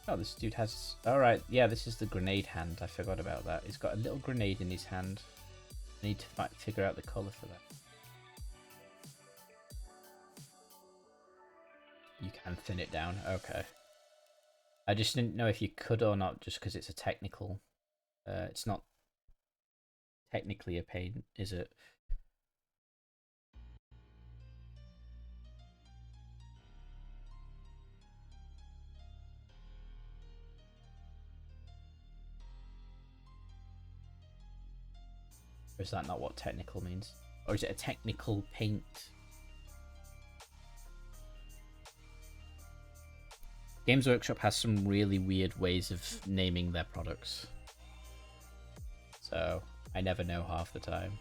Oh, this dude has... Alright, yeah, this is the grenade hand. I forgot about that. He's got a little grenade in his hand. I need to figure out the colour for that. You can thin it down. Okay. I just didn't know if you could or not, just because it's a technical... it's not technically a paint, is it? Or is that not what technical means? Or is it a technical paint? Games Workshop has some really weird ways of naming their products. So, I never know half the time.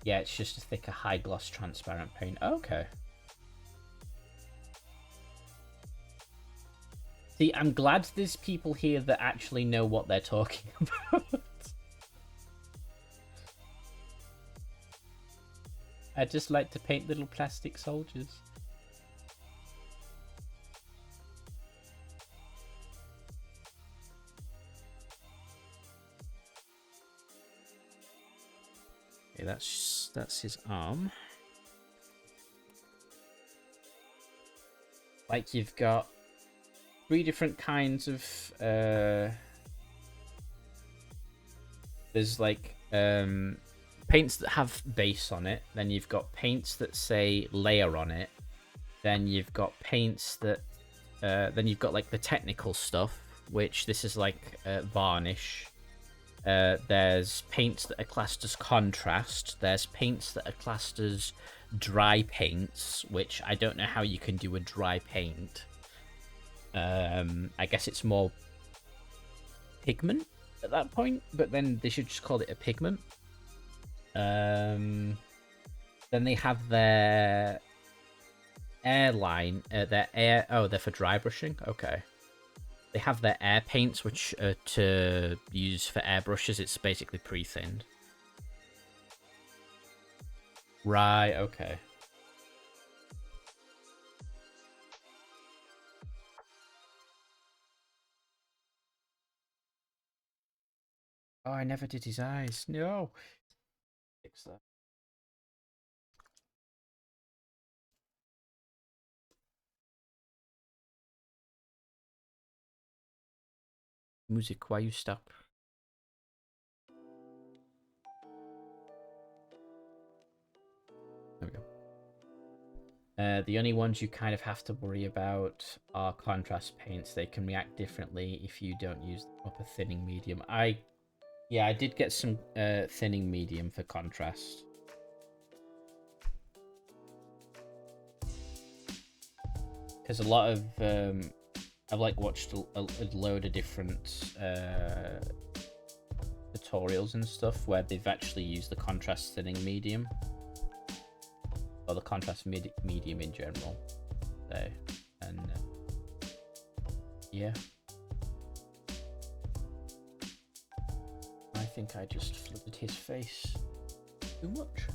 Yeah, it's just a thicker, high gloss, transparent paint. Okay. See, I'm glad there's people here that actually know what they're talking about. I just like to paint little plastic soldiers. Okay, that's his arm. Like, you've got 3 different kinds of there's like paints that have base on it, then you've got paints that say layer on it, then you've got paints that then you've got like the technical stuff, which this is like varnish. There's paints that are classed as contrast. There's paints that are classed as dry paints, which I don't know how you can do a dry paint. I guess it's more pigment at that point, but then they should just call it a pigment. Then they have their airline, their air. Oh, they're for dry brushing. Okay. They have their air paints, which are to use for airbrushes. It's basically pre-thinned. Right. Okay. Oh, I never did his eyes. No. Fix that. Music, why you stop? There we go. The only ones you kind of have to worry about are contrast paints. They can react differently if you don't use the proper thinning medium. I did get some thinning medium for contrast. Because a lot of I've like watched a load of different tutorials and stuff where they've actually used the contrast thinning medium. Or the contrast medium in general. So, and yeah. I think I just flooded his face too much.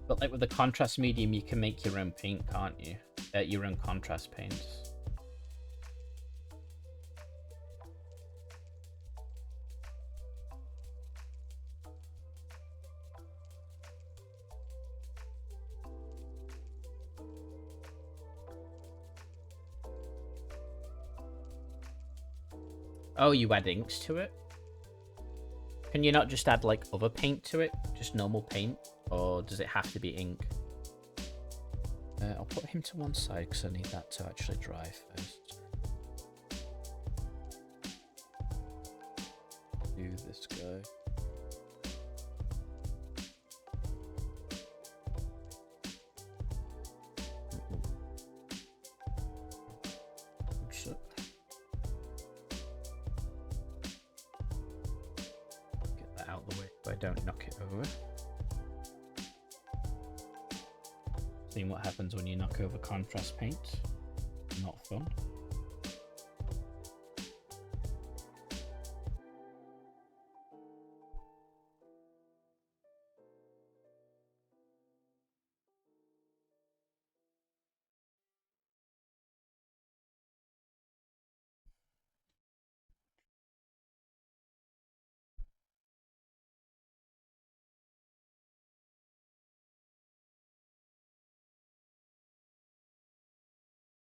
But like with the contrast medium, you can make your own paint, can't you? Your own contrast paints. Oh, you add inks to it? Can you not just add like other paint to it? Just normal paint? Or does it have to be ink? I'll put him to one side because I need that to actually dry first. Do this guy. Oops. Get that out of the way so I don't knock it over. Seeing what happens when you knock over contrast paint. Not fun.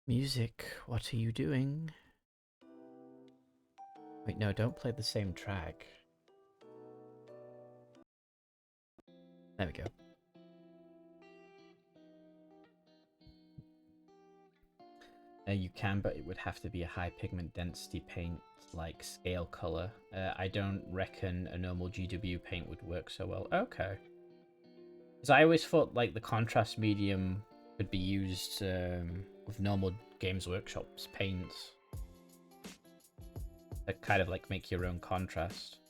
Music, what are you doing? Wait, no, don't play the same track. There we go. You can, but it would have to be a high pigment density paint, like scale color. I don't reckon a normal GW paint would work so well. Okay. Because I always thought like the contrast medium could be used with normal Games Workshop's paints. That kind of like make your own contrast.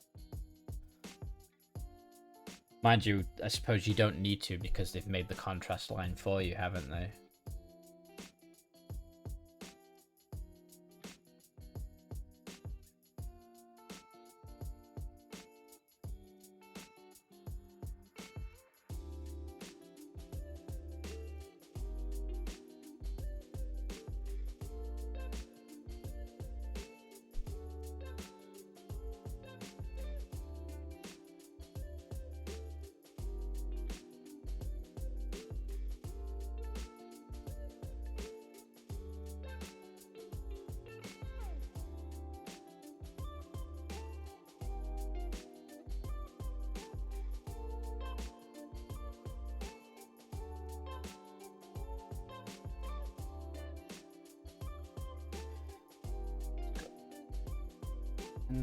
Mind you, I suppose you don't need to because they've made the contrast line for you, haven't they?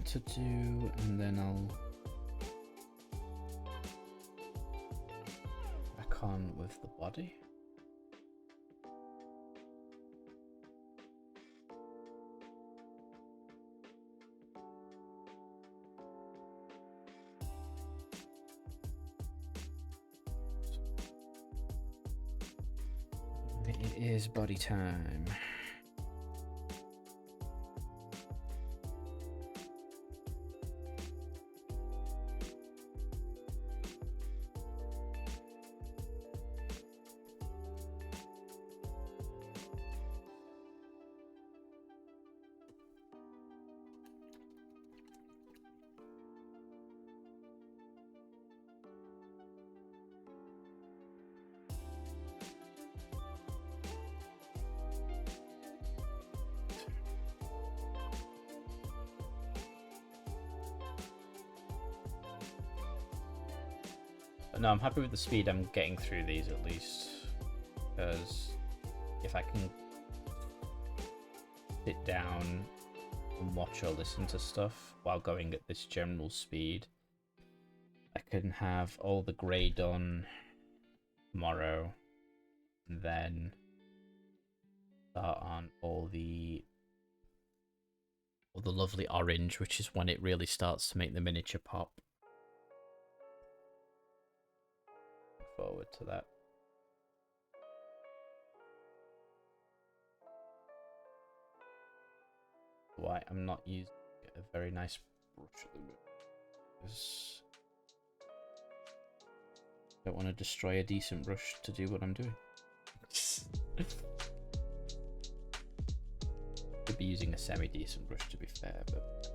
To do, and then I'll back on with the body. It is body time. But no, I'm happy with the speed I'm getting through these at least. Because if I can sit down and watch or listen to stuff while going at this general speed, I can have all the grey done tomorrow, and then start on all the lovely orange, which is when it really starts to make the miniature pop. Look forward to that. Why I'm not using a very nice brush at the moment, because I don't want to destroy a decent brush to do what I'm doing. Could be using a semi-decent brush to be fair, but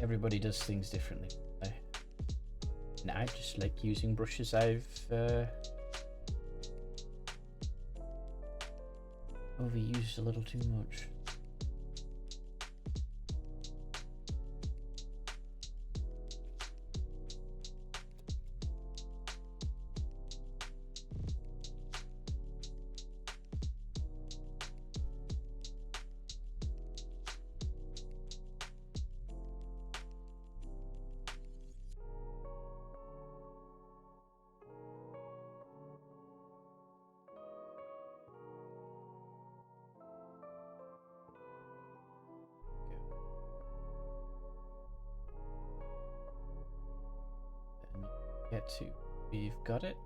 everybody does things differently. And I just like using brushes I've overused a little too much. Get to, we've got it.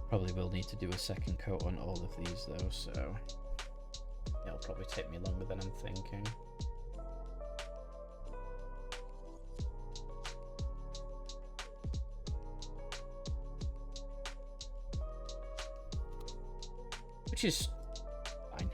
Probably will need to do a second coat on all of these though, so it'll probably take me longer than I'm thinking. Which is fine.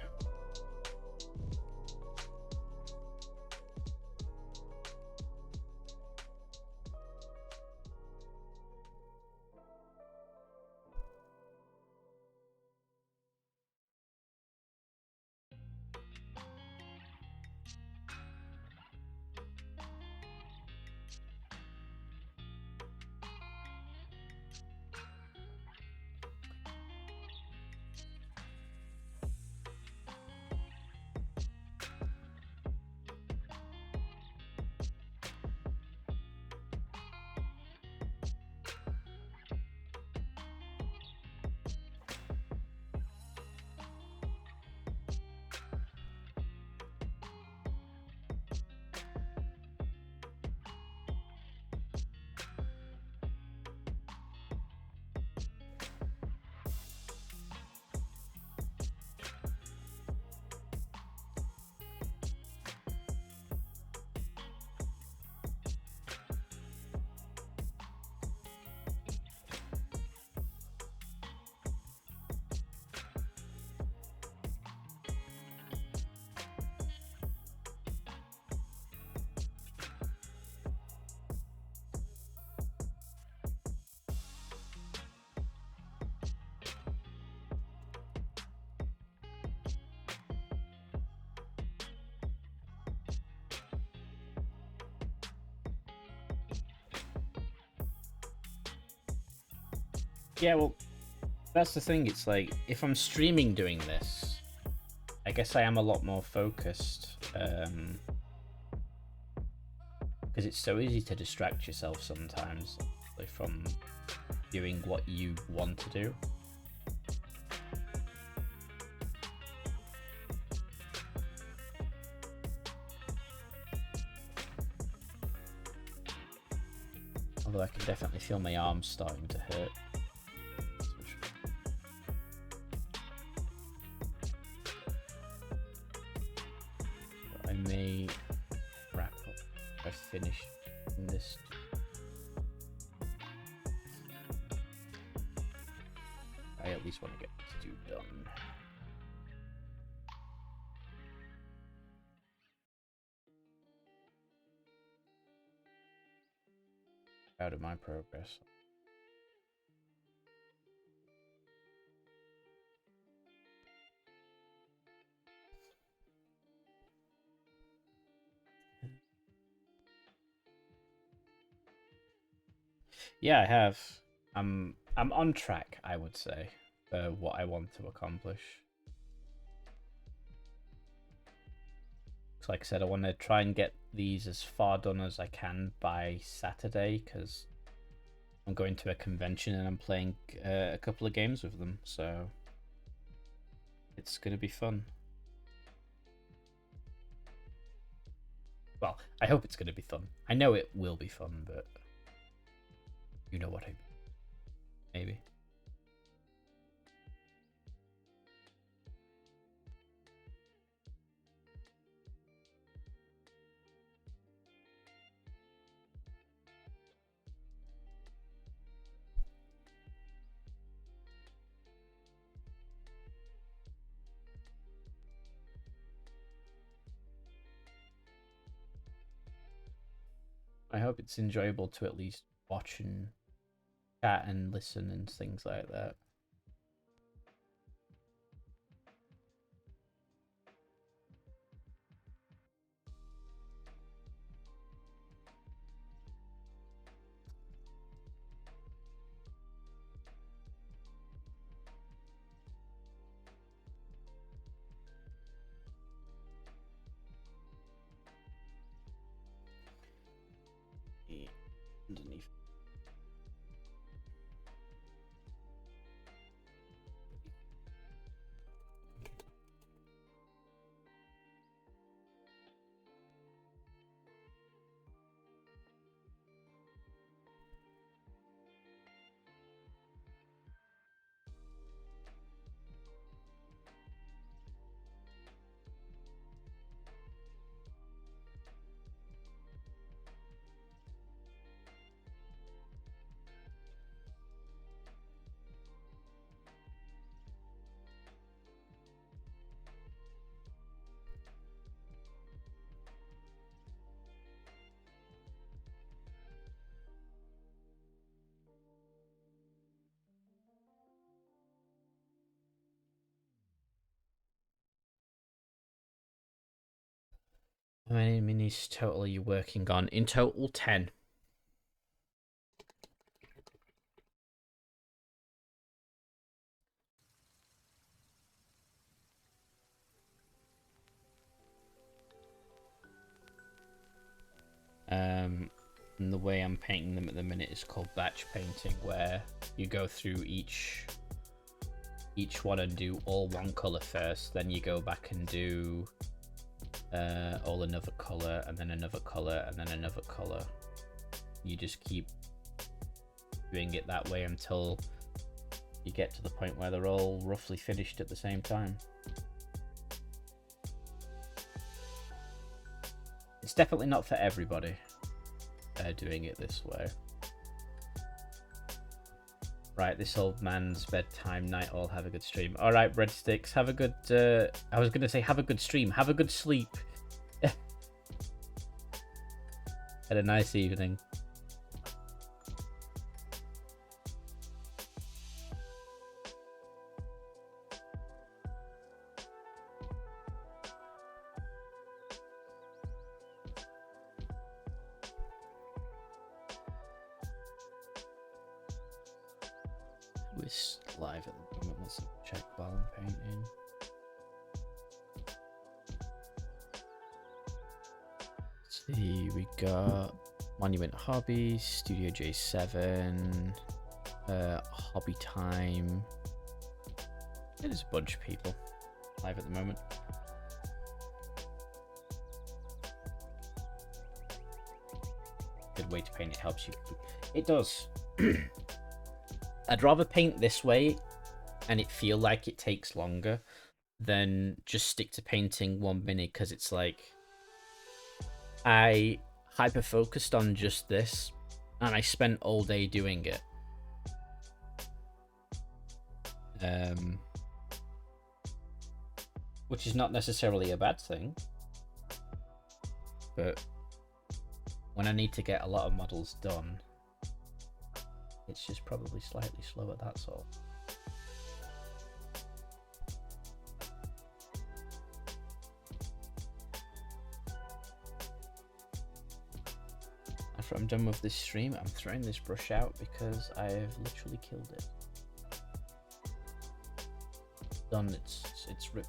Yeah, well, that's the thing. It's like, if I'm streaming doing this, I guess I am a lot more focused. Because it's so easy to distract yourself sometimes, like, from doing what you want to do. Although I can definitely feel my arms starting to hurt. I may wrap up if I finish this. I at least want to get this two done. Proud of my progress. Yeah, I have. I'm on track, I would say, for what I want to accomplish. Like I said, I want to try and get these as far done as I can by Saturday, because I'm going to a convention and I'm playing a couple of games with them, so it's going to be fun. Well, I hope it's going to be fun. I know it will be fun, but you know what I mean. Maybe. I hope it's enjoyable to at least watch and chat and listen and things like that. Underneath. How many minis total are you working on? In total, 10. And the way I'm painting them at the minute is called batch painting, where you go through each one and do all one color first, then you go back and do all another color, and then another color, and then another color. You just keep doing it that way until you get to the point where they're all roughly finished at the same time. It's definitely not for everybody doing it this way. Right, this old man's bedtime night. All have a good stream. All right, breadsticks. Have a good. I was gonna say have a good stream. Have a good sleep. Had a nice evening. We're live at the moment. Let's check while I'm painting. Let's see, we got Monument Hobbies, Studio J7, Hobby Time. There's a bunch of people live at the moment. Good way to paint. It helps you. It does. I'd rather paint this way and it feel like it takes longer than just stick to painting 1 minute, because it's like I hyper focused on just this and I spent all day doing it. Which is not necessarily a bad thing, but when I need to get a lot of models done, It's just probably slightly slower, that's all. After I'm done with this stream, I'm throwing this brush out because I've literally killed it. Done, it's ripped.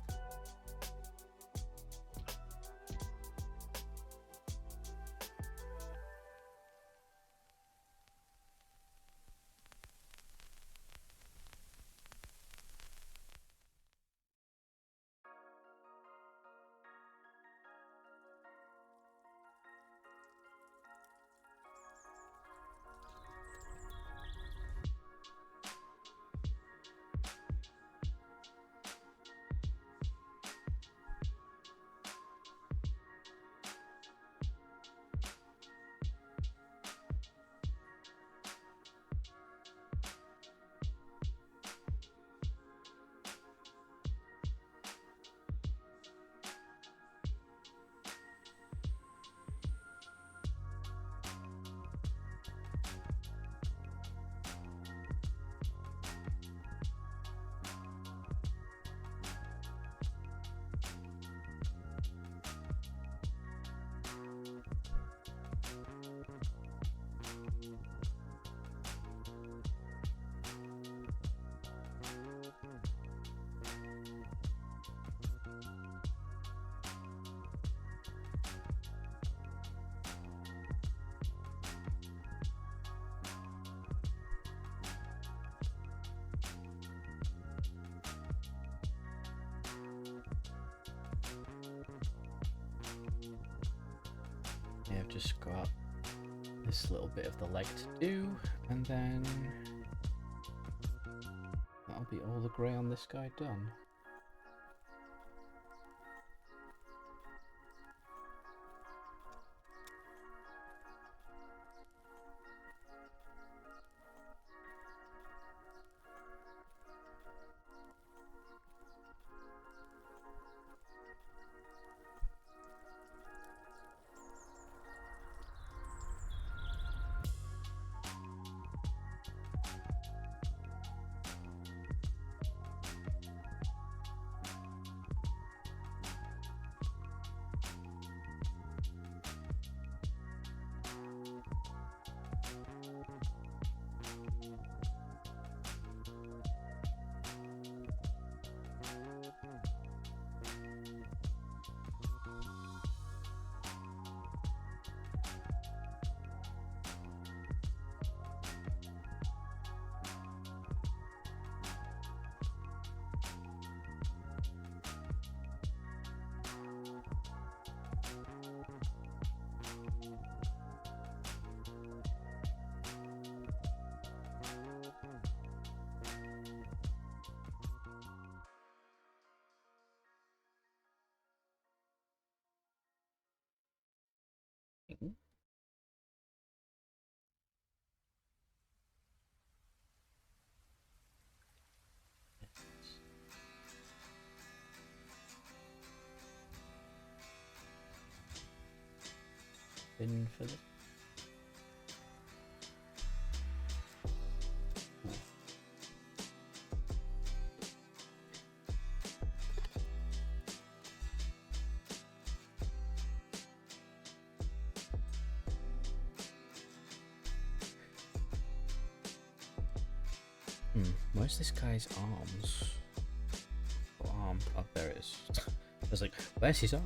I've just got this little bit of the leg to do, and then that'll be all the grey on this guy done. In for this. Where's this guy's arms? Oh, arm. Oh, there it is. I was like, where's his arm?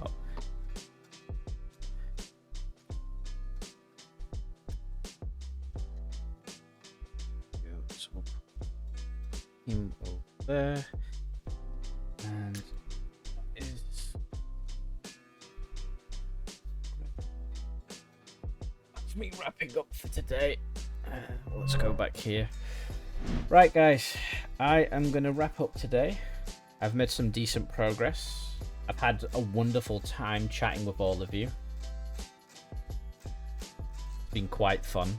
Him over there, and is that's me wrapping up for today. Let's go back here. Right, guys, I am gonna wrap up today. I've made some decent progress. I've had a wonderful time chatting with all of you. It's been quite fun.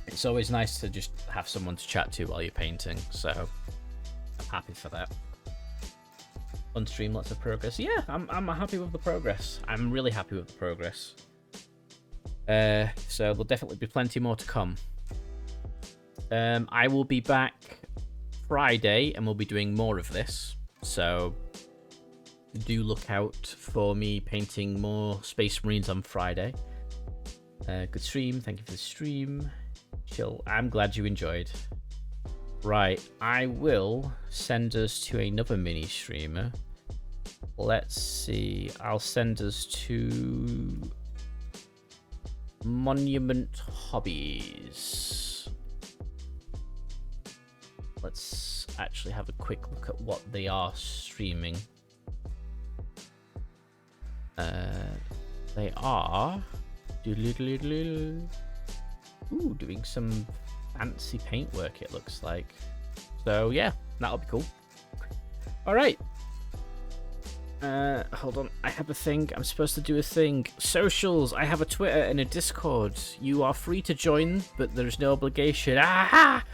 It's always nice to just have someone to chat to while you're painting, so I'm happy for that. On stream, lots of progress. Yeah, I'm happy with the progress. I'm really happy with the progress. So there'll definitely be plenty more to come. I will be back Friday, and we'll be doing more of this. So do look out for me painting more Space Marines on Friday. Good stream. Thank you for the stream. Chill. I'm glad you enjoyed. Right, I will send us to another mini streamer. Let's see. I'll send us to Monument Hobbies. Let's actually have a quick look at what they are streaming. They are doing some fancy paintwork, it looks like. So yeah, that'll be cool. All right. Hold on. I have a thing. I'm supposed to do a thing. Socials. I have a Twitter and a Discord. You are free to join, but there's no obligation. Ah!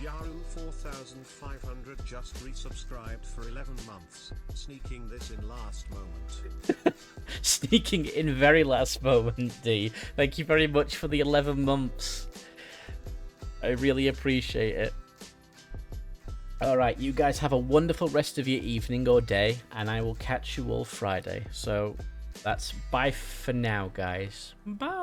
Yaru 4500 just resubscribed for 11 months, sneaking this in last moment. Sneaking in very last moment, D. Thank you very much for the 11 months. I really appreciate it. Alright, you guys have a wonderful rest of your evening or day, and I will catch you all Friday. So, that's bye for now, guys. Bye!